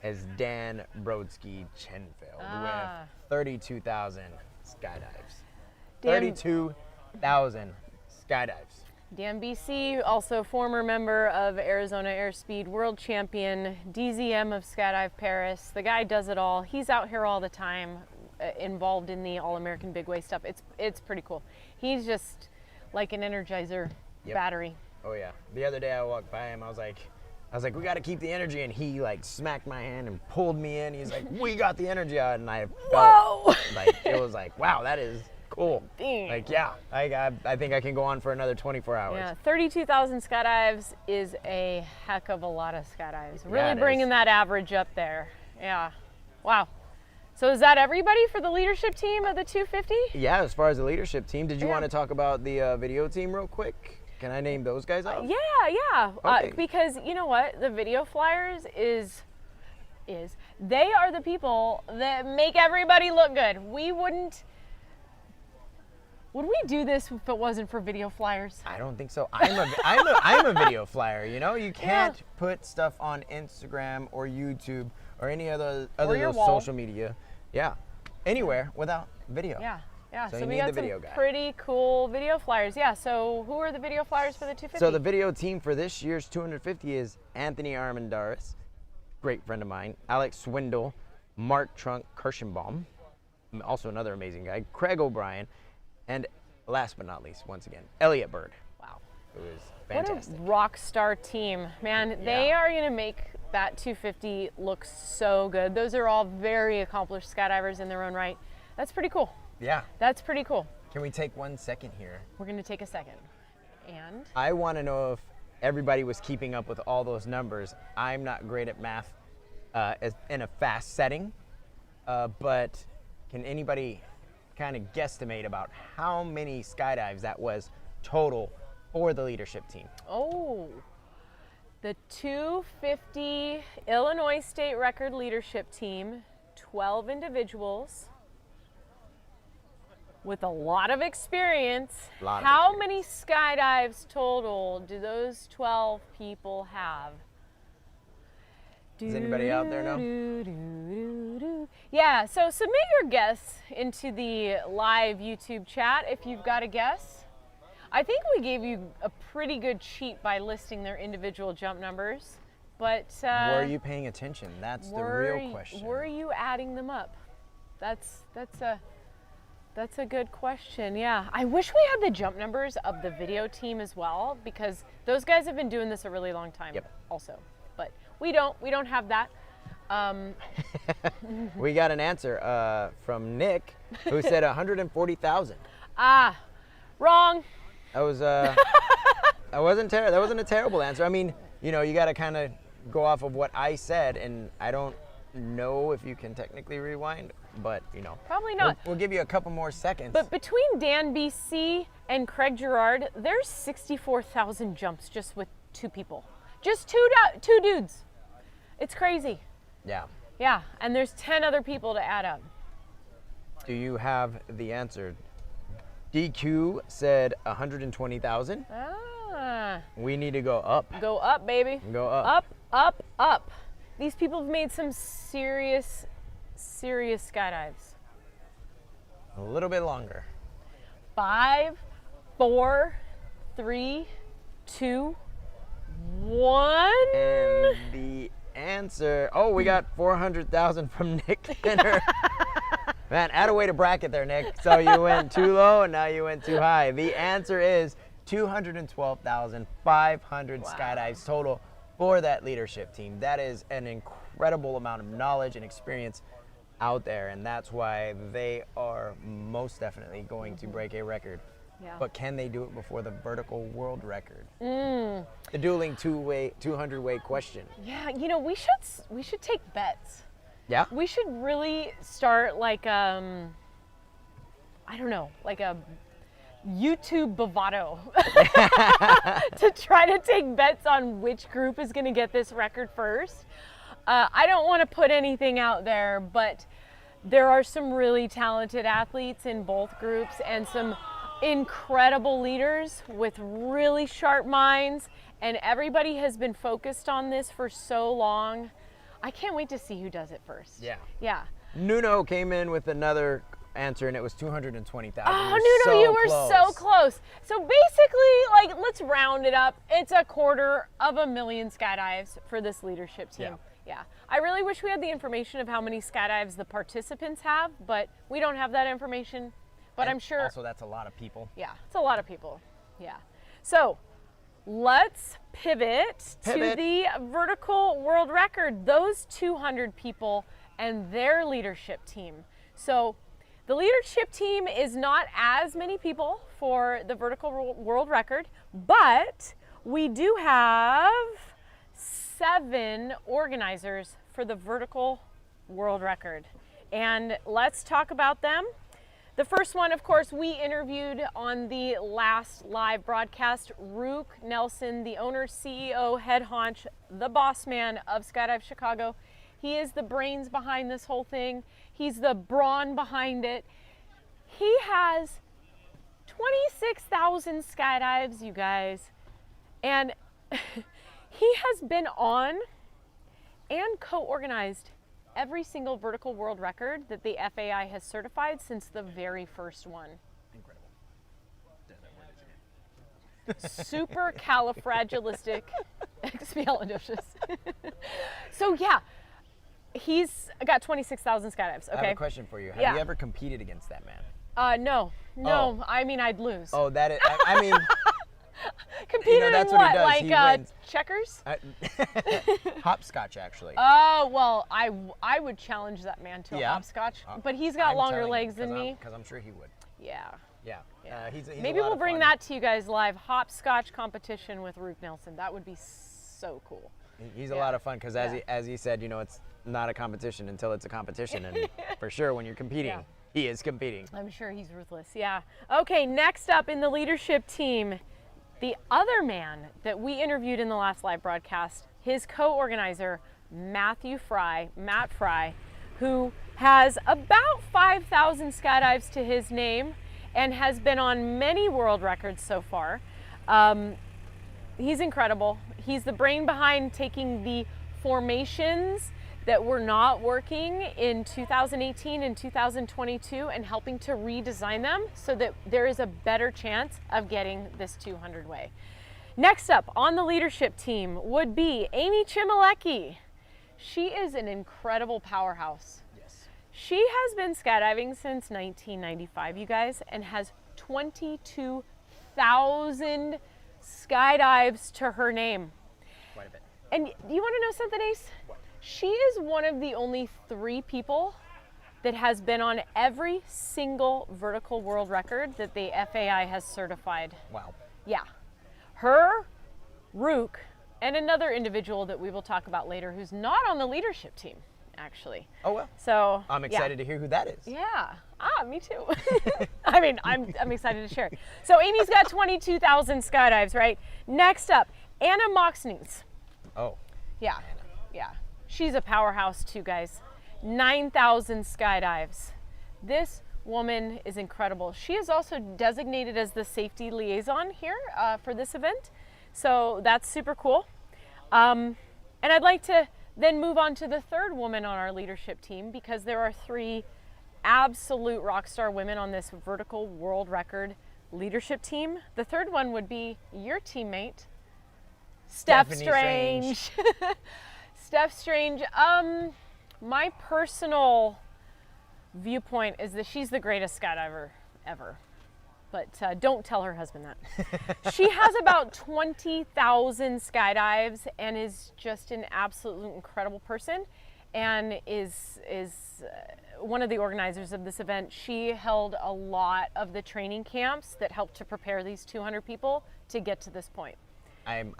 is Dan Brodsky Chenfield with 32,000 skydives. 32,000 skydives.
Dan BC, also former member of Arizona Airspeed World Champion, DZM of Skydive Paris. The guy does it all. He's out here all the time, involved in the All-American Big Way stuff. It's pretty cool. He's just like an Energizer battery.
Oh yeah. The other day I walked by him, I was like, we got to keep the energy, and he like smacked my hand and pulled me in. He's like, we got the energy out, and I felt like it was like, wow, that is cool.
Dang.
Like, yeah, I think I can go on for another 24 hours.
Yeah, 32,000 skydives is a heck of a lot of skydives. Really bringing that average up there. Yeah. Wow. So is that everybody for the leadership team of the 250?
Yeah, as far as the leadership team, did you want to talk about the video team real quick? Can I name those guys off?
Yeah.
Okay.
Because you know what? The video flyers they are the people that make everybody look good. Would we do this if it wasn't for video flyers?
I don't think so. I'm a video flyer. You know, you can't put stuff on Instagram or YouTube or any other those social media. Yeah, anywhere without video.
Yeah.
So
we got some pretty cool video flyers. Yeah. So who are the video flyers for the 250?
So the video team for this year's 250 is Anthony Armandaris, great friend of mine, Alex Swindle, Mark Trunk Kirschenbaum, also another amazing guy, Craig O'Brien, and last but not least, once again, Elliot Bird.
Wow.
Who is fantastic.
What a rock star team. Man, they are going to make that 250 look so good. Those are all very accomplished skydivers in their own right. That's pretty cool.
Yeah.
That's pretty cool.
Can we take 1 second here?
We're gonna take a second. And
I want to know if everybody was keeping up with all those numbers. I'm not great at math in a fast setting, but can anybody kind of guesstimate about how many skydives that was total for the leadership team?
oh, the 250 Illinois State Record Leadership Team, 12 individuals with a lot of experience. How many skydives total do those 12 people have?
Does anybody out there know?
Yeah, so submit your guess into the live YouTube chat if you've got a guess. I think we gave you a pretty good cheat by listing their individual jump numbers, but
were you paying attention? That's the real question.
Were you adding them up? That's a good question. Yeah, I wish we had the jump numbers of the video team as well, because those guys have been doing this a really long time.
Yep.
Also, but we don't have that.
We got an answer from Nick, who said 140,000.
Ah, wrong.
That was that wasn't a terrible answer. I mean, you know, you got to kind of go off of what I said, and I don't know if you can technically rewind, but you know,
Probably not.
We'll give you a couple more seconds.
But between Dan BC and Craig Gerard, there's 64,000 jumps just with two people. Just two dudes. It's crazy.
Yeah.
Yeah, and there's 10 other people to add up.
Do you have the answer? DQ said 120,000.
Ah,
We need to go up.
go up, baby.
Go up.
Up, up, up. These people have made some serious skydives.
A little bit longer.
5, 4, 3, 2, 1.
And the answer, we got 400,000 from Nick Fener. Man, add a way to bracket there, Nick. So you went too low and now you went too high. The answer is 212,500 skydives total for that leadership team. That is an incredible amount of knowledge and experience out there, and that's why they are most definitely going to break a record.
Yeah.
But can they do it before the vertical world record? The dueling 200-way question.
Yeah, you know, we should take bets.
Yeah?
We should really start like I don't know, like a YouTube bravado to try to take bets on which group is going to get this record first. I don't want to put anything out there, but there are some really talented athletes in both groups and some incredible leaders with really sharp minds, and everybody has been focused on this for so long. I can't wait to see who does it first.
Yeah.
Yeah.
Nuno came in with another answer, and it was 220,000.
Oh, Nuno, you were so close. So basically, like, let's round it up. It's 250,000 skydives for this leadership team. Yeah. I really wish we had the information of how many skydives the participants have, but we don't have that information. But I'm sure.
Also, that's a lot of people.
Yeah, it's a lot of people. Yeah. So let's pivot to the vertical world record, those 200 people and their leadership team. So the leadership team is not as many people for the vertical world record, but we do have 7 organizers for the vertical world record. And let's talk about them. The first one, of course, we interviewed on the last live broadcast, Rook Nelson, the owner, CEO, head honch, the boss man of Skydive Chicago. He is the brains behind this whole thing. He's the brawn behind it. He has 26,000 skydives, you guys. And he has been on and co-organized every single vertical world record that the FAI has certified since the very first one.
Incredible.
Supercalifragilisticexpialidocious. So yeah, he's got 26,000 skydives. Okay.
I have a question for you. Have
Yeah.
you ever competed against that man?
No.
Oh.
I mean, I'd lose.
Oh, that is, I mean,
Competed
that's
in
what he
what?
does. He
Like
wins.
checkers?
Hopscotch, actually.
Oh, well, I would challenge that man to a
Yeah?
hopscotch, but he's got longer legs than me.
Because I'm sure he would.
Yeah.
Yeah. He's
Maybe
a lot
we'll
of
bring
fun.
that to you guys live. Hopscotch competition with Rook Nelson. That would be so cool.
He's a
Yeah.
lot of fun because
Yeah.
as he said, it's not a competition until it's a competition, and for sure when you're competing,
Yeah.
he is competing.
I'm sure he's ruthless. Yeah. Okay, next up in the leadership team, the other man that we interviewed in the last live broadcast, his co-organizer, Matt Fry, who has about 5,000 skydives to his name and has been on many world records so far. He's incredible. He's the brain behind taking the formations that were not working in 2018 and 2022 and helping to redesign them so that there is a better chance of getting this 200 way. Next up on the leadership team would be Amy Chmielewski. She is an incredible powerhouse.
Yes.
She has been skydiving since 1995, you guys, and has 22,000 skydives to her name.
Quite a bit.
And you want to know something, Ace?
What?
She is one of the only 3 people that has been on every single vertical world record that the FAI has certified.
Wow.
Yeah. Her, Rook, and another individual that we will talk about later who's not on the leadership team, actually.
Oh well.
So
I'm excited to hear who that is.
Yeah. Me too. I mean, I'm excited to share it. So Amy's got 22,000 skydives, right? Next up, Anna Moxneys.
Oh.
Yeah. Yeah. She's a powerhouse too, guys. 9,000 skydives. This woman is incredible. She is also designated as the safety liaison here for this event. So that's super cool. And I'd like to then move on to the third woman on our leadership team because there are 3 absolute rock star women on this vertical world record leadership team. The third one would be your teammate, Steph
Stephanie
Strange. Steph Strange. My personal viewpoint is that she's the greatest skydiver ever. But don't tell her husband that. She has about 20,000 skydives and is just an absolutely incredible person and is one of the organizers of this event. She held a lot of the training camps that helped to prepare these 200 people to get to this point.
I'm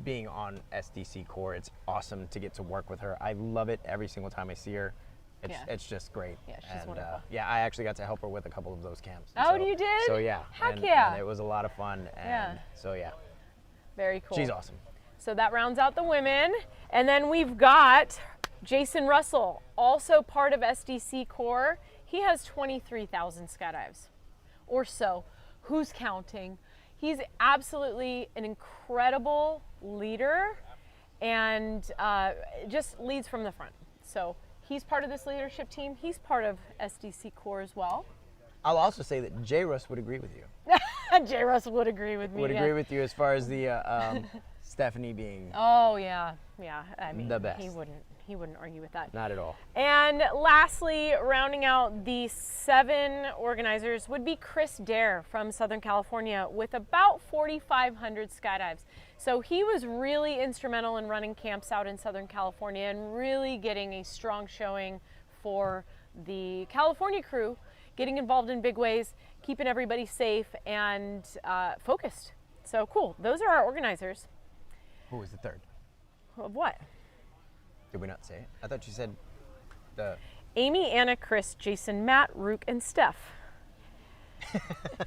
being on SDC Core. It's awesome to get to work with her. I love it every single time I see her. It's just great.
Yeah, she's wonderful.
Yeah, I actually got to help her with a couple of those camps.
Oh, you did?
So yeah.
Heck
and,
yeah.
And it was a lot of fun. And so yeah.
Very cool.
She's awesome.
So that rounds out the women. And then we've got Jason Russell, also part of SDC Core. He has 23,000 skydives or so. Who's counting? He's absolutely an incredible leader and just leads from the front. So he's part of this leadership team. He's part of SDC Core as well.
I'll also say that J. Russ would agree with you.
J. Russell would agree with me.
Would agree with you as far as the Stephanie being
Oh yeah. I mean,
the best.
He wouldn't argue with that.
Not at all.
And lastly, rounding out the 7 organizers would be Chris Dare from Southern California with about 4,500 skydives. So he was really instrumental in running camps out in Southern California and really getting a strong showing for the California crew, getting involved in big ways, keeping everybody safe and focused. So cool. Those are our organizers.
Who was the third?
Of what?
Did we not say it? I thought you said the...
Amy, Anna, Chris, Jason, Matt, Rook, and Steph.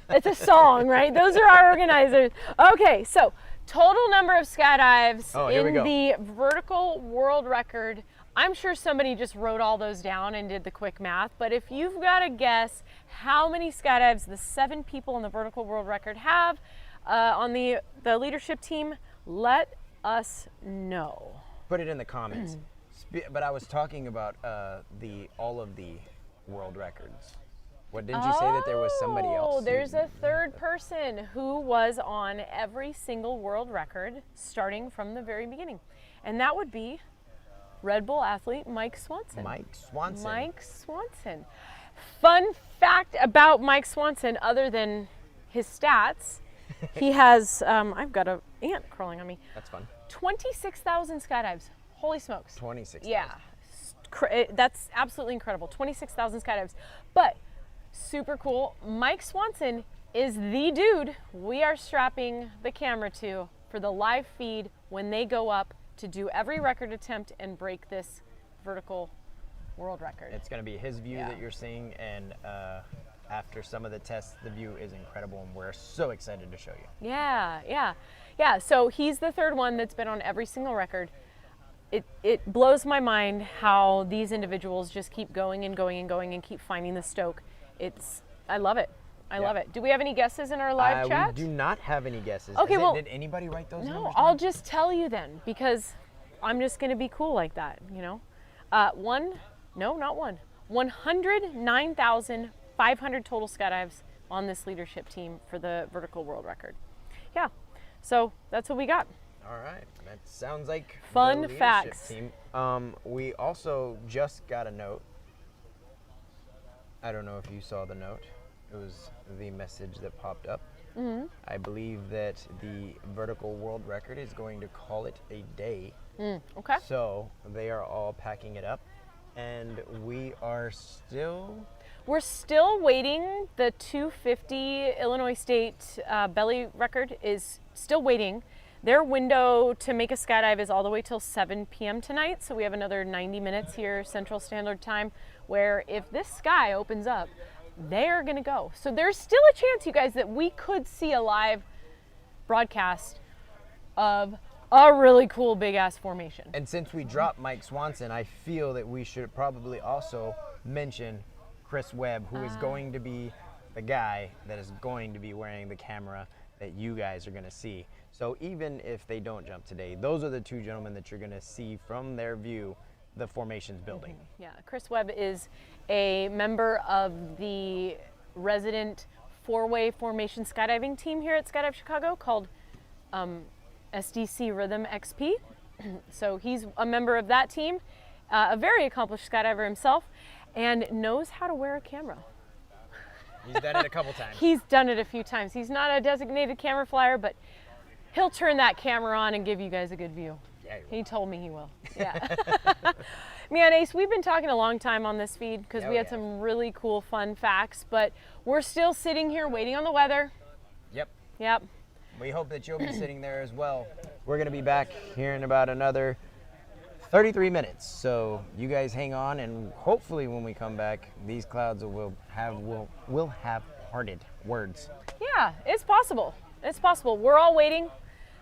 It's a song, right? Those are our organizers. Okay, so total number of skydives in the vertical world record. I'm sure somebody just wrote all those down and did the quick math, but if you've got to guess how many skydives the 7 people in the vertical world record have on the leadership team, let us know.
Put it in the comments. But I was talking about all of the world records. What didn't you say that there was somebody else?
Oh, there's a third person who was on every single world record starting from the very beginning. And that would be Red Bull athlete Mike Swanson.
Mike Swanson.
Mike Swanson. Fun fact about Mike Swanson, other than his stats, he has, I've got an ant crawling on me.
That's fun.
26,000 skydives. Holy smokes.
26,000.
Yeah. That's absolutely incredible. 26,000 skydives. But Super cool. Mike Swanson is the dude we are strapping the camera to for the live feed when they go up to do every record attempt and break this vertical world record.
It's going to be his view
Yeah.
that you're seeing, and after some of the tests, the view is incredible, and we're so excited to show you.
Yeah. So he's the third one that's been on every single record. It blows my mind how these individuals just keep going and going and going and keep finding the stoke. I love it. I love it. Do we have any guesses in our live chat?
We do not have any guesses.
Okay, well,
did anybody write those
no,
numbers
I'll
down?
just tell you then, because I'm just going to be cool like that, you know. 109,500 total skydives on this leadership team for the vertical world record. Yeah, so that's what we got.
All right, that sounds like
Fun
the leadership
facts.
team. We also just got a note. I don't know if you saw the note. It was the message that popped up.
Mm-hmm.
I believe that the vertical world record is going to call it a day.
Okay.
So they are all packing it up, and we're
still waiting. The 250 Illinois State belly record is still waiting. Their window to make a skydive is all the way till 7 p.m. tonight, so we have another 90 minutes here Central Standard Time, where if this sky opens up, they're gonna go. So there's still a chance, you guys, that we could see a live broadcast of a really cool big ass formation.
And since we dropped Mike Swanson, I feel that we should probably also mention Chris Webb, who is going to be the guy that is going to be wearing the camera that you guys are going to see. So even if they don't jump today, those are the two gentlemen that you're going to see from their view the formations building.
Yeah, Chris Webb is a member of the resident four-way formation skydiving team here at Skydive Chicago called SDC Rhythm XP. So he's a member of that team, a very accomplished skydiver himself, and knows how to wear a camera.
He's done it a couple times.
He's done it a few times. He's not a designated camera flyer, but he'll turn that camera on and give you guys a good view.
Yeah,
he told me he will. Yeah. Man, Ace, we've been talking a long time on this feed because we had some really cool, fun facts, but we're still sitting here waiting on the weather. Yep.
We hope that you'll be sitting there as well. We're going to be back here in about another 33 minutes. So you guys hang on, and hopefully when we come back, these clouds will have parted words.
Yeah, it's possible. It's possible. We're all waiting.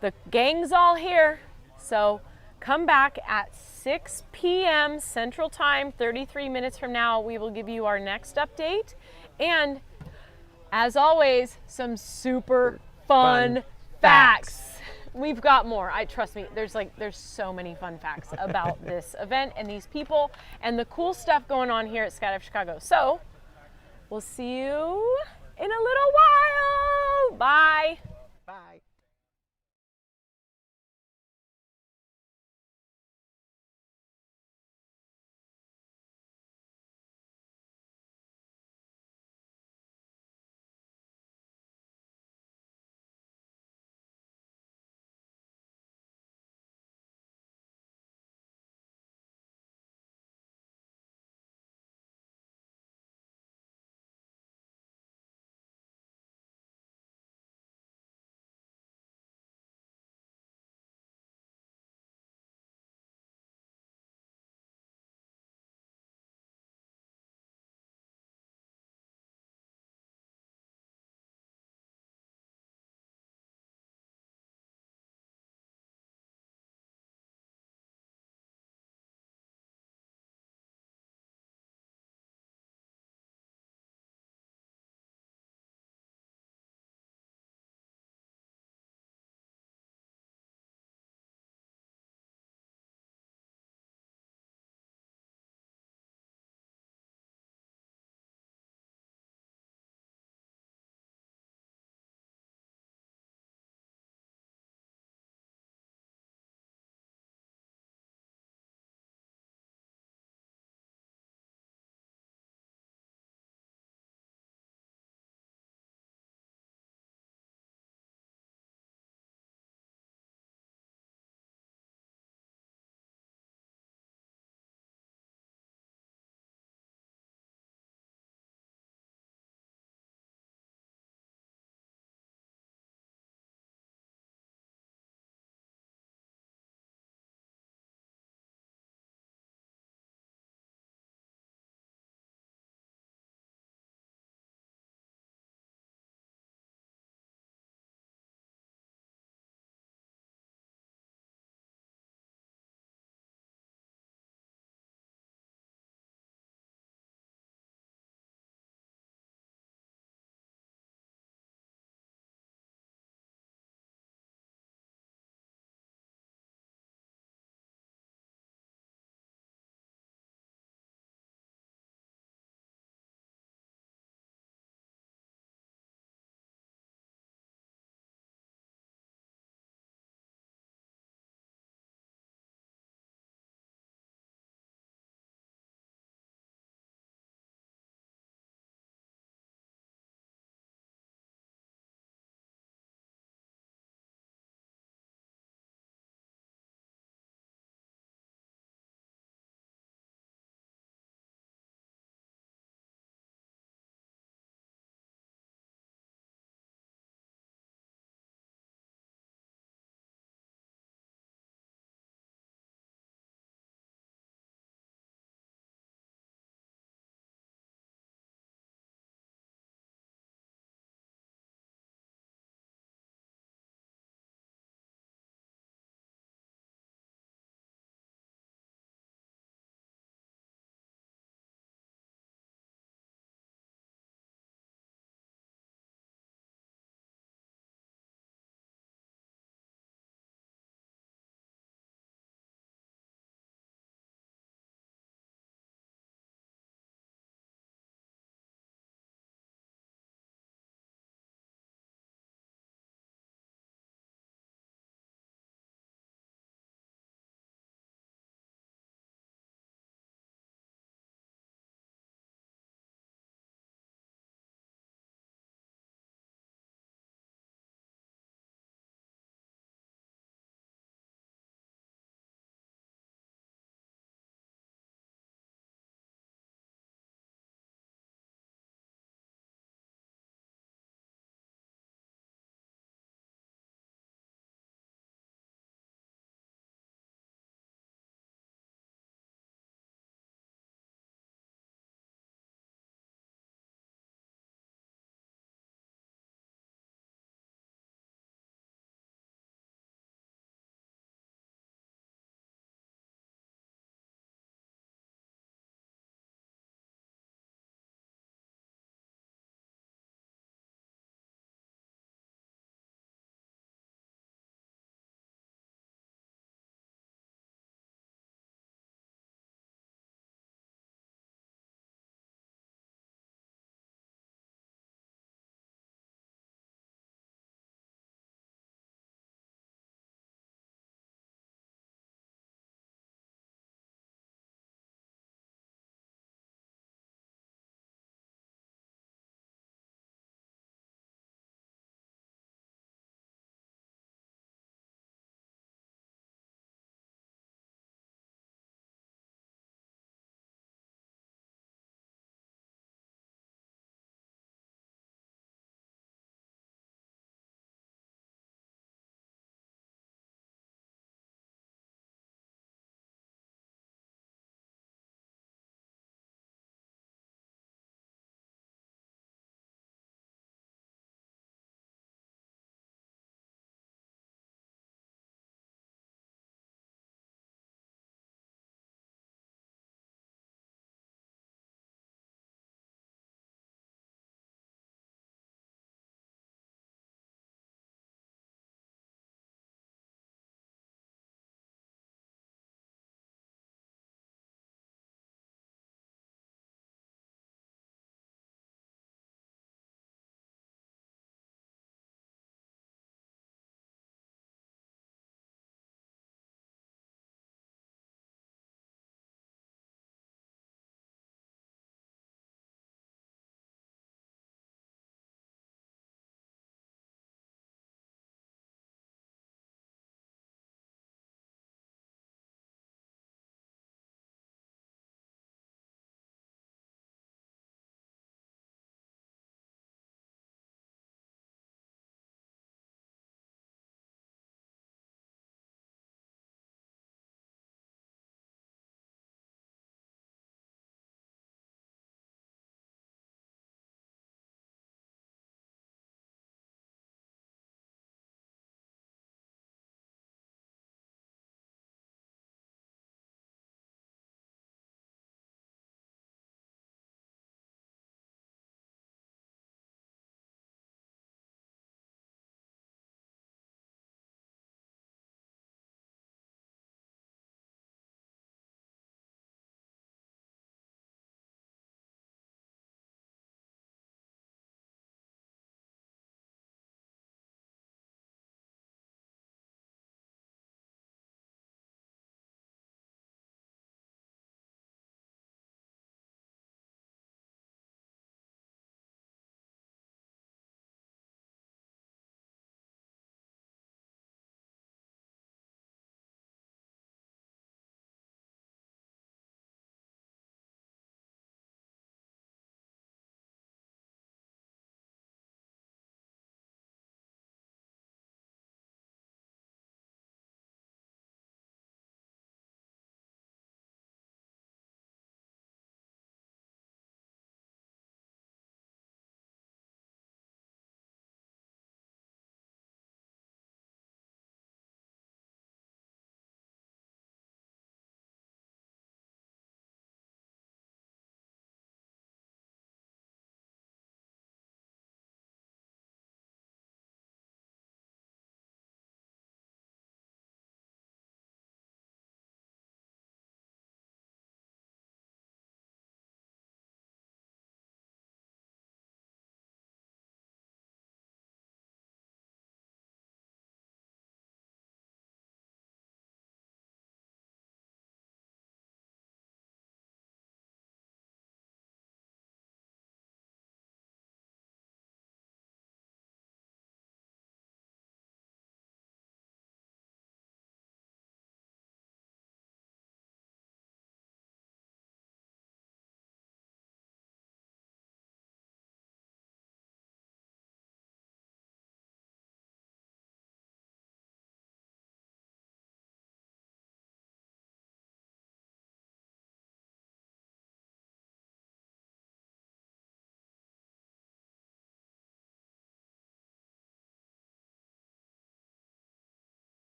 The gang's all here. So come back at 6 p.m. Central Time, 33 minutes from now. We will give you our next update. And as always, some super fun facts. We've got more. Trust me, there's so many fun facts about this event and these people and the cool stuff going on here at Skydive Chicago. So we'll see you in a little while. Bye.
Bye.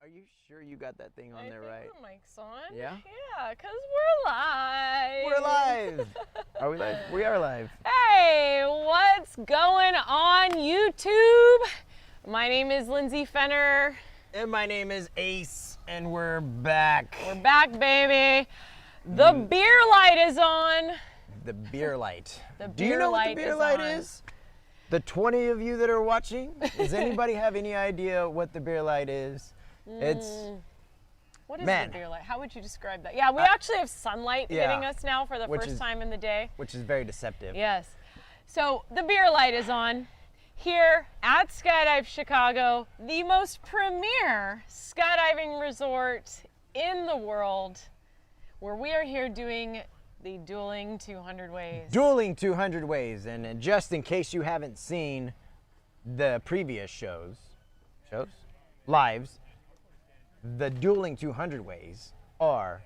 Are you sure you got that thing on there right?
The mic's on.
Yeah?
Yeah, because we're live.
We're live. Are we live? We are live.
Hey, what's going on YouTube? My name is Lindsay Fener.
And my name is Ace, and we're back.
We're back, baby. The beer light is on.
The beer light.
The
Do you
beer
know what the
light
beer
is
light
on.
is? The 20 of you that are watching, does anybody have any idea what the beer light is? It's
What is
Man.
the beer light? How would you describe that? Yeah, we actually have sunlight
Yeah.
hitting us now for the
Which
first
is-
time in the day.
which is very deceptive.
Yes. So the beer light is on here at Skydive Chicago, the most premier skydiving resort in the world, where we are here doing the Dueling 200 Ways.
Dueling 200 Ways, and just in case you haven't seen the previous lives, the Dueling 200 Ways are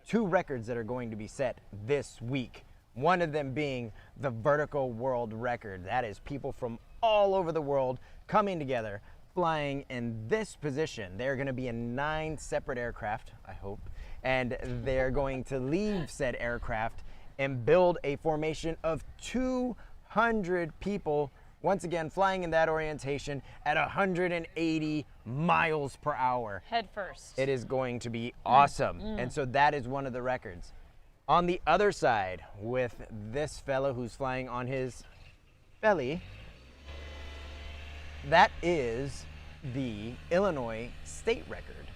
2 records that are going to be set this week. One of them being the vertical world record. That is people from all over the world coming together, flying in this position. They're going to be in 9 separate aircraft, I hope, and they're going to leave said aircraft and build a formation of 200 people, once again flying in that orientation at 180 miles per hour.
Head first.
It is going to be awesome. And so that is one of the records. On the other side, with this fellow who's flying on his belly, that is the Illinois state record,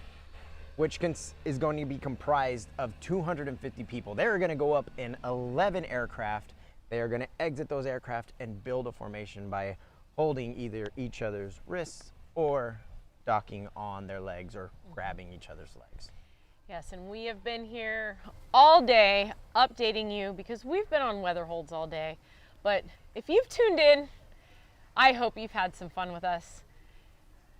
which is going to be comprised of 250 people. They're going to go up in 11 aircraft. They are going to exit those aircraft and build a formation by holding either each other's wrists or docking on their legs or grabbing each other's legs.
Yes, and we have been here all day updating you because we've been on weather holds all day. But if you've tuned in, I hope you've had some fun with us.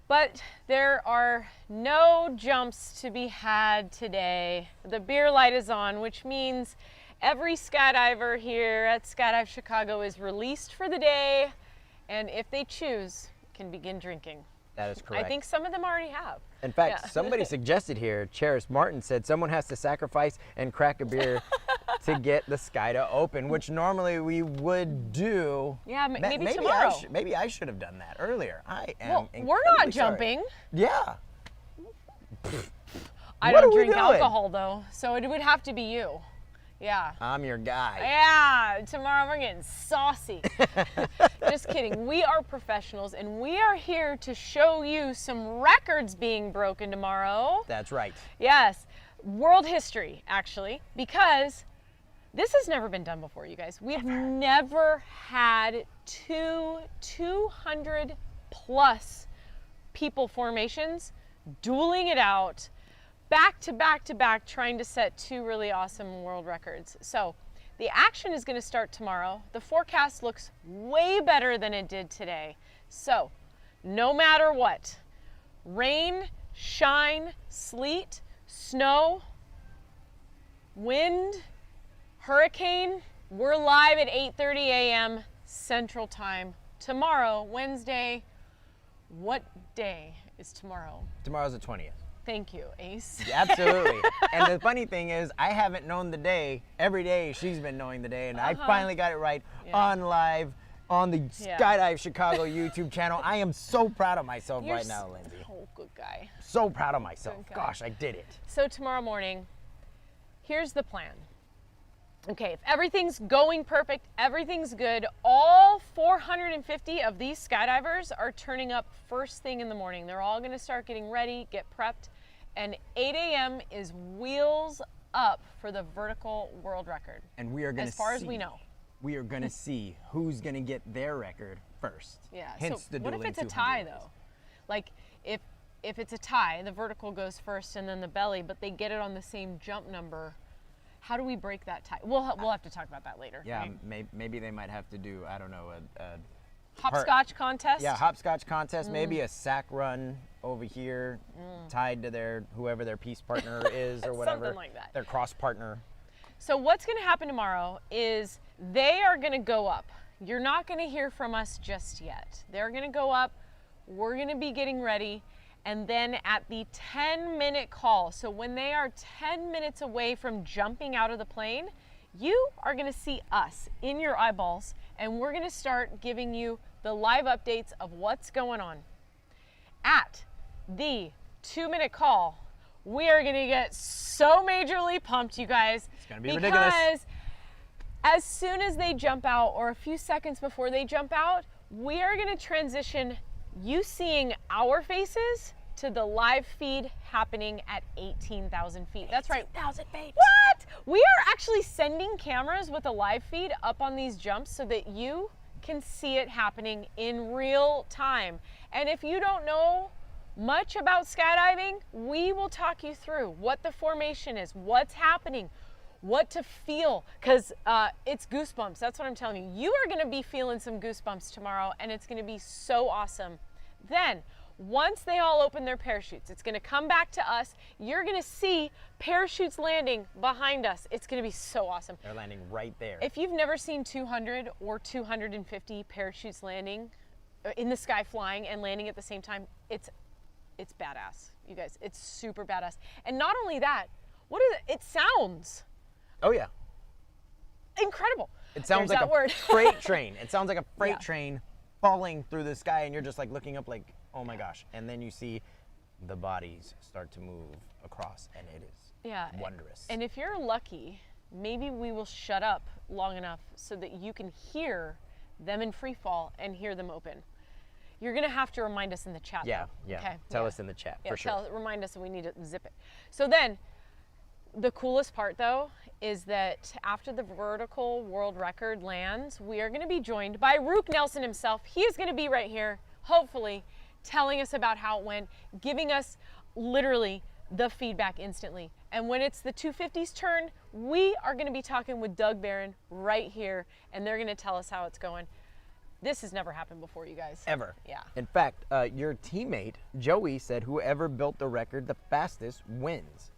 But there are no jumps to be had today. The beer light is on, which means every skydiver here at Skydive Chicago is released for the day, and if they choose, can begin drinking.
That is correct.
I think some of them already have.
In fact,
Yeah.
somebody suggested here, Cheris Martin said someone has to sacrifice and crack a beer to get the Sky to open, which normally we would do.
Yeah, maybe
maybe
tomorrow.
Maybe I should have done that earlier. I am
Well, we're
incredibly
not
sorry.
jumping.
Yeah.
I
What
don't
are we
drink
doing?
alcohol though, so it would have to be you. Yeah.
I'm your guy.
Yeah, tomorrow we're getting saucy. Just kidding. We are professionals and we are here to show you some records being broken tomorrow.
That's right.
Yes, world history actually, because this has never been done before, you guys. We've never had 200 plus people formations dueling it out back to back to back, trying to set 2 really awesome world records. So the action is going to start tomorrow. The forecast looks way better than it did today. So no matter what, rain, shine, sleet, snow, wind, hurricane, we're live at 8:30 a.m. Central Time tomorrow, Wednesday. What day is tomorrow?
Tomorrow's the 20th.
Thank you, Ace.
Absolutely. And the funny thing is, I haven't known the day. Every day she's been knowing the day, and I finally got it right on live on the Skydive Chicago YouTube channel. I am so proud of myself right now, Lindsay.
Oh, good guy.
So proud of myself.
Good guy.
Gosh, I did it.
So tomorrow morning, here's the plan. Okay, if everything's going perfect, everything's good, all 450 of these skydivers are turning up first thing in the morning. They're all gonna start getting ready, get prepped, and 8 a.m. is wheels up for the vertical world record.
And we are going to
as far as we know.
We are going to see who's going to get their record first.
Yeah,
Hence
so
the
what if
Dueling
it's a
200
tie
ways.
though? Like if it's a tie, the vertical goes first and then the belly, but they get it on the same jump number. How do we break that tie? We'll have to talk about that later.
Yeah,
right?
maybe they might have to do, I don't know, a
Hopscotch contest?
Yeah, hopscotch contest, maybe a sack run over here, tied to whoever their peace partner is or whatever.
Something like that.
Their cross partner.
So what's going to happen tomorrow is they are going to go up. You're not going to hear from us just yet. They're going to go up. We're going to be getting ready. And then at the 10-minute call, so when they are 10 minutes away from jumping out of the plane, you are gonna see us in your eyeballs, and we're gonna start giving you the live updates of what's going on. At the 2-minute call, we are gonna get so majorly pumped, you guys.
It's gonna be ridiculous.
Because as soon as they jump out, or a few seconds before they jump out, we are gonna transition you seeing our faces to the live feed happening at 18,000 feet. That's right.
18,000 feet.
What? We are actually sending cameras with a live feed up on these jumps so that you can see it happening in real time. And if you don't know much about skydiving, we will talk you through what the formation is, what's happening, what to feel, because it's goosebumps. That's what I'm telling you. You are going to be feeling some goosebumps tomorrow, and it's going to be so awesome. Then, once they all open their parachutes, it's going to come back to us. You're going to see parachutes landing behind us. It's going to be so awesome.
They're landing right there.
If you've never seen 200 or 250 parachutes landing in the sky, flying and landing at the same time, it's badass, you guys. It's super badass. And not only that, what is it? It sounds
Oh yeah.
incredible.
It sounds
There's
like
that word.
freight train. It sounds like a freight
Yeah.
train falling through the sky, and you're just like looking up like, oh my gosh. And then you see the bodies start to move across, and it is wondrous.
And if you're lucky, maybe we will shut up long enough so that you can hear them in free fall and hear them open. You're gonna have to remind us in the chat.
Yeah,
though.
yeah.
Okay?
Tell us in the chat, for sure.
Remind us, and we need to zip it. So then, the coolest part though is that after the vertical world record lands, we are going to be joined by Rook Nelson himself. He is going to be right here, hopefully, telling us about how it went, giving us literally the feedback instantly. And when it's the 250's turn, we are going to be talking with Doug Barron right here, and they're going to tell us how it's going. This has never happened before, you guys.
Ever.
Yeah.
In fact, your teammate, Joey, said whoever built the record the fastest wins.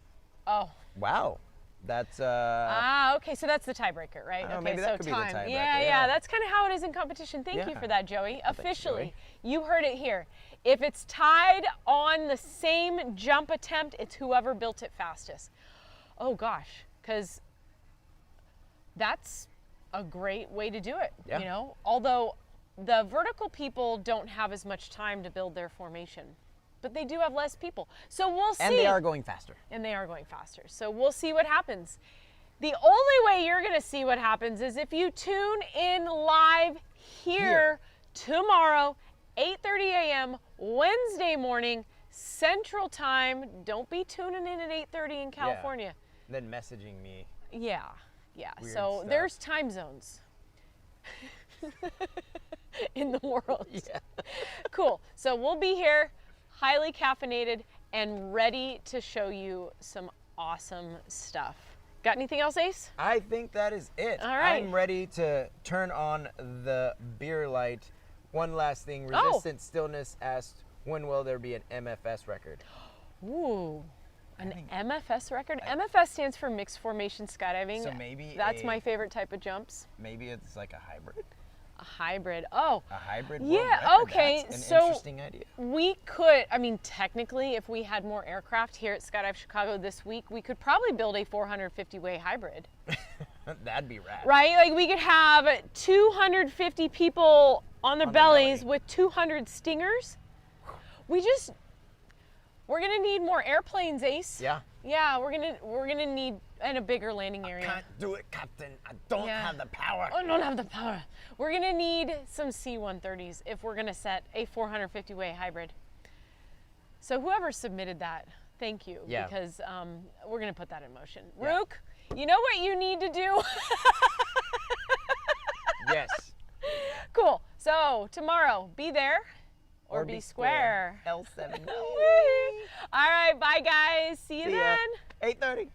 Oh.
Wow. That's
okay, so that's the tiebreaker, right?
Oh,
Okay,
maybe
so
that could be the
time.
tiebreaker,
Yeah,
yeah.
that's kind of how it is in competition. Thank you
Yeah.
for that, Joey. Officially,
Joey.
you heard it here. If it's tied on the same jump attempt, it's whoever built it fastest. Oh gosh, because that's a great way to do it,
Yeah.
you know? Although the vertical people don't have as much time to build their formation, but they do have less people. So we'll see.
and they are going faster.
And they are going faster. So we'll see what happens. The only way you're going to see what happens is if you tune in live here tomorrow, 8:30 a.m. Wednesday morning, Central Time. Don't be tuning in at 8:30 in California.
Then messaging me.
Yeah.
Weird
So
stuff.
there's time zones in the world.
Yeah.
Cool. So we'll be here, highly caffeinated and ready to show you some awesome stuff. Got anything else, Ace?
I think that is it.
All right.
I'm ready to turn on the beer light. One last thing.
Oh.
Resistant Stillness asked, when will there be an MFS record?
Ooh, an MFS record? MFS stands for Mixed Formation Skydiving.
So maybe
that's my favorite type of jumps.
Maybe it's like a hybrid.
A hybrid. Oh.
A hybrid world
Yeah,
record.
okay.
That's an
So
interesting idea.
we could, I mean, technically, if we had more aircraft here at Skydive Chicago this week, we could probably build a 450-way hybrid.
That'd be rad.
Right? Like we could have 250 people on their bellies with 200 stingers. We're gonna need more airplanes, Ace.
Yeah.
Yeah, we're gonna need and a bigger landing area.
Can't do it, Captain. I don't have the power.
I don't have the power. We're gonna need some C-130s if we're gonna set a 450-way hybrid. So whoever submitted that, thank you.
Yeah.
Because we're gonna put that in motion.
Yeah.
Rook, you know what you need to do?
Yes.
Cool. So tomorrow, be there or be square.
L7.
All right, bye guys. See you
See ya.
then.
8:30.